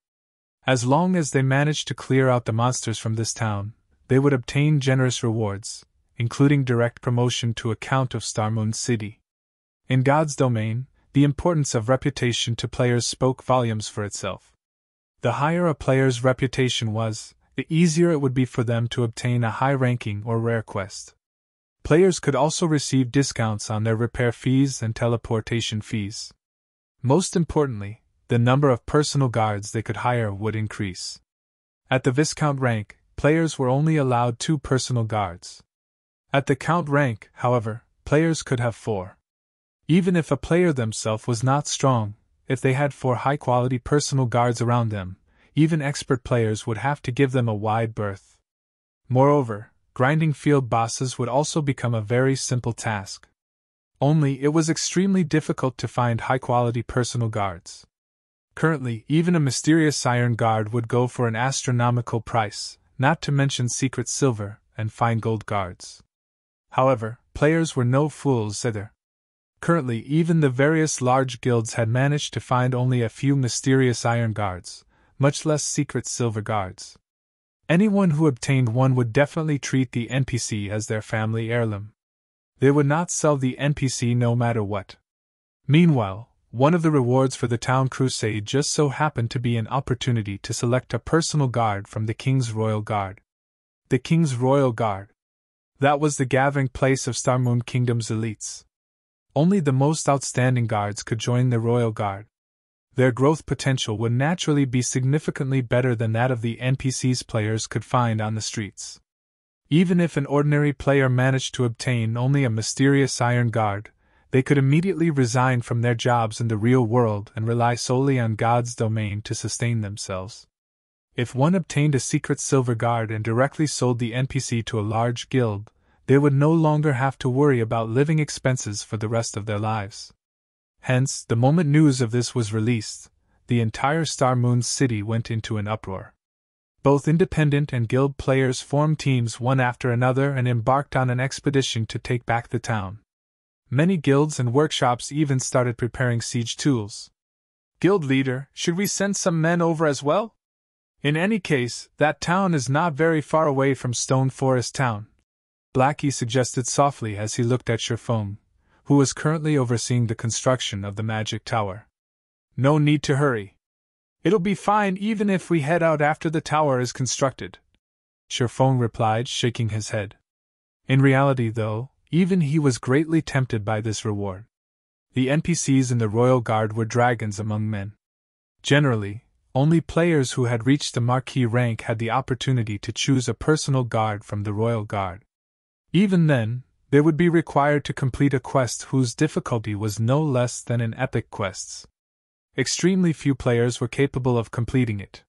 As long as they managed to clear out the monsters from this town, they would obtain generous rewards, including direct promotion to a Count of Starmoon City. In God's domain, the importance of reputation to players spoke volumes for itself. The higher a player's reputation was, the easier it would be for them to obtain a high ranking or rare quest. Players could also receive discounts on their repair fees and teleportation fees. Most importantly, the number of personal guards they could hire would increase. At the Viscount rank, players were only allowed 2 personal guards. At the Count rank, however, players could have 4. Even if a player themselves was not strong, if they had 4 high-quality personal guards around them, even expert players would have to give them a wide berth. Moreover, grinding field bosses would also become a very simple task. Only it was extremely difficult to find high-quality personal guards. Currently, even a mysterious iron guard would go for an astronomical price, not to mention secret silver and fine gold guards. However, players were no fools either. Currently, even the various large guilds had managed to find only a few mysterious iron guards, much less secret silver guards. Anyone who obtained one would definitely treat the NPC as their family heirloom. They would not sell the NPC no matter what. Meanwhile, one of the rewards for the town crusade just so happened to be an opportunity to select a personal guard from the King's Royal Guard. The King's Royal Guard. That was the gathering place of Starmoon Kingdom's elites. Only the most outstanding guards could join the Royal Guard. Their growth potential would naturally be significantly better than that of the NPCs players could find on the streets. Even if an ordinary player managed to obtain only a mysterious iron guard, they could immediately resign from their jobs in the real world and rely solely on God's domain to sustain themselves. If one obtained a secret silver guard and directly sold the NPC to a large guild, they would no longer have to worry about living expenses for the rest of their lives. Hence, the moment news of this was released, the entire Starmoon City went into an uproar. Both independent and guild players formed teams one after another and embarked on an expedition to take back the town. Many guilds and workshops even started preparing siege tools. Guild leader, should we send some men over as well? In any case, that town is not very far away from Stone Forest Town, Blackie suggested softly as he looked at Sherfone, who was currently overseeing the construction of the magic tower. No need to hurry. It'll be fine even if we head out after the tower is constructed, Sherfone replied, shaking his head. In reality, though, even he was greatly tempted by this reward. The NPCs in the Royal Guard were dragons among men. Generally, only players who had reached the Marquis rank had the opportunity to choose a personal guard from the Royal Guard. Even then, they would be required to complete a quest whose difficulty was no less than in epic quests. Extremely few players were capable of completing it.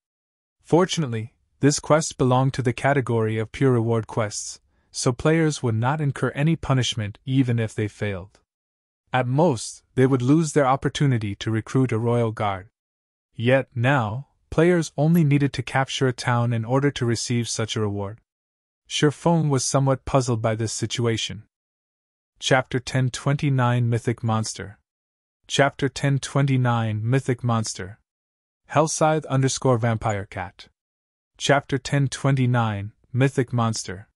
Fortunately, this quest belonged to the category of pure reward quests, so players would not incur any punishment even if they failed. At most, they would lose their opportunity to recruit a royal guard. Yet, now, players only needed to capture a town in order to receive such a reward. Sherfone was somewhat puzzled by this situation. Chapter 1029 Mythic Monster. Chapter 1029 Mythic Monster. Hellscythe_Vampire Cat. Chapter 1029 Mythic Monster.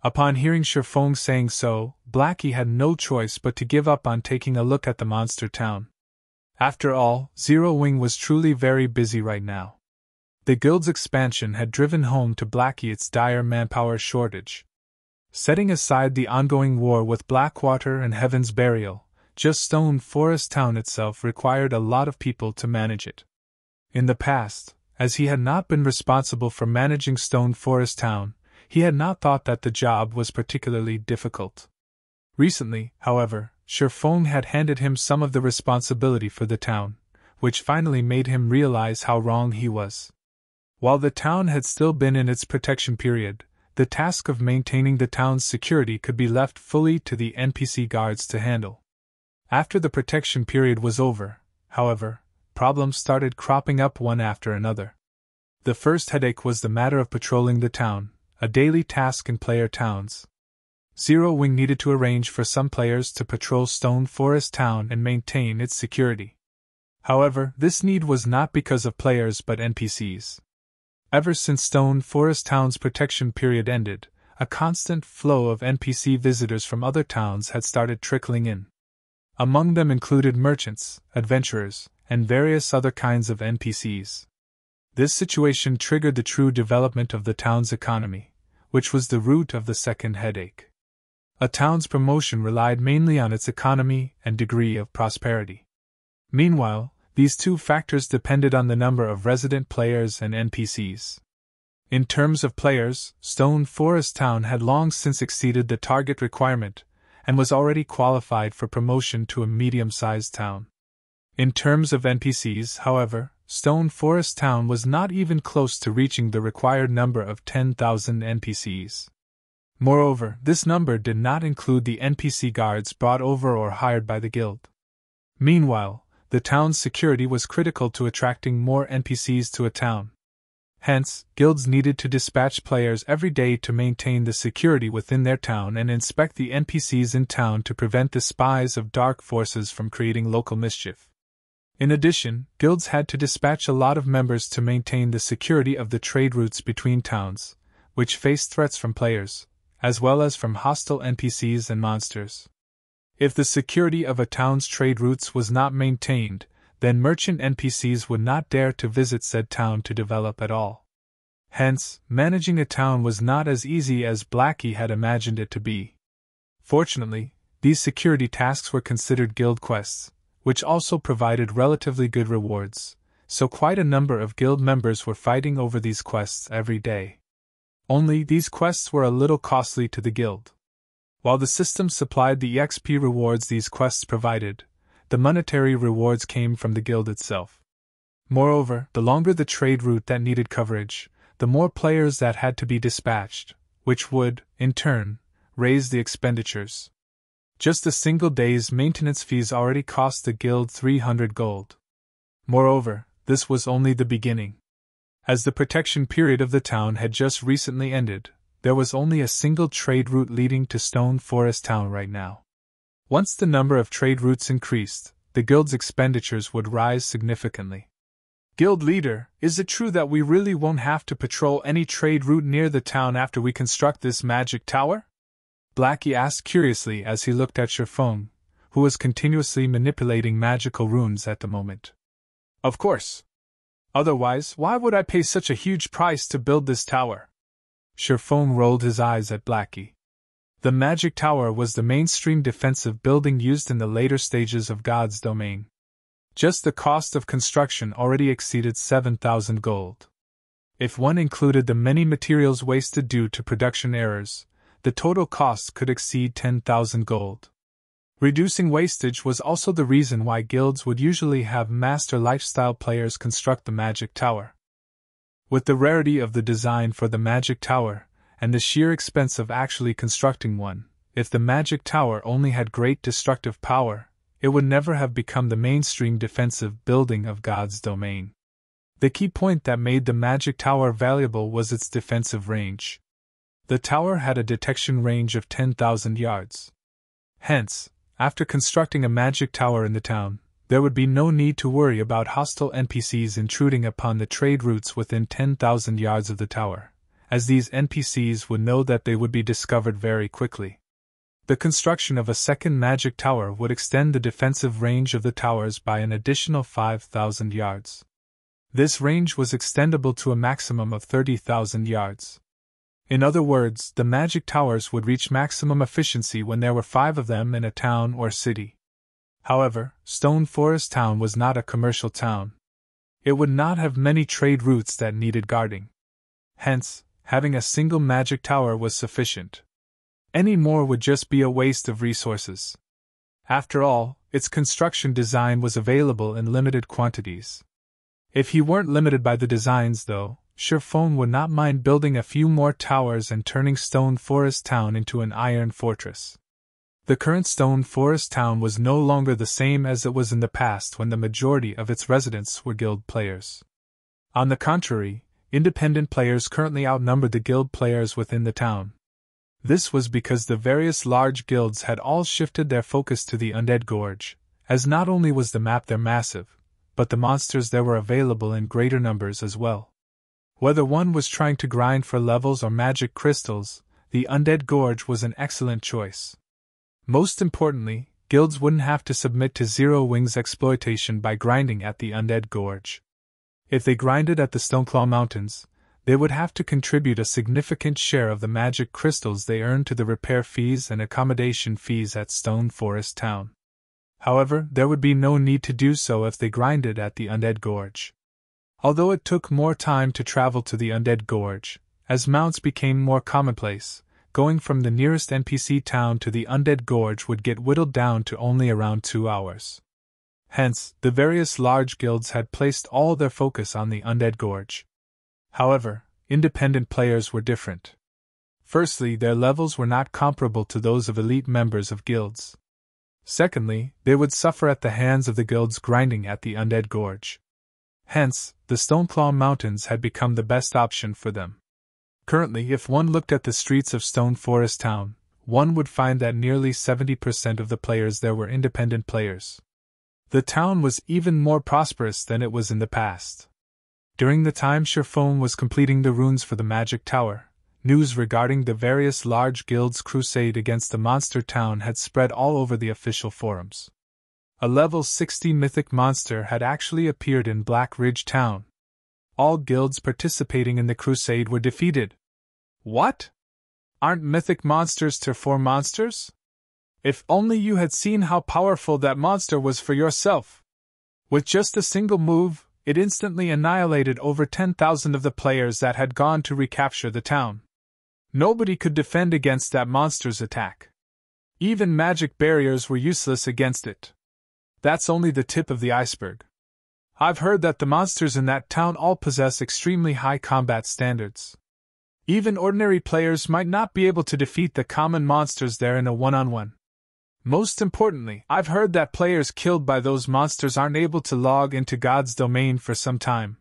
Upon hearing Sherfone saying so, Blackie had no choice but to give up on taking a look at the monster town. After all, Zero Wing was truly very busy right now. The guild's expansion had driven home to Blackie its dire manpower shortage. Setting aside the ongoing war with Blackwater and Heaven's Burial, just Stone Forest Town itself required a lot of people to manage it. In the past, as he had not been responsible for managing Stone Forest Town, he had not thought that the job was particularly difficult. Recently, however, Shifeng had handed him some of the responsibility for the town, which finally made him realize how wrong he was. While the town had still been in its protection period, the task of maintaining the town's security could be left fully to the NPC guards to handle. After the protection period was over, however, problems started cropping up one after another. The first headache was the matter of patrolling the town, a daily task in player towns. Zero Wing needed to arrange for some players to patrol Stone Forest Town and maintain its security. However, this need was not because of players but NPCs. Ever since Stone Forest Town's protection period ended, a constant flow of NPC visitors from other towns had started trickling in. Among them included merchants, adventurers, and various other kinds of NPCs. This situation triggered the true development of the town's economy, which was the root of the second headache. A town's promotion relied mainly on its economy and degree of prosperity. Meanwhile, these two factors depended on the number of resident players and NPCs. In terms of players, Stone Forest Town had long since exceeded the target requirement, and was already qualified for promotion to a medium-sized town. In terms of NPCs, however, Stone Forest Town was not even close to reaching the required number of 10,000 NPCs. Moreover, this number did not include the NPC guards brought over or hired by the guild. Meanwhile, the town's security was critical to attracting more NPCs to a town. Hence, guilds needed to dispatch players every day to maintain the security within their town and inspect the NPCs in town to prevent the spies of dark forces from creating local mischief. In addition, guilds had to dispatch a lot of members to maintain the security of the trade routes between towns, which faced threats from players, as well as from hostile NPCs and monsters. If the security of a town's trade routes was not maintained, then merchant NPCs would not dare to visit said town to develop at all. Hence, managing a town was not as easy as Blackie had imagined it to be. Fortunately, these security tasks were considered guild quests, which also provided relatively good rewards, so quite a number of guild members were fighting over these quests every day. Only these quests were a little costly to the guild. While the system supplied the XP rewards these quests provided, the monetary rewards came from the guild itself. Moreover, the longer the trade route that needed coverage, the more players that had to be dispatched, which would, in turn, raise the expenditures. Just a single day's maintenance fees already cost the guild 300 gold. Moreover, this was only the beginning. As the protection period of the town had just recently ended, there was only a single trade route leading to Stone Forest Town right now. Once the number of trade routes increased, the guild's expenditures would rise significantly. Guild leader, is it true that we really won't have to patrol any trade route near the town after we construct this magic tower? Blackie asked curiously as he looked at Shifeng, who was continuously manipulating magical runes at the moment. Of course. Otherwise, why would I pay such a huge price to build this tower? Shifeng rolled his eyes at Blackie. The magic tower was the mainstream defensive building used in the later stages of God's domain. Just the cost of construction already exceeded 7,000 gold. If one included the many materials wasted due to production errors, the total cost could exceed 10,000 gold. Reducing wastage was also the reason why guilds would usually have master lifestyle players construct the magic tower. With the rarity of the design for the magic tower, and the sheer expense of actually constructing one, if the magic tower only had great destructive power, it would never have become the mainstream defensive building of God's domain. The key point that made the magic tower valuable was its defensive range. The tower had a detection range of 10,000 yards. Hence, after constructing a magic tower in the town, there would be no need to worry about hostile NPCs intruding upon the trade routes within 10,000 yards of the tower, as these NPCs would know that they would be discovered very quickly. The construction of a second magic tower would extend the defensive range of the towers by an additional 5,000 yards. This range was extendable to a maximum of 30,000 yards. In other words, the magic towers would reach maximum efficiency when there were 5 of them in a town or city. However, Stone Forest Town was not a commercial town. It would not have many trade routes that needed guarding. Hence, having a single magic tower was sufficient. Any more would just be a waste of resources. After all, its construction design was available in limited quantities. If he weren't limited by the designs, though, Surephone would not mind building a few more towers and turning Stone Forest Town into an iron fortress. The current Stone Forest Town was no longer the same as it was in the past when the majority of its residents were guild players. On the contrary, independent players currently outnumbered the guild players within the town. This was because the various large guilds had all shifted their focus to the Undead Gorge, as not only was the map there massive, but the monsters there were available in greater numbers as well. Whether one was trying to grind for levels or magic crystals, the Undead Gorge was an excellent choice. Most importantly, guilds wouldn't have to submit to Zero Wings exploitation by grinding at the Undead Gorge. If they grinded at the Stoneclaw Mountains, they would have to contribute a significant share of the magic crystals they earned to the repair fees and accommodation fees at Stone Forest Town. However, there would be no need to do so if they grinded at the Undead Gorge. Although it took more time to travel to the Undead Gorge, as mounts became more commonplace, going from the nearest NPC town to the Undead Gorge would get whittled down to only around 2 hours. Hence, the various large guilds had placed all their focus on the Undead Gorge. However, independent players were different. Firstly, their levels were not comparable to those of elite members of guilds. Secondly, they would suffer at the hands of the guilds grinding at the Undead Gorge. Hence, the Stoneclaw Mountains had become the best option for them. Currently, if one looked at the streets of Stone Forest Town, one would find that nearly 70% of the players there were independent players. The town was even more prosperous than it was in the past. During the time Surephone was completing the runes for the Magic Tower, news regarding the various large guilds' crusade against the monster town had spread all over the official forums. A level 60 mythic monster had actually appeared in Black Ridge Town. All guilds participating in the crusade were defeated. What? Aren't mythic monsters tier 4 monsters? If only you had seen how powerful that monster was for yourself. With just a single move, it instantly annihilated over 10,000 of the players that had gone to recapture the town. Nobody could defend against that monster's attack. Even magic barriers were useless against it. That's only the tip of the iceberg. I've heard that the monsters in that town all possess extremely high combat standards. Even ordinary players might not be able to defeat the common monsters there in a one-on-one. Most importantly, I've heard that players killed by those monsters aren't able to log into God's domain for some time.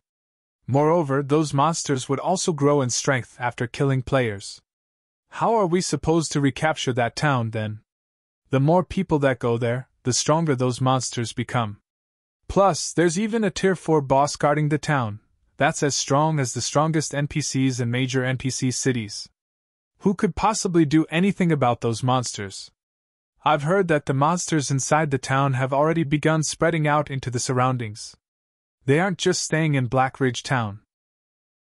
Moreover, those monsters would also grow in strength after killing players. How are we supposed to recapture that town, then? The more people that go there, the stronger those monsters become. Plus, there's even a tier 4 boss guarding the town. That's as strong as the strongest NPCs in major NPC cities. Who could possibly do anything about those monsters? I've heard that the monsters inside the town have already begun spreading out into the surroundings. They aren't just staying in Black Ridge Town.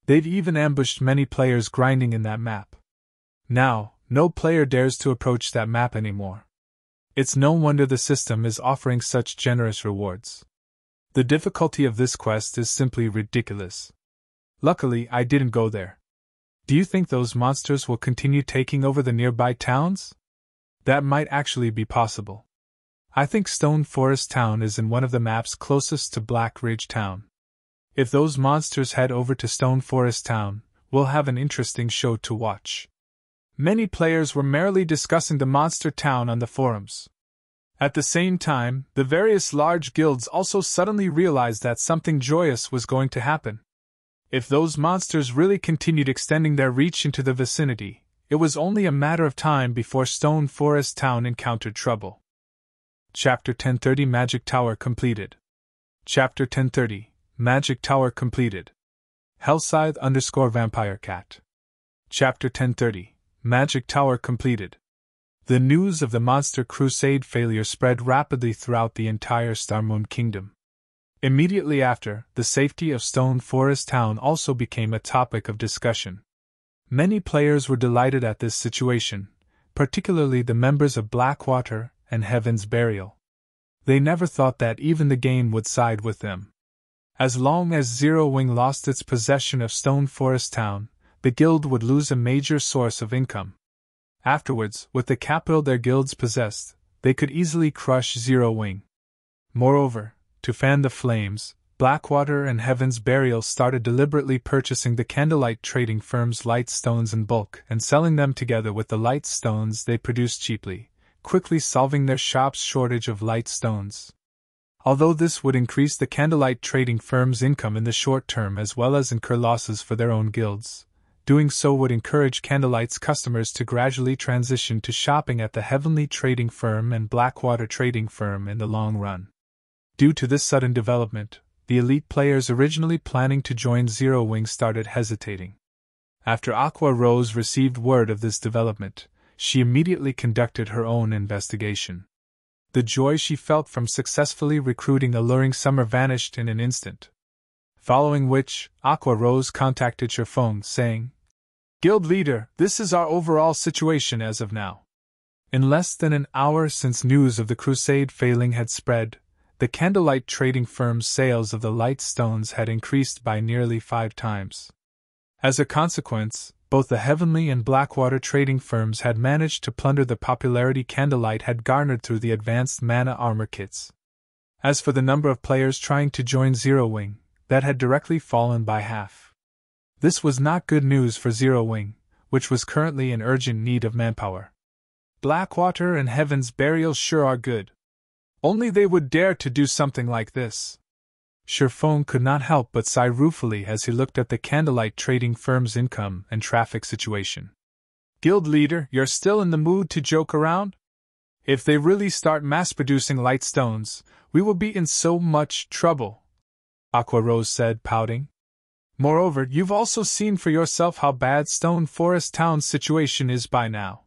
They've even ambushed many players grinding in that map. Now, no player dares to approach that map anymore. It's no wonder the system is offering such generous rewards. The difficulty of this quest is simply ridiculous. Luckily, I didn't go there. Do you think those monsters will continue taking over the nearby towns? That might actually be possible. I think Stone Forest Town is in one of the maps closest to Black Ridge Town. If those monsters head over to Stone Forest Town, we'll have an interesting show to watch. Many players were merrily discussing the monster town on the forums. At the same time, the various large guilds also suddenly realized that something joyous was going to happen. If those monsters really continued extending their reach into the vicinity, it was only a matter of time before Stone Forest Town encountered trouble. Chapter 1030 Magic Tower completed. Chapter 1030 Magic Tower completed. Hellscythe_Vampire Cat. Chapter 1030 Magic Tower completed. The news of the Monster Crusade failure spread rapidly throughout the entire Starmoon Kingdom. Immediately after, the safety of Stone Forest Town also became a topic of discussion. Many players were delighted at this situation, particularly the members of Blackwater and Heaven's Burial. They never thought that even the game would side with them. As long as Zero Wing lost its possession of Stone Forest Town, the guild would lose a major source of income. Afterwards, with the capital their guilds possessed, they could easily crush Zero Wing. Moreover, to fan the flames, Blackwater and Heaven's Burial started deliberately purchasing the Candlelight trading firm's light stones in bulk and selling them together with the light stones they produced cheaply, quickly solving their shop's shortage of light stones. Although this would increase the Candlelight trading firm's income in the short term as well as incur losses for their own guilds, doing so would encourage Candlelight's customers to gradually transition to shopping at the Heavenly Trading Firm and Blackwater Trading Firm in the long run. Due to this sudden development, the elite players originally planning to join Zero Wing started hesitating. After Aqua Rose received word of this development, she immediately conducted her own investigation. The joy she felt from successfully recruiting Alluring Summer vanished in an instant. Following which, Aqua Rose contacted Cherfone, saying, "Guild leader, this is our overall situation as of now." In less than an hour since news of the crusade failing had spread, the Candlelight trading firm's sales of the light stones had increased by nearly 5 times. As a consequence, both the Heavenly and Blackwater trading firms had managed to plunder the popularity Candlelight had garnered through the advanced mana armor kits. As for the number of players trying to join Zero Wing, that had directly fallen by half. This was not good news for Zero Wing, which was currently in urgent need of manpower. Blackwater and Heaven's Burial sure are good. Only they would dare to do something like this. Cherfone could not help but sigh ruefully as he looked at the Candlelight trading firm's income and traffic situation. Guild leader, you're still in the mood to joke around? If they really start mass-producing light stones, we will be in so much trouble, Aqua Rose said, pouting. Moreover, you've also seen for yourself how bad Stone Forest Town's situation is by now.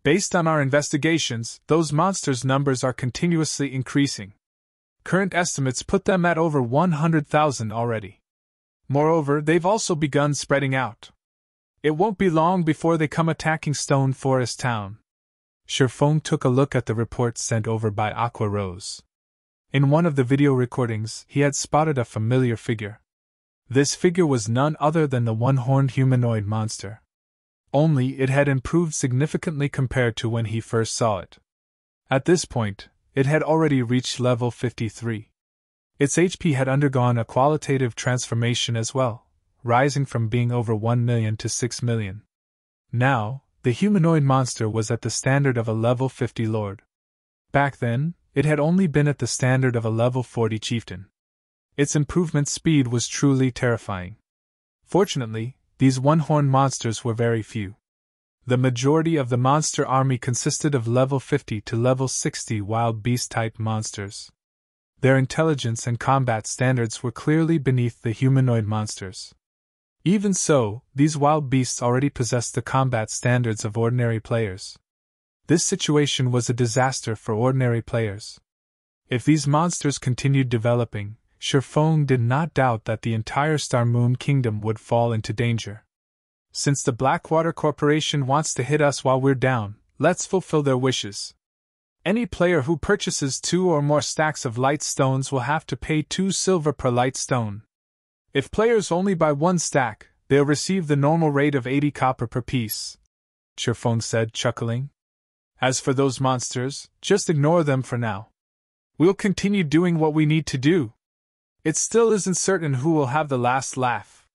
Based on our investigations, those monsters' numbers are continuously increasing. Current estimates put them at over 100,000 already. Moreover, they've also begun spreading out. It won't be long before they come attacking Stone Forest Town. Cherfone took a look at the report sent over by Aqua Rose. In one of the video recordings, he had spotted a familiar figure. This figure was none other than the one-horned humanoid monster. Only it had improved significantly compared to when he first saw it. At this point, it had already reached level 53. Its HP had undergone a qualitative transformation as well, rising from being over 1 million to 6 million. Now, the humanoid monster was at the standard of a level 50 lord. Back then, it had only been at the standard of a level 40 chieftain. Its improvement speed was truly terrifying. Fortunately, these one-horned monsters were very few. The majority of the monster army consisted of level 50 to level 60 wild beast-type monsters. Their intelligence and combat standards were clearly beneath the humanoid monsters. Even so, these wild beasts already possessed the combat standards of ordinary players. This situation was a disaster for ordinary players. If these monsters continued developing, Cherfone did not doubt that the entire Star Moon Kingdom would fall into danger. Since the Blackwater Corporation wants to hit us while we're down, let's fulfill their wishes. Any player who purchases 2 or more stacks of light stones will have to pay 2 silver per light stone. If players only buy 1 stack, they'll receive the normal rate of 80 copper per piece, Cherfone said, chuckling. As for those monsters, just ignore them for now. We'll continue doing what we need to do. It still isn't certain who will have the last laugh.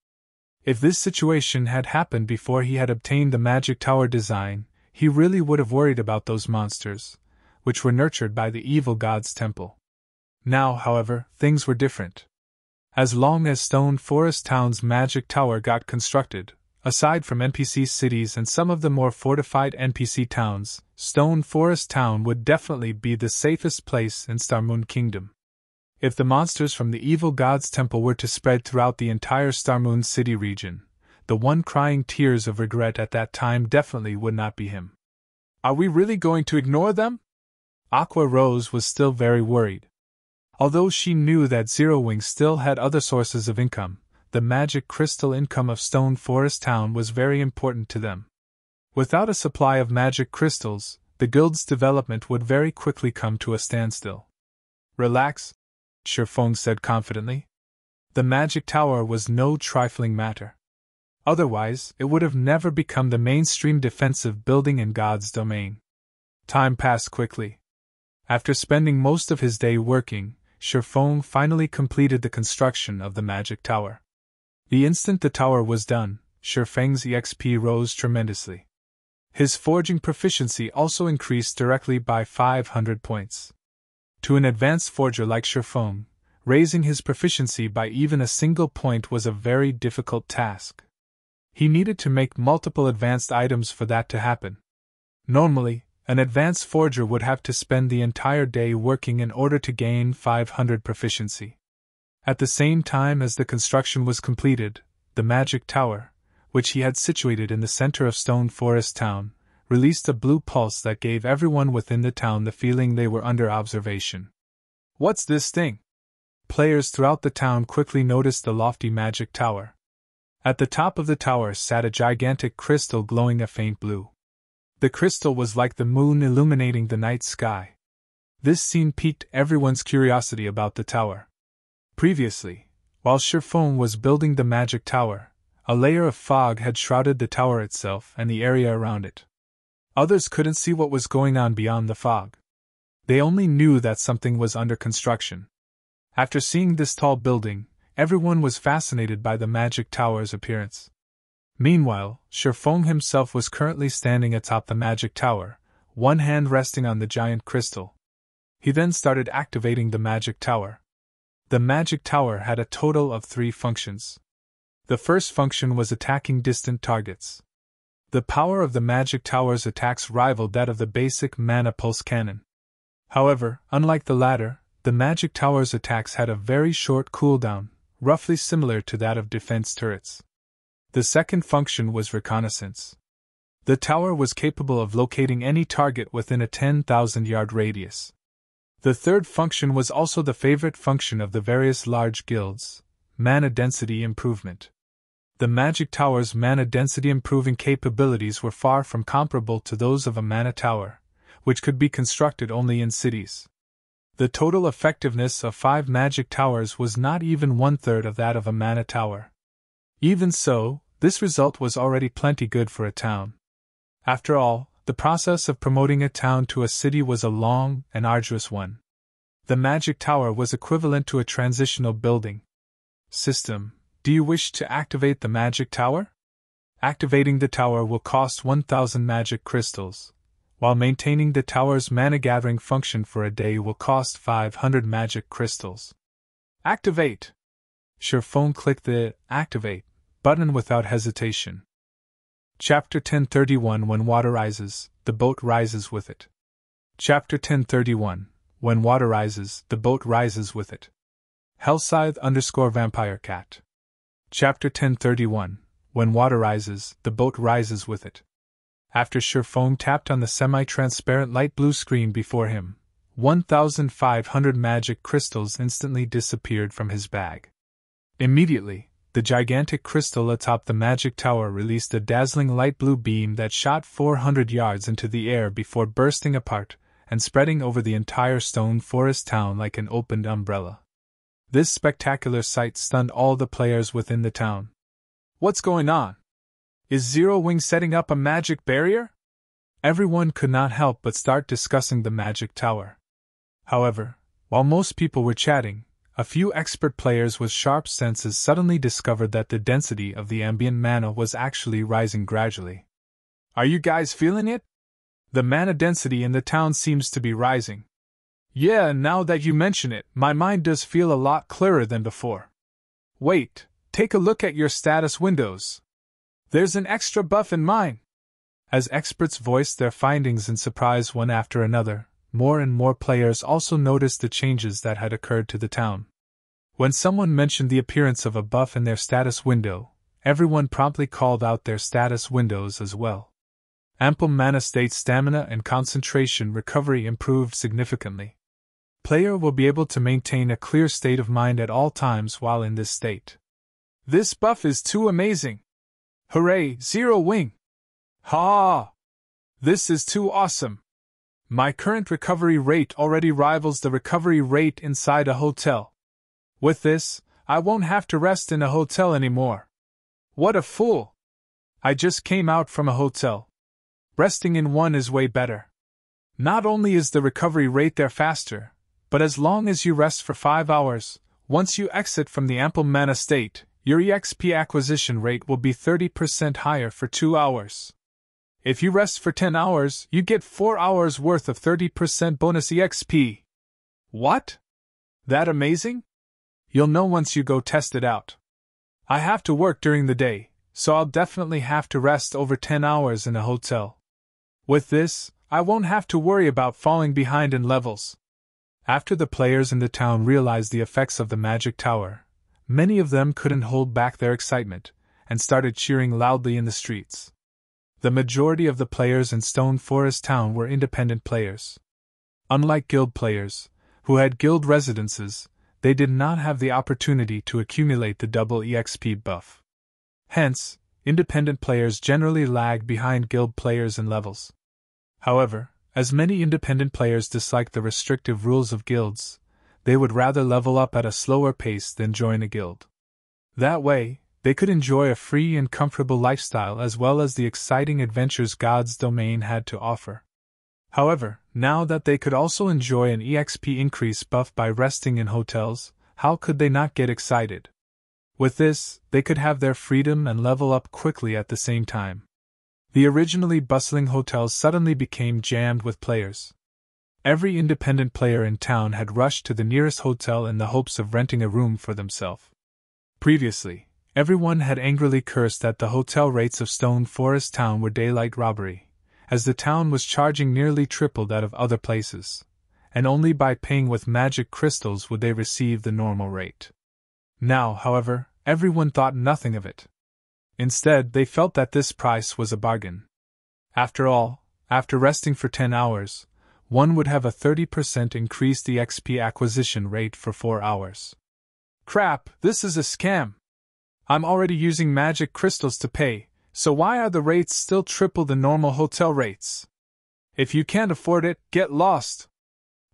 If this situation had happened before he had obtained the magic tower design, he really would have worried about those monsters, which were nurtured by the evil god's temple. Now, however, things were different. As long as Stone Forest Town's magic tower got constructed, aside from NPC cities and some of the more fortified NPC towns, Stone Forest Town would definitely be the safest place in Starmoon Kingdom. If the monsters from the evil god's temple were to spread throughout the entire Starmoon City region, the one crying tears of regret at that time definitely would not be him. Are we really going to ignore them? Aqua Rose was still very worried. Although she knew that Zero Wing still had other sources of income, the magic crystal income of Stone Forest Town was very important to them. Without a supply of magic crystals, the guild's development would very quickly come to a standstill. Relax, Shifeng said confidently. The magic tower was no trifling matter. Otherwise, it would have never become the mainstream defensive building in God's domain. Time passed quickly. After spending most of his day working, Shifeng finally completed the construction of the magic tower. The instant the tower was done, Shifeng's EXP rose tremendously. His forging proficiency also increased directly by 500 points. To an advanced forger like Shifeng, raising his proficiency by even a single point was a very difficult task. He needed to make multiple advanced items for that to happen. Normally, an advanced forger would have to spend the entire day working in order to gain 500 proficiency. At the same time as the construction was completed, the magic tower, which he had situated in the center of Stone Forest Town, released a blue pulse that gave everyone within the town the feeling they were under observation. What's this thing? Players throughout the town quickly noticed the lofty magic tower. At the top of the tower sat a gigantic crystal glowing a faint blue. The crystal was like the moon illuminating the night sky. This scene piqued everyone's curiosity about the tower. Previously, while Shifeng was building the magic tower, a layer of fog had shrouded the tower itself and the area around it. Others couldn't see what was going on beyond the fog. They only knew that something was under construction. After seeing this tall building, everyone was fascinated by the magic tower's appearance. Meanwhile, Shifeng himself was currently standing atop the magic tower, one hand resting on the giant crystal. He then started activating the magic tower. The magic tower had a total of 3 functions. The first function was attacking distant targets. The power of the magic tower's attacks rivaled that of the basic mana pulse cannon. However, unlike the latter, the magic tower's attacks had a very short cooldown, roughly similar to that of defense turrets. The second function was reconnaissance. The tower was capable of locating any target within a 10,000-yard radius. The third function was also the favorite function of the various large guilds: mana density improvement. The magic tower's mana density improving capabilities were far from comparable to those of a mana tower, which could be constructed only in cities. The total effectiveness of 5 magic towers was not even 1/3 of that of a mana tower. Even so, this result was already plenty good for a town. After all, the process of promoting a town to a city was a long and arduous one. The magic tower was equivalent to a transitional building. System: do you wish to activate the magic tower? Activating the tower will cost 1,000 magic crystals, while maintaining the tower's mana-gathering function for a day will cost 500 magic crystals. Activate! Shifeng clicked the Activate button without hesitation. Chapter 1031 When water rises, the boat rises with it. Chapter 1031 When water rises, the boat rises with it. Hellscythe_Vampire Cat. Chapter 1031 When water rises, the boat rises with it. After Shifeng tapped on the semi-transparent light blue screen before him, 1,500 magic crystals instantly disappeared from his bag. Immediately, the gigantic crystal atop the magic tower released a dazzling light blue beam that shot 400 yards into the air before bursting apart and spreading over the entire Stone Forest town like an opened umbrella. This spectacular sight stunned all the players within the town. What's going on? Is Zero Wing setting up a magic barrier? Everyone could not help but start discussing the magic tower. However, while most people were chatting, a few expert players with sharp senses suddenly discovered that the density of the ambient mana was actually rising gradually. Are you guys feeling it? The mana density in the town seems to be rising. Yeah, now that you mention it, my mind does feel a lot clearer than before. Wait, take a look at your status windows. There's an extra buff in mine. As experts voiced their findings in surprise one after another, more and more players also noticed the changes that had occurred to the town. When someone mentioned the appearance of a buff in their status window, everyone promptly called out their status windows as well. Ample mana state stamina and concentration recovery improved significantly. Player will be able to maintain a clear state of mind at all times while in this state. This buff is too amazing! Hooray, Zero Wing! Ha! This is too awesome! My current recovery rate already rivals the recovery rate inside a hotel. With this, I won't have to rest in a hotel anymore. What a fool! I just came out from a hotel. Resting in one is way better. Not only is the recovery rate there faster, but as long as you rest for 5 hours, once you exit from the ample mana state, your EXP acquisition rate will be 30% higher for 2 hours. If you rest for 10 hours, you get 4 hours worth of 30% bonus EXP. What? That amazing? You'll know once you go test it out. I have to work during the day, so I'll definitely have to rest over 10 hours in a hotel. With this, I won't have to worry about falling behind in levels. After the players in the town realized the effects of the magic tower, many of them couldn't hold back their excitement, and started cheering loudly in the streets. The majority of the players in Stone Forest Town were independent players. Unlike guild players, who had guild residences, they did not have the opportunity to accumulate the double EXP buff. Hence, independent players generally lag behind guild players in levels. However, as many independent players disliked the restrictive rules of guilds, they would rather level up at a slower pace than join a guild. That way, they could enjoy a free and comfortable lifestyle as well as the exciting adventures God's domain had to offer. However, now that they could also enjoy an EXP increase buff by resting in hotels, how could they not get excited? With this, they could have their freedom and level up quickly at the same time. The originally bustling hotels suddenly became jammed with players. Every independent player in town had rushed to the nearest hotel in the hopes of renting a room for themselves. Previously, everyone had angrily cursed that the hotel rates of Stone Forest Town were daylight robbery, as the town was charging nearly triple that of other places, and only by paying with magic crystals would they receive the normal rate. Now, however, everyone thought nothing of it. Instead, they felt that this price was a bargain. After all, after resting for 10 hours, one would have a 30% increased EXP acquisition rate for 4 hours. Crap, this is a scam! I'm already using magic crystals to pay, so why are the rates still triple the normal hotel rates? If you can't afford it, get lost!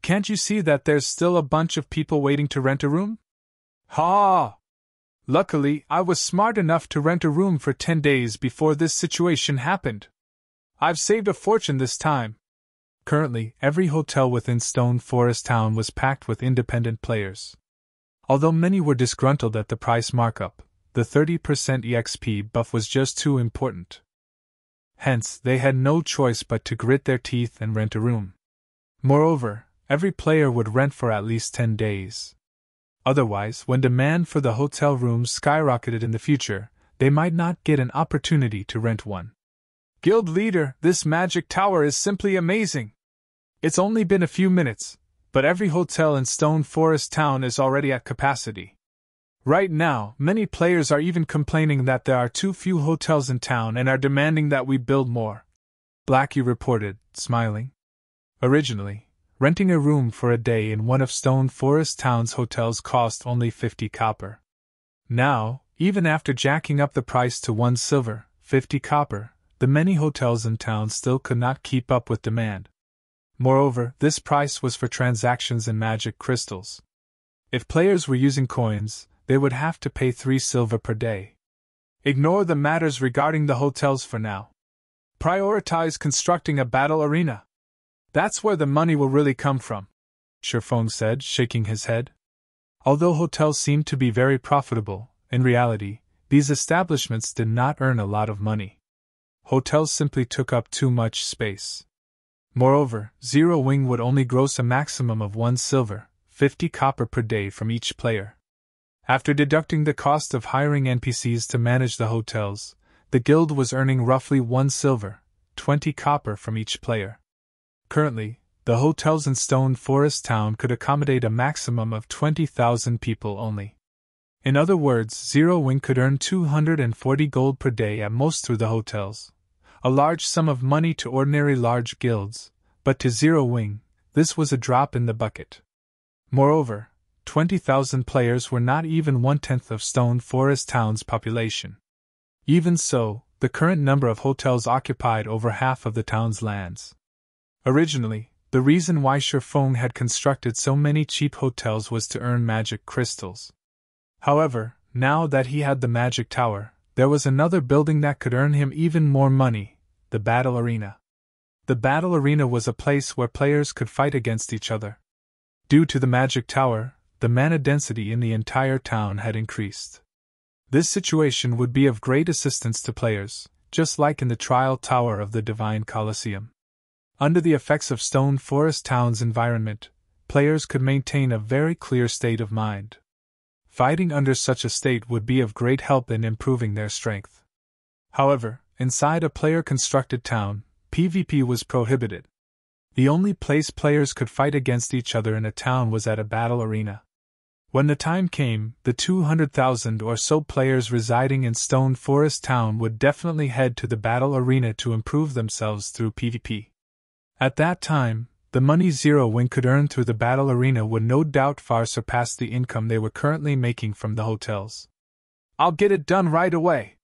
Can't you see that there's still a bunch of people waiting to rent a room? Ha! Luckily, I was smart enough to rent a room for 10 days before this situation happened. I've saved a fortune this time. Currently, every hotel within Stone Forest Town was packed with independent players. Although many were disgruntled at the price markup, the 30% EXP buff was just too important. Hence, they had no choice but to grit their teeth and rent a room. Moreover, every player would rent for at least 10 days. Otherwise, when demand for the hotel rooms skyrocketed in the future, they might not get an opportunity to rent one. Guild leader, this magic tower is simply amazing. It's only been a few minutes, but every hotel in Stone Forest Town is already at capacity. Right now, many players are even complaining that there are too few hotels in town and are demanding that we build more. Blackie reported, smiling. Originally, renting a room for a day in one of Stone Forest Town's hotels cost only 50 copper. Now, even after jacking up the price to 1 silver, 50 copper, the many hotels in town still could not keep up with demand. Moreover, this price was for transactions in magic crystals. If players were using coins, they would have to pay 3 silver per day. Ignore the matters regarding the hotels for now. Prioritize constructing a battle arena. That's where the money will really come from, Sherfone said, shaking his head. Although hotels seemed to be very profitable, in reality, these establishments did not earn a lot of money. Hotels simply took up too much space. Moreover, Zero Wing would only gross a maximum of 1 silver, 50 copper per day from each player. After deducting the cost of hiring NPCs to manage the hotels, the guild was earning roughly 1 silver, 20 copper from each player. Currently, the hotels in Stone Forest Town could accommodate a maximum of 20,000 people only. In other words, Zero Wing could earn 240 gold per day at most through the hotels, a large sum of money to ordinary large guilds, but to Zero Wing, this was a drop in the bucket. Moreover, 20,000 players were not even 1/10 of Stone Forest Town's population. Even so, the current number of hotels occupied over half of the town's lands. Originally, The reason why Shifeng had constructed so many cheap hotels was to earn magic crystals. However, now that he had the magic tower, there was another building that could earn him even more money: the battle arena. The battle arena was a place where players could fight against each other. Due to the magic tower, the mana density in the entire town had increased. This situation would be of great assistance to players, just like in the trial tower of the Divine Colosseum. Under the effects of Stone Forest Town's environment, players could maintain a very clear state of mind. Fighting under such a state would be of great help in improving their strength. However, inside a player-constructed town, PvP was prohibited. The only place players could fight against each other in a town was at a battle arena. When the time came, the 200,000 or so players residing in Stone Forest Town would definitely head to the battle arena to improve themselves through PvP. At that time, the money Zero Wing could earn through the battle arena would no doubt far surpass the income they were currently making from the hotels. "I'll get it done right away."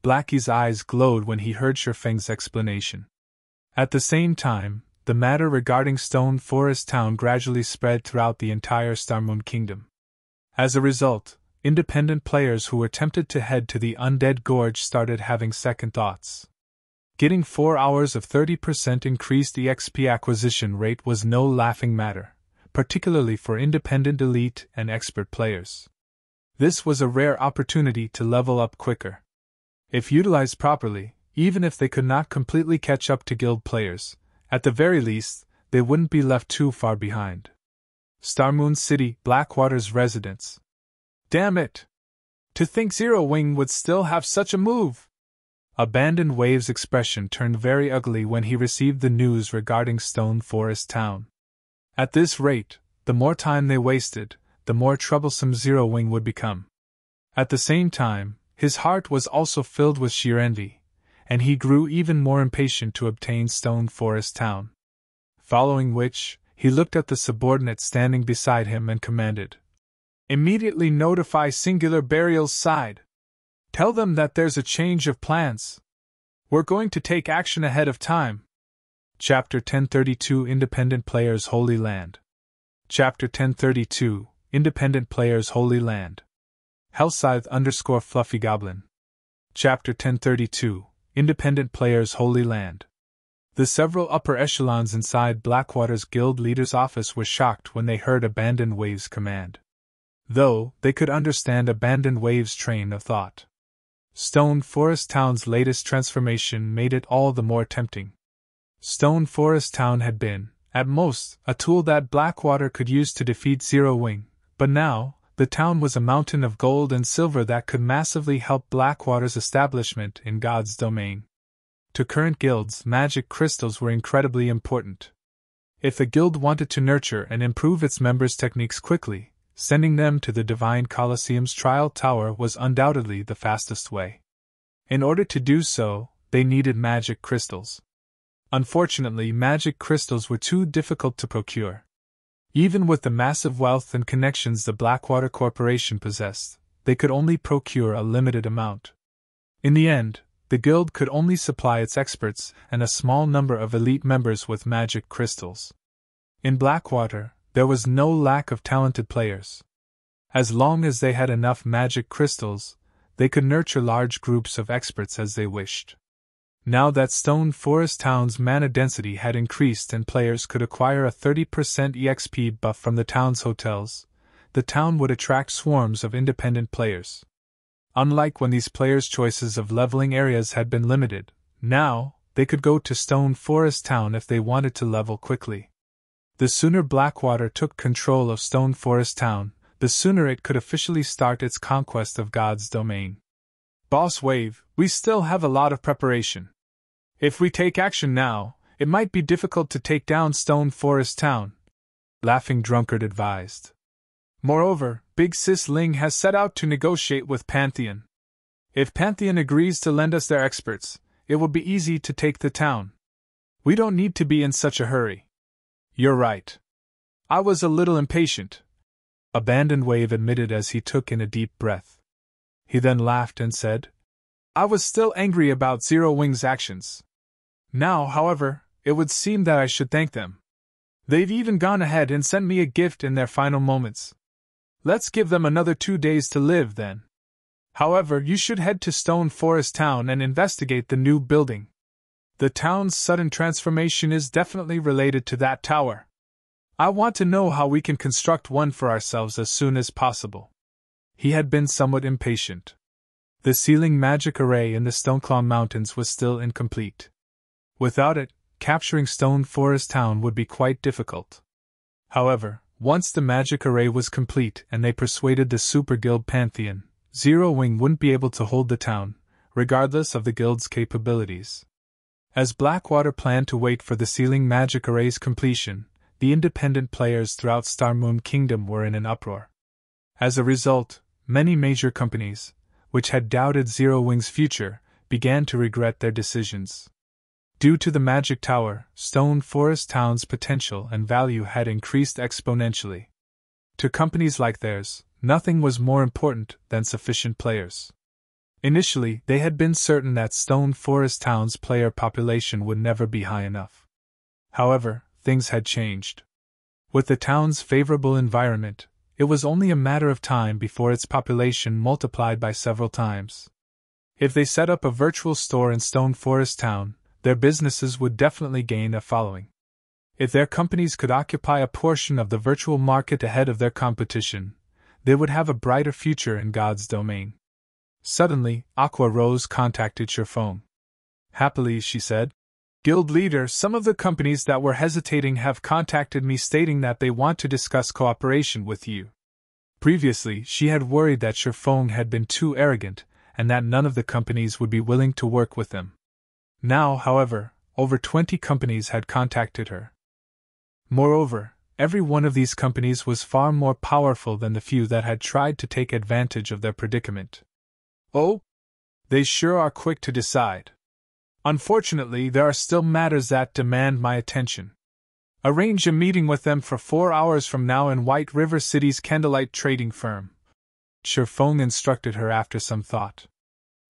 Blackie's eyes glowed when he heard Shifeng's explanation. At the same time, the matter regarding Stone Forest Town gradually spread throughout the entire Starmoon Kingdom. As a result, independent players who were tempted to head to the Undead Gorge started having second thoughts. Getting 4 hours of 30% increased EXP acquisition rate was no laughing matter, particularly for independent elite and expert players. This was a rare opportunity to level up quicker. If utilized properly, even if they could not completely catch up to guild players, at the very least, they wouldn't be left too far behind. Starmoon City, Blackwater's residence. Damn it! To think Zero Wing would still have such a move! Abandoned Wave's expression turned very ugly when he received the news regarding Stone Forest Town. At this rate, the more time they wasted, the more troublesome Zero Wing would become. At the same time, his heart was also filled with sheer envy, and he grew even more impatient to obtain Stone Forest Town. Following which, he looked at the subordinate standing beside him and commanded, "Immediately notify Singular Burial's side. Tell them that there's a change of plans. We're going to take action ahead of time." Chapter 1032 Independent Players Holy Land. Chapter 1032 Independent Players Holy Land. Hellscythe _ Fluffy Goblin. Chapter 1032 Independent Players Holy Land. The several upper echelons inside Blackwater's guild leader's office were shocked when they heard Abandoned Wave's command. Though they could understand Abandoned Wave's train of thought. Stone Forest Town's latest transformation made it all the more tempting. Stone Forest Town had been, at most, a tool that Blackwater could use to defeat Zero Wing, but now, the town was a mountain of gold and silver that could massively help Blackwater's establishment in God's domain. To current guilds, magic crystals were incredibly important. If a guild wanted to nurture and improve its members' techniques quickly, sending them to the Divine Colosseum's trial tower was undoubtedly the fastest way. In order to do so, they needed magic crystals. Unfortunately, magic crystals were too difficult to procure. Even with the massive wealth and connections the Blackwater Corporation possessed, they could only procure a limited amount. In the end, the guild could only supply its experts and a small number of elite members with magic crystals. In Blackwater, there was no lack of talented players. As long as they had enough magic crystals, they could nurture large groups of experts as they wished. Now that Stone Forest Town's mana density had increased and players could acquire a 30% EXP buff from the town's hotels, the town would attract swarms of independent players. Unlike when these players' choices of leveling areas had been limited, now, they could go to Stone Forest Town if they wanted to level quickly. The sooner Blackwater took control of Stone Forest Town, the sooner it could officially start its conquest of God's domain. Boss Wave, we still have a lot of preparation. If we take action now, it might be difficult to take down Stone Forest Town, Laughing Drunkard advised. Moreover, Big Sis Ling has set out to negotiate with Pantheon. If Pantheon agrees to lend us their experts, it will be easy to take the town. We don't need to be in such a hurry. You're right. I was a little impatient, Abandoned Wave admitted as he took in a deep breath. He then laughed and said, I was still angry about Zero Wing's actions. Now, however, it would seem that I should thank them. They've even gone ahead and sent me a gift in their final moments. Let's give them another 2 days to live, then. However, you should head to Stone Forest Town and investigate the new building. The town's sudden transformation is definitely related to that tower. I want to know how we can construct one for ourselves as soon as possible. He had been somewhat impatient. The sealing magic array in the Stoneclaw Mountains was still incomplete. Without it, capturing Stone Forest Town would be quite difficult. However, once the magic array was complete and they persuaded the Super Guild Pantheon, Zero Wing wouldn't be able to hold the town, regardless of the guild's capabilities. As Blackwater planned to wait for the sealing magic array's completion, the independent players throughout Starmoon Kingdom were in an uproar. As a result, many major companies, which had doubted Zero Wing's future, began to regret their decisions. Due to the Magic Tower, Stone Forest Town's potential and value had increased exponentially. To companies like theirs, nothing was more important than sufficient players. Initially, they had been certain that Stone Forest Town's player population would never be high enough. However, things had changed. With the town's favorable environment, it was only a matter of time before its population multiplied by several times. If they set up a virtual store in Stone Forest Town, their businesses would definitely gain a following. If their companies could occupy a portion of the virtual market ahead of their competition, they would have a brighter future in God's domain. Suddenly, Aqua Rose contacted your phone. Happily, she said, "Guild leader, some of the companies that were hesitating have contacted me stating that they want to discuss cooperation with you." Previously, she had worried that Shurfong had been too arrogant, and that none of the companies would be willing to work with them. Now, however, over 20 companies had contacted her. Moreover, every one of these companies was far more powerful than the few that had tried to take advantage of their predicament. Oh? They sure are quick to decide. Unfortunately, there are still matters that demand my attention. Arrange a meeting with them for 4 hours from now in White River City's Candlelight trading firm. Shurfong instructed her after some thought.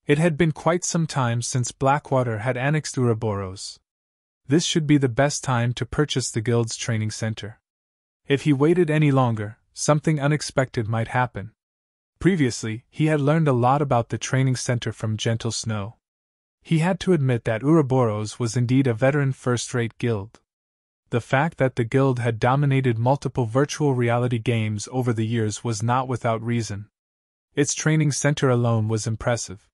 It had been quite some time since Blackwater had annexed Ouroboros. This should be the best time to purchase the guild's training center. If he waited any longer, something unexpected might happen. Previously, he had learned a lot about the training center from Gentle Snow. He had to admit that Ouroboros was indeed a veteran first-rate guild. The fact that the guild had dominated multiple virtual reality games over the years was not without reason. Its training center alone was impressive.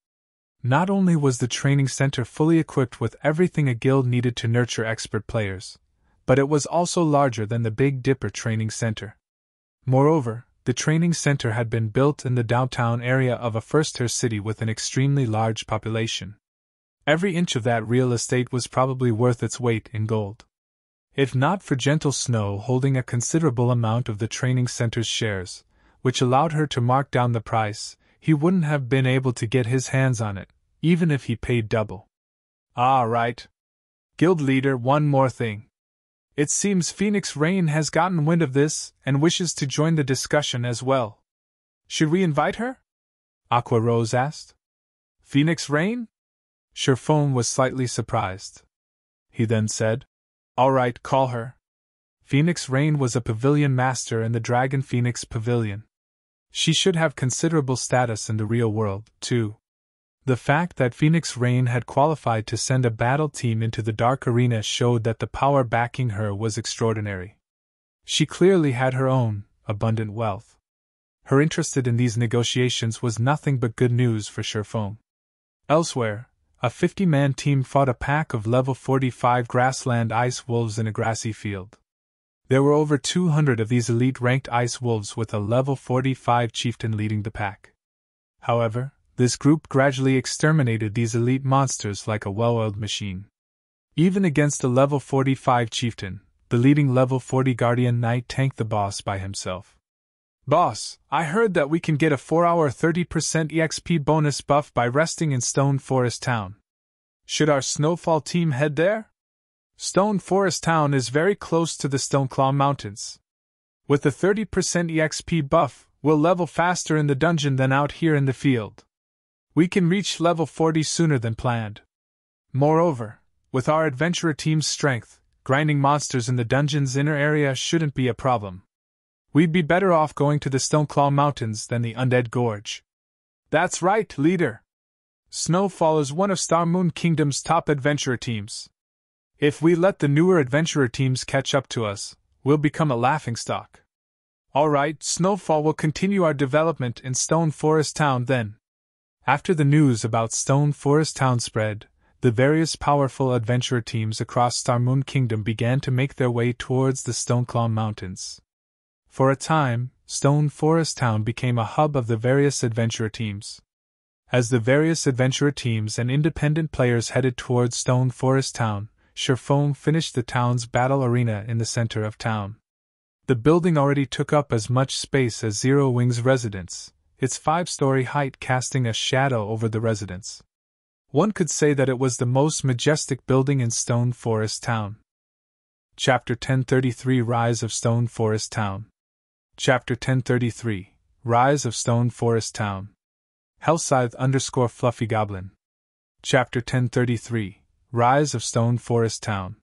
Not only was the training center fully equipped with everything a guild needed to nurture expert players, but it was also larger than the Big Dipper training center. Moreover, the training center had been built in the downtown area of a first-tier city with an extremely large population. Every inch of that real estate was probably worth its weight in gold. If not for Gentle Snow holding a considerable amount of the training center's shares, which allowed her to mark down the price, he wouldn't have been able to get his hands on it, even if he paid double. Ah, right. Guild leader, one more thing. It seems Phoenix Rain has gotten wind of this and wishes to join the discussion as well. Should we invite her? Aqua Rose asked. Phoenix Rain? Shurfong was slightly surprised. He then said, "All right, call her." Phoenix Rain was a pavilion master in the Dragon Phoenix Pavilion. She should have considerable status in the real world, too. The fact that Phoenix Rain had qualified to send a battle team into the Dark Arena showed that the power backing her was extraordinary. She clearly had her own abundant wealth. Her interest in these negotiations was nothing but good news for Shurfong. Elsewhere, a 50-man team fought a pack of level 45 grassland ice wolves in a grassy field. There were over 200 of these elite-ranked ice wolves with a level 45 chieftain leading the pack. However, this group gradually exterminated these elite monsters like a well-oiled machine. Even against a level 45 chieftain, the leading level 40 guardian knight tanked the boss by himself. "Boss, I heard that we can get a 4-hour 30% EXP bonus buff by resting in Stone Forest Town. Should our Snowfall team head there? Stone Forest Town is very close to the Stoneclaw Mountains. With the 30% EXP buff, we'll level faster in the dungeon than out here in the field. We can reach level 40 sooner than planned. Moreover, with our adventurer team's strength, grinding monsters in the dungeon's inner area shouldn't be a problem. We'd be better off going to the Stoneclaw Mountains than the Undead Gorge. That's right, leader. Snowfall is one of Star Moon Kingdom's top adventurer teams. If we let the newer adventurer teams catch up to us, we'll become a laughingstock. Alright, Snowfall will continue our development in Stone Forest Town then. After the news about Stone Forest Town spread, the various powerful adventurer teams across Star Moon Kingdom began to make their way towards the Stoneclaw Mountains. For a time, Stone Forest Town became a hub of the various adventurer teams. As the various adventurer teams and independent players headed towards Stone Forest Town, Sherfone finished the town's battle arena in the center of town. The building already took up as much space as Zero Wing's residence, its 5-story height casting a shadow over the residence. One could say that it was the most majestic building in Stone Forest Town. Chapter 1033 Rise of Stone Forest Town. Chapter 1033 Rise of Stone Forest Town. Hellscythe _ Fluffy Goblin. Chapter 1033 Rise of Stone Forest Town.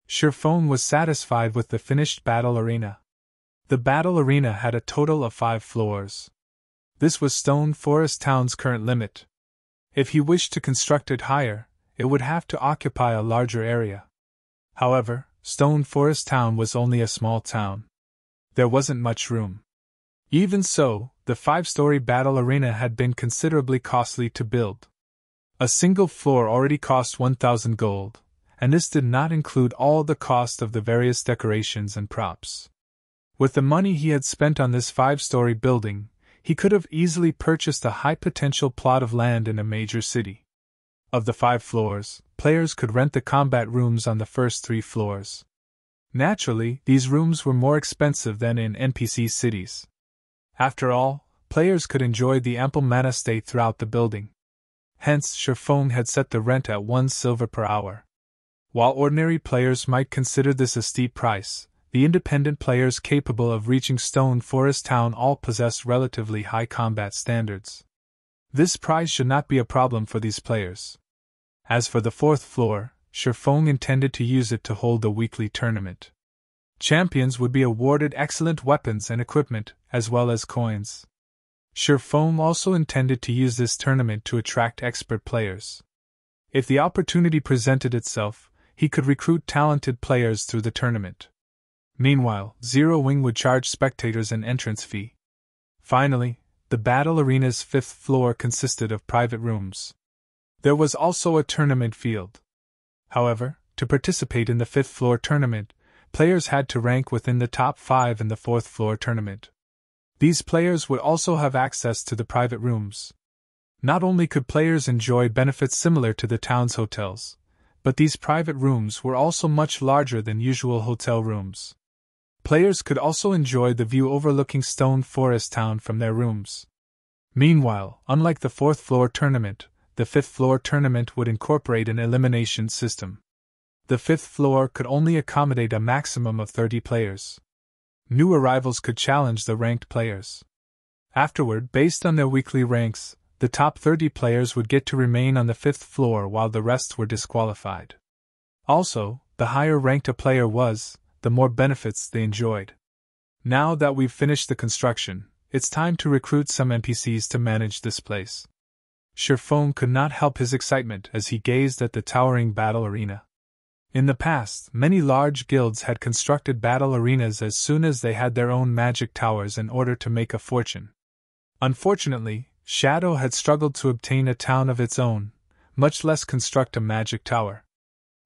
Sherfone was satisfied with the finished battle arena. The battle arena had a total of 5 floors. This was Stone Forest Town's current limit. If he wished to construct it higher, it would have to occupy a larger area. However, Stone Forest Town was only a small town. There wasn't much room. Even so, the 5-story battle arena had been considerably costly to build. A single floor already cost 1,000 gold, and this did not include all the cost of the various decorations and props. With the money he had spent on this 5-story building, he could have easily purchased a high-potential plot of land in a major city. Of the 5 floors, players could rent the combat rooms on the first 3 floors. Naturally, these rooms were more expensive than in NPC cities. After all, players could enjoy the ample mana state throughout the building. Hence, Sherfone had set the rent at 1 silver per hour. While ordinary players might consider this a steep price, the independent players capable of reaching Stone Forest Town all possessed relatively high combat standards. This price should not be a problem for these players. As for the 4th floor, Sherfone intended to use it to hold the weekly tournament. Champions would be awarded excellent weapons and equipment, as well as coins. Sherfone also intended to use this tournament to attract expert players. If the opportunity presented itself, he could recruit talented players through the tournament. Meanwhile, Zero Wing would charge spectators an entrance fee. Finally, the battle arena's 5th floor consisted of private rooms. There was also a tournament field. However, to participate in the 5th floor tournament, players had to rank within the top 5 in the 4th floor tournament. These players would also have access to the private rooms. Not only could players enjoy benefits similar to the town's hotels, but these private rooms were also much larger than usual hotel rooms. Players could also enjoy the view overlooking Stone Forest Town from their rooms. Meanwhile, unlike the 4th floor tournament, the 5th floor tournament would incorporate an elimination system. The 5th floor could only accommodate a maximum of 30 players. New arrivals could challenge the ranked players. Afterward, based on their weekly ranks, the top 30 players would get to remain on the 5th floor while the rest were disqualified. Also, the higher ranked a player was, the more benefits they enjoyed. Now that we've finished the construction, it's time to recruit some NPCs to manage this place. Sherfone could not help his excitement as he gazed at the towering battle arena. In the past, many large guilds had constructed battle arenas as soon as they had their own magic towers in order to make a fortune. Unfortunately, Shadow had struggled to obtain a town of its own, much less construct a magic tower.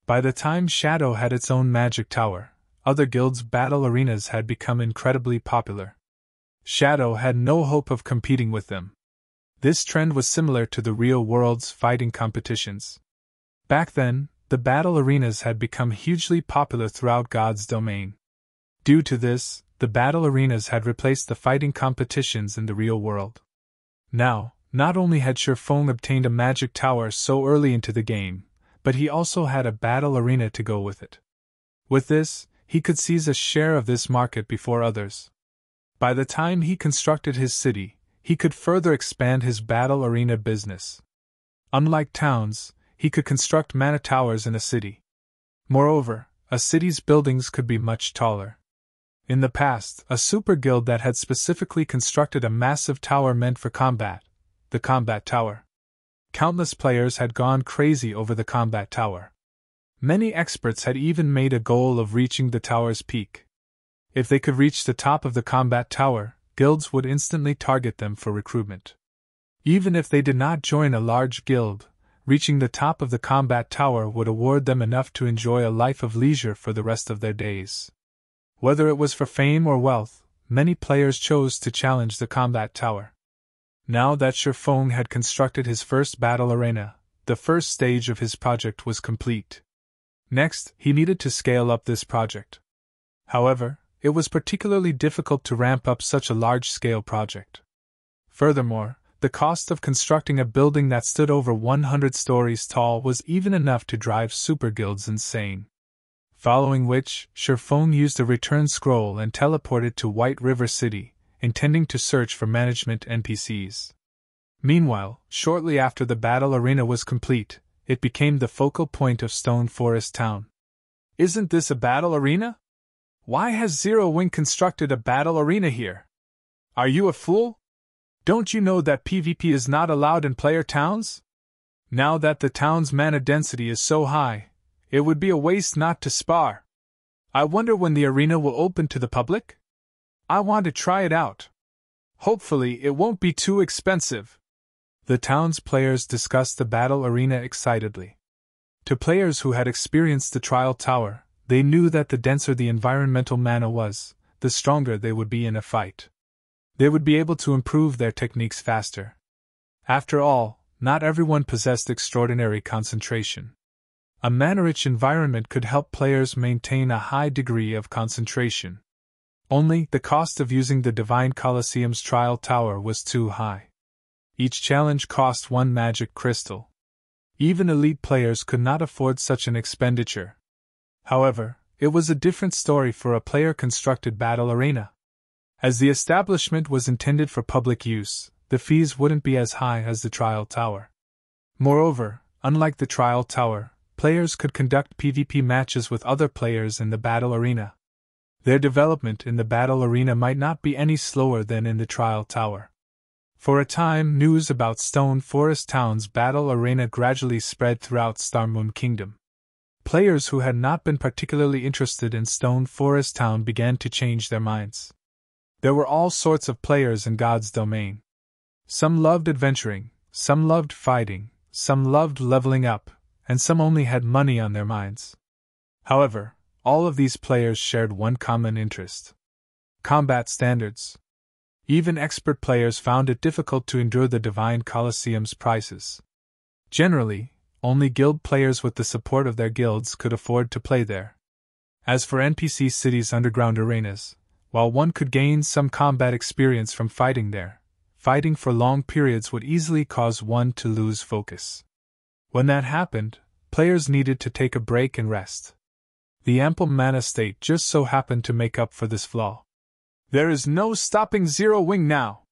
By the time Shadow had its own magic tower, other guilds' battle arenas had become incredibly popular. Shadow had no hope of competing with them. This trend was similar to the real world's fighting competitions. Back then, the battle arenas had become hugely popular throughout God's domain. Due to this, the battle arenas had replaced the fighting competitions in the real world. Now, not only had Sherfone obtained a magic tower so early into the game, but he also had a battle arena to go with it. With this, he could seize a share of this market before others. By the time he constructed his city, he could further expand his battle arena business. Unlike towns, he could construct mana towers in a city. Moreover, a city's buildings could be much taller. In the past, a super guild that had specifically constructed a massive tower meant for combat, the combat tower. Countless players had gone crazy over the combat tower. Many experts had even made a goal of reaching the tower's peak. If they could reach the top of the combat tower, guilds would instantly target them for recruitment. Even if they did not join a large guild, reaching the top of the combat tower would award them enough to enjoy a life of leisure for the rest of their days. Whether it was for fame or wealth, many players chose to challenge the combat tower. Now that Soaring had constructed his first battle arena, the first stage of his project was complete. Next, he needed to scale up this project. However, it was particularly difficult to ramp up such a large-scale project. Furthermore, the cost of constructing a building that stood over 100 stories tall was even enough to drive super guilds insane. Following which, Soaring used a return scroll and teleported to White River City, intending to search for management NPCs. Meanwhile, shortly after the battle arena was complete, it became the focal point of Stone Forest Town. Isn't this a battle arena? Why has Zero Wing constructed a battle arena here? Are you a fool? Don't you know that PvP is not allowed in player towns? Now that the town's mana density is so high, it would be a waste not to spar. I wonder when the arena will open to the public? I want to try it out. Hopefully it won't be too expensive. The town's players discussed the battle arena excitedly. To players who had experienced the trial tower, they knew that the denser the environmental mana was, the stronger they would be in a fight. They would be able to improve their techniques faster. After all, not everyone possessed extraordinary concentration. A mana-rich environment could help players maintain a high degree of concentration. Only, the cost of using the Divine Colosseum's trial tower was too high. Each challenge cost 1 magic crystal. Even elite players could not afford such an expenditure. However, it was a different story for a player-constructed battle arena. As the establishment was intended for public use, the fees wouldn't be as high as the trial tower. Moreover, unlike the trial tower, players could conduct PvP matches with other players in the battle arena. Their development in the battle arena might not be any slower than in the trial tower. For a time, news about Stone Forest Town's battle arena gradually spread throughout Starmoon Kingdom. Players who had not been particularly interested in Stone Forest Town began to change their minds. There were all sorts of players in God's domain. Some loved adventuring, some loved fighting, some loved leveling up, and some only had money on their minds. However, all of these players shared one common interest: combat standards. Even expert players found it difficult to endure the Divine Colosseum's prices. Generally, only guild players with the support of their guilds could afford to play there. As for NPC cities' underground arenas, while one could gain some combat experience from fighting there, fighting for long periods would easily cause one to lose focus. When that happened, players needed to take a break and rest. The ample mana state just so happened to make up for this flaw. There is no stopping Zero Wing now.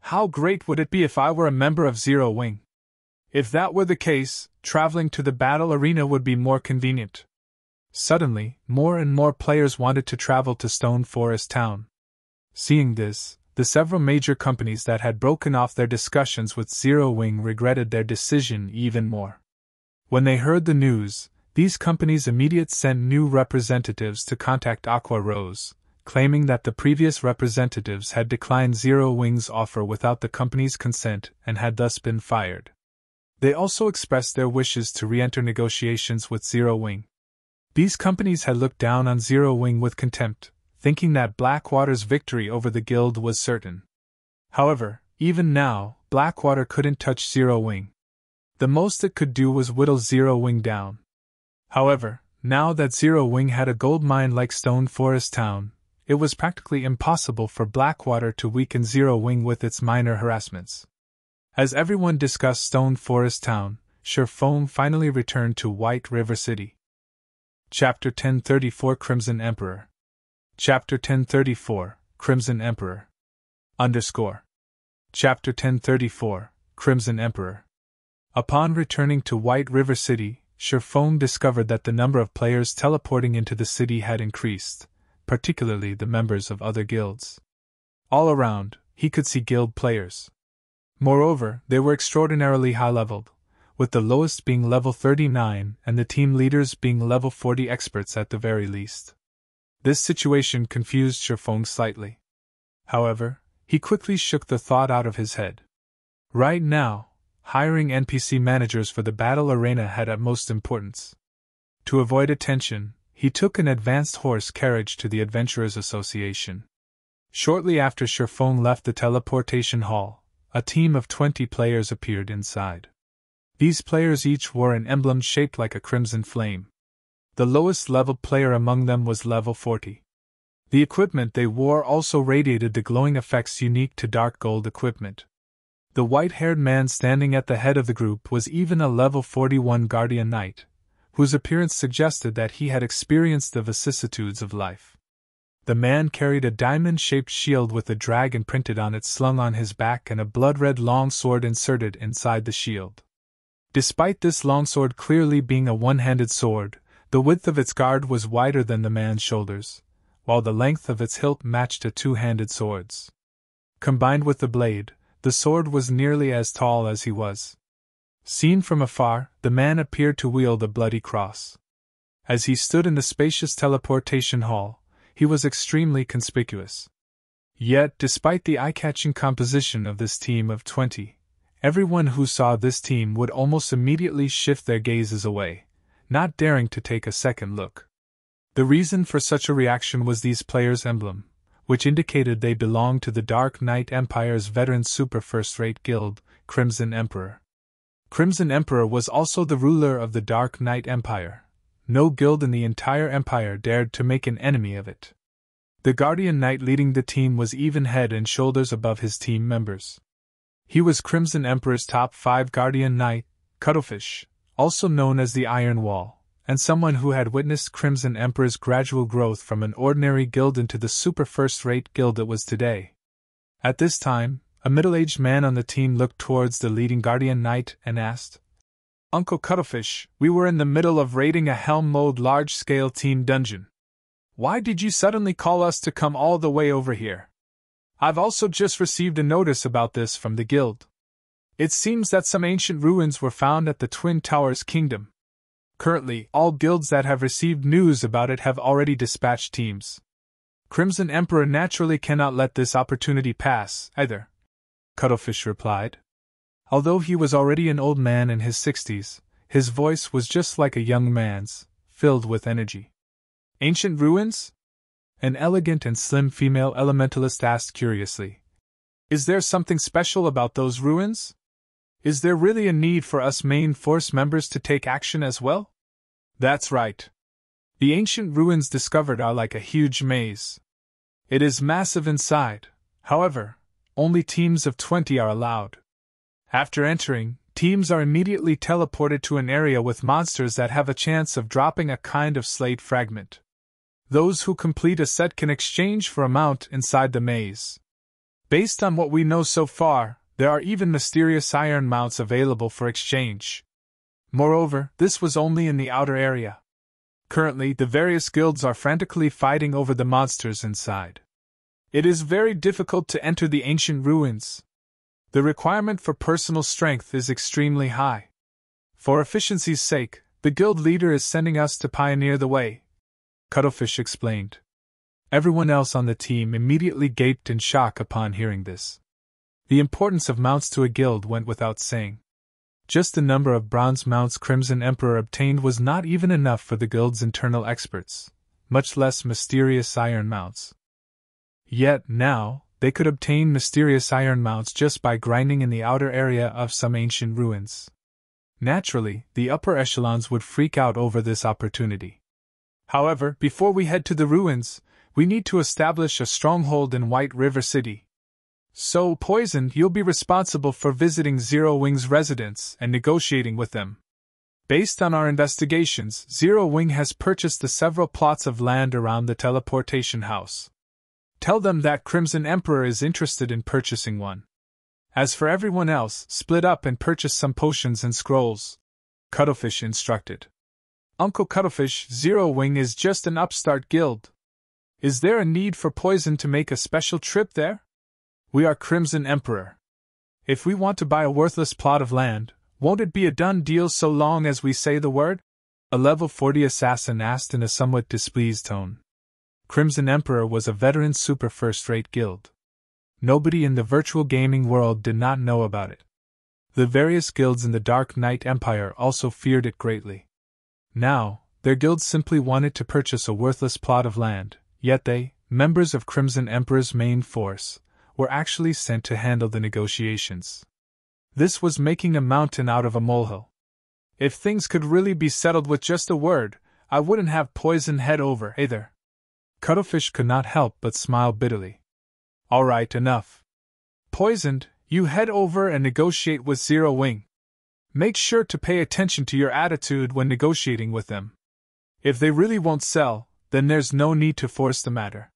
How great would it be if I were a member of Zero Wing? If that were the case, traveling to the battle arena would be more convenient. Suddenly, more and more players wanted to travel to Stone Forest Town. Seeing this, the several major companies that had broken off their discussions with Zero Wing regretted their decision even more. When they heard the news, these companies immediately sent new representatives to contact Aqua Rose, claiming that the previous representatives had declined Zero Wing's offer without the company's consent and had thus been fired. They also expressed their wishes to re-enter negotiations with Zero Wing. These companies had looked down on Zero Wing with contempt, thinking that Blackwater's victory over the guild was certain. However, even now, Blackwater couldn't touch Zero Wing. The most it could do was whittle Zero Wing down. However, now that Zero Wing had a gold mine like Stone Forest Town, it was practically impossible for Blackwater to weaken Zero Wing with its minor harassments. As everyone discussed Stone Forest Town, Soaring finally returned to White River City. Chapter 1034 Crimson Emperor. Chapter 1034 Crimson Emperor. Chapter 1034 Crimson Emperor. Upon returning to White River City, Sherfone discovered that the number of players teleporting into the city had increased, particularly the members of other guilds. All around, he could see guild players. Moreover, they were extraordinarily high-leveled, with the lowest being level 39 and the team leaders being level 40 experts at the very least. This situation confused Sherfone slightly. However, he quickly shook the thought out of his head. Right now, hiring NPC managers for the battle arena had utmost importance. To avoid attention, he took an advanced horse carriage to the Adventurers Association. Shortly after Sherfone left the teleportation hall, a team of 20 players appeared inside. These players each wore an emblem shaped like a crimson flame. The lowest level player among them was level 40. The equipment they wore also radiated the glowing effects unique to dark gold equipment. The white-haired man standing at the head of the group was even a level 41 Guardian Knight, whose appearance suggested that he had experienced the vicissitudes of life. The man carried a diamond-shaped shield with a dragon printed on it slung on his back and a blood-red longsword inserted inside the shield. Despite this longsword clearly being a one-handed sword, the width of its guard was wider than the man's shoulders, while the length of its hilt matched a two-handed sword's. Combined with the blade, the sword was nearly as tall as he was. Seen from afar, the man appeared to wield a bloody cross. As he stood in the spacious teleportation hall, he was extremely conspicuous. Yet, despite the eye-catching composition of this team of 20, everyone who saw this team would almost immediately shift their gazes away, not daring to take a second look. The reason for such a reaction was these players' emblem, which indicated they belonged to the Dark Knight Empire's veteran super first-rate guild, Crimson Emperor. Crimson Emperor was also the ruler of the Dark Knight Empire. No guild in the entire empire dared to make an enemy of it. The Guardian Knight leading the team was even head and shoulders above his team members. He was Crimson Emperor's top 5 Guardian Knight, Cuttlefish, also known as the Iron Wall, and someone who had witnessed Crimson Emperor's gradual growth from an ordinary guild into the super first-rate guild it was today. At this time, a middle-aged man on the team looked towards the leading Guardian Knight and asked, "Uncle Cuttlefish, we were in the middle of raiding a Helm-mode large-scale team dungeon. Why did you suddenly call us to come all the way over here? I've also just received a notice about this from the guild. It seems that some ancient ruins were found at the Twin Towers Kingdom. Currently, all guilds that have received news about it have already dispatched teams. Crimson Emperor naturally cannot let this opportunity pass, either," Cuttlefish replied. Although he was already an old man in his 60s, his voice was just like a young man's, filled with energy. "Ancient ruins?" An elegant and slim female elementalist asked curiously. "Is there something special about those ruins? Is there really a need for us main force members to take action as well?" "That's right. The ancient ruins discovered are like a huge maze. It is massive inside, however, only teams of 20 are allowed. After entering, teams are immediately teleported to an area with monsters that have a chance of dropping a kind of slate fragment. Those who complete a set can exchange for a mount inside the maze. Based on what we know so far, there are even mysterious iron mounts available for exchange. Moreover, this was only in the outer area. Currently, the various guilds are frantically fighting over the monsters inside. It is very difficult to enter the ancient ruins. The requirement for personal strength is extremely high. For efficiency's sake, the guild leader is sending us to pioneer the way," Cuttlefish explained. Everyone else on the team immediately gaped in shock upon hearing this. The importance of mounts to a guild went without saying. Just the number of bronze mounts Crimson Emperor obtained was not even enough for the guild's internal experts, much less mysterious iron mounts. Yet, now, they could obtain mysterious iron mounts just by grinding in the outer area of some ancient ruins. Naturally, the upper echelons would freak out over this opportunity. However, before we head to the ruins, we need to establish a stronghold in White River City. So, Poison, you'll be responsible for visiting Zero Wing's residence and negotiating with them. Based on our investigations, Zero Wing has purchased the several plots of land around the teleportation house. Tell them that Crimson Emperor is interested in purchasing one. As for everyone else, split up and purchase some potions and scrolls," Cuttlefish instructed. Uncle Cuttlefish, Zero Wing is just an upstart guild. Is there a need for Poison to make a special trip there? We are Crimson Emperor. If we want to buy a worthless plot of land, won't it be a done deal so long as we say the word? A level 40 assassin asked in a somewhat displeased tone. Crimson Emperor was a veteran super first-rate guild. Nobody in the virtual gaming world did not know about it. The various guilds in the Dark Knight Empire also feared it greatly. Now, their guilds simply wanted to purchase a worthless plot of land, yet they, members of Crimson Emperor's main force, were actually sent to handle the negotiations. This was making a mountain out of a molehill. If things could really be settled with just a word, I wouldn't have Poison head over either. Cuttlefish could not help but smile bitterly. All right, enough. Poisoned, you head over and negotiate with Zero Wing. Make sure to pay attention to your attitude when negotiating with them. If they really won't sell, then there's no need to force the matter.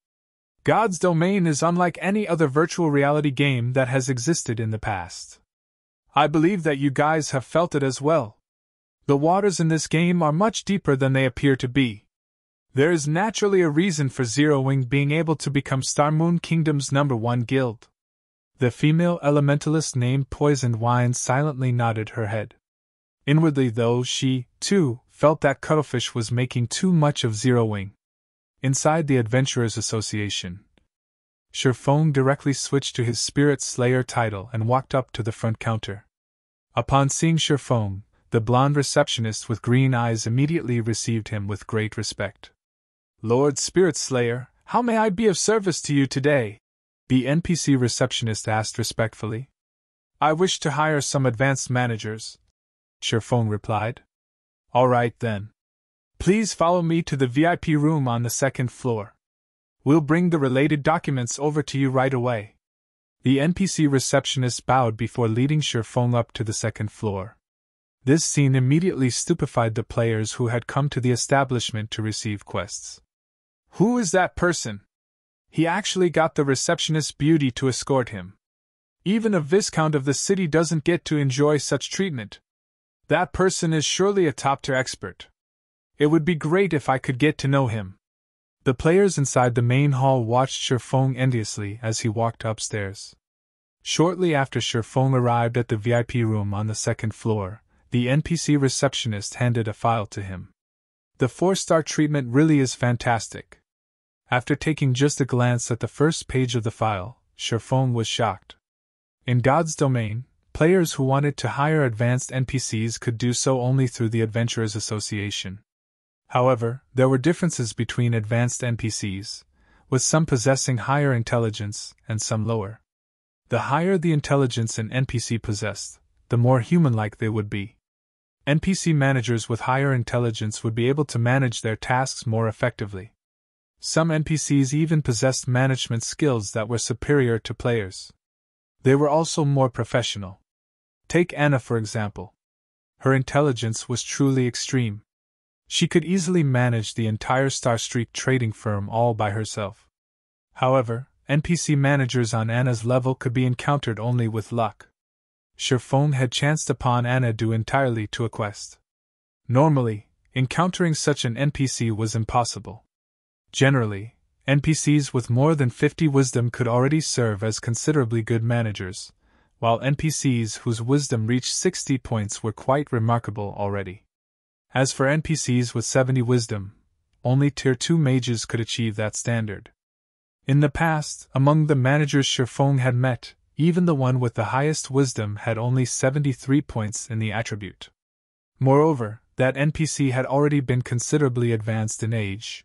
God's Domain is unlike any other virtual reality game that has existed in the past. I believe that you guys have felt it as well. The waters in this game are much deeper than they appear to be. There is naturally a reason for Zero Wing being able to become Star Moon Kingdom's #1 guild. The female elementalist named Poisoned Wine silently nodded her head. Inwardly, though, she, too, felt that Cuttlefish was making too much of Zero Wing. Inside the Adventurers Association, Sherfone directly switched to his Spirit Slayer title and walked up to the front counter. Upon seeing Sherfone, the blonde receptionist with green eyes immediately received him with great respect. Lord Spirit Slayer, how may I be of service to you today? The NPC receptionist asked respectfully. I wish to hire some advanced managers, Sherfone replied. All right then. Please follow me to the VIP room on the 2nd floor. We'll bring the related documents over to you right away. The NPC receptionist bowed before leading Sherfone up to the 2nd floor. This scene immediately stupefied the players who had come to the establishment to receive quests. Who is that person? He actually got the receptionist beauty to escort him. Even a viscount of the city doesn't get to enjoy such treatment. That person is surely a top-tier expert. It would be great if I could get to know him. The players inside the main hall watched Sherfone enviously as he walked upstairs. Shortly after Sherfone arrived at the VIP room on the 2nd floor, the NPC receptionist handed a file to him. The 4-star treatment really is fantastic. After taking just a glance at the first page of the file, Sherfone was shocked. In God's Domain, players who wanted to hire advanced NPCs could do so only through the Adventurers Association. However, there were differences between advanced NPCs, with some possessing higher intelligence and some lower. The higher the intelligence an NPC possessed, the more human-like they would be. NPC managers with higher intelligence would be able to manage their tasks more effectively. Some NPCs even possessed management skills that were superior to players. They were also more professional. Take Anna for example. Her intelligence was truly extreme. She could easily manage the entire Star Street trading firm all by herself. However, NPC managers on Anna's level could be encountered only with luck. Sherfone had chanced upon Anna due entirely to a quest. Normally, encountering such an NPC was impossible. Generally, NPCs with more than 50 wisdom could already serve as considerably good managers, while NPCs whose wisdom reached 60 points were quite remarkable already. As for NPCs with 70 wisdom, only Tier 2 mages could achieve that standard. In the past, among the managers Sherfone had met, even the one with the highest wisdom had only 73 points in the attribute. Moreover, that NPC had already been considerably advanced in age.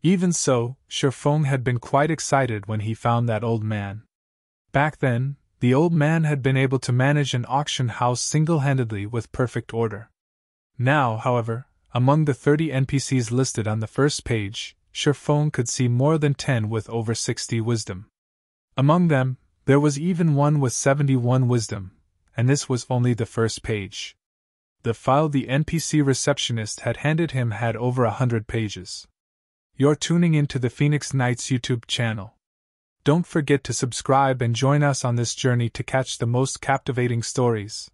Even so, Sherfone had been quite excited when he found that old man. Back then, the old man had been able to manage an auction house single-handedly with perfect order. Now, however, among the 30 NPCs listed on the first page, Sherfone could see more than 10 with over 60 wisdom. Among them, there was even one with 71 wisdom, and this was only the first page. The file the NPC receptionist had handed him had over 100 pages. You're tuning into the Phoenix Knights YouTube channel. Don't forget to subscribe and join us on this journey to catch the most captivating stories.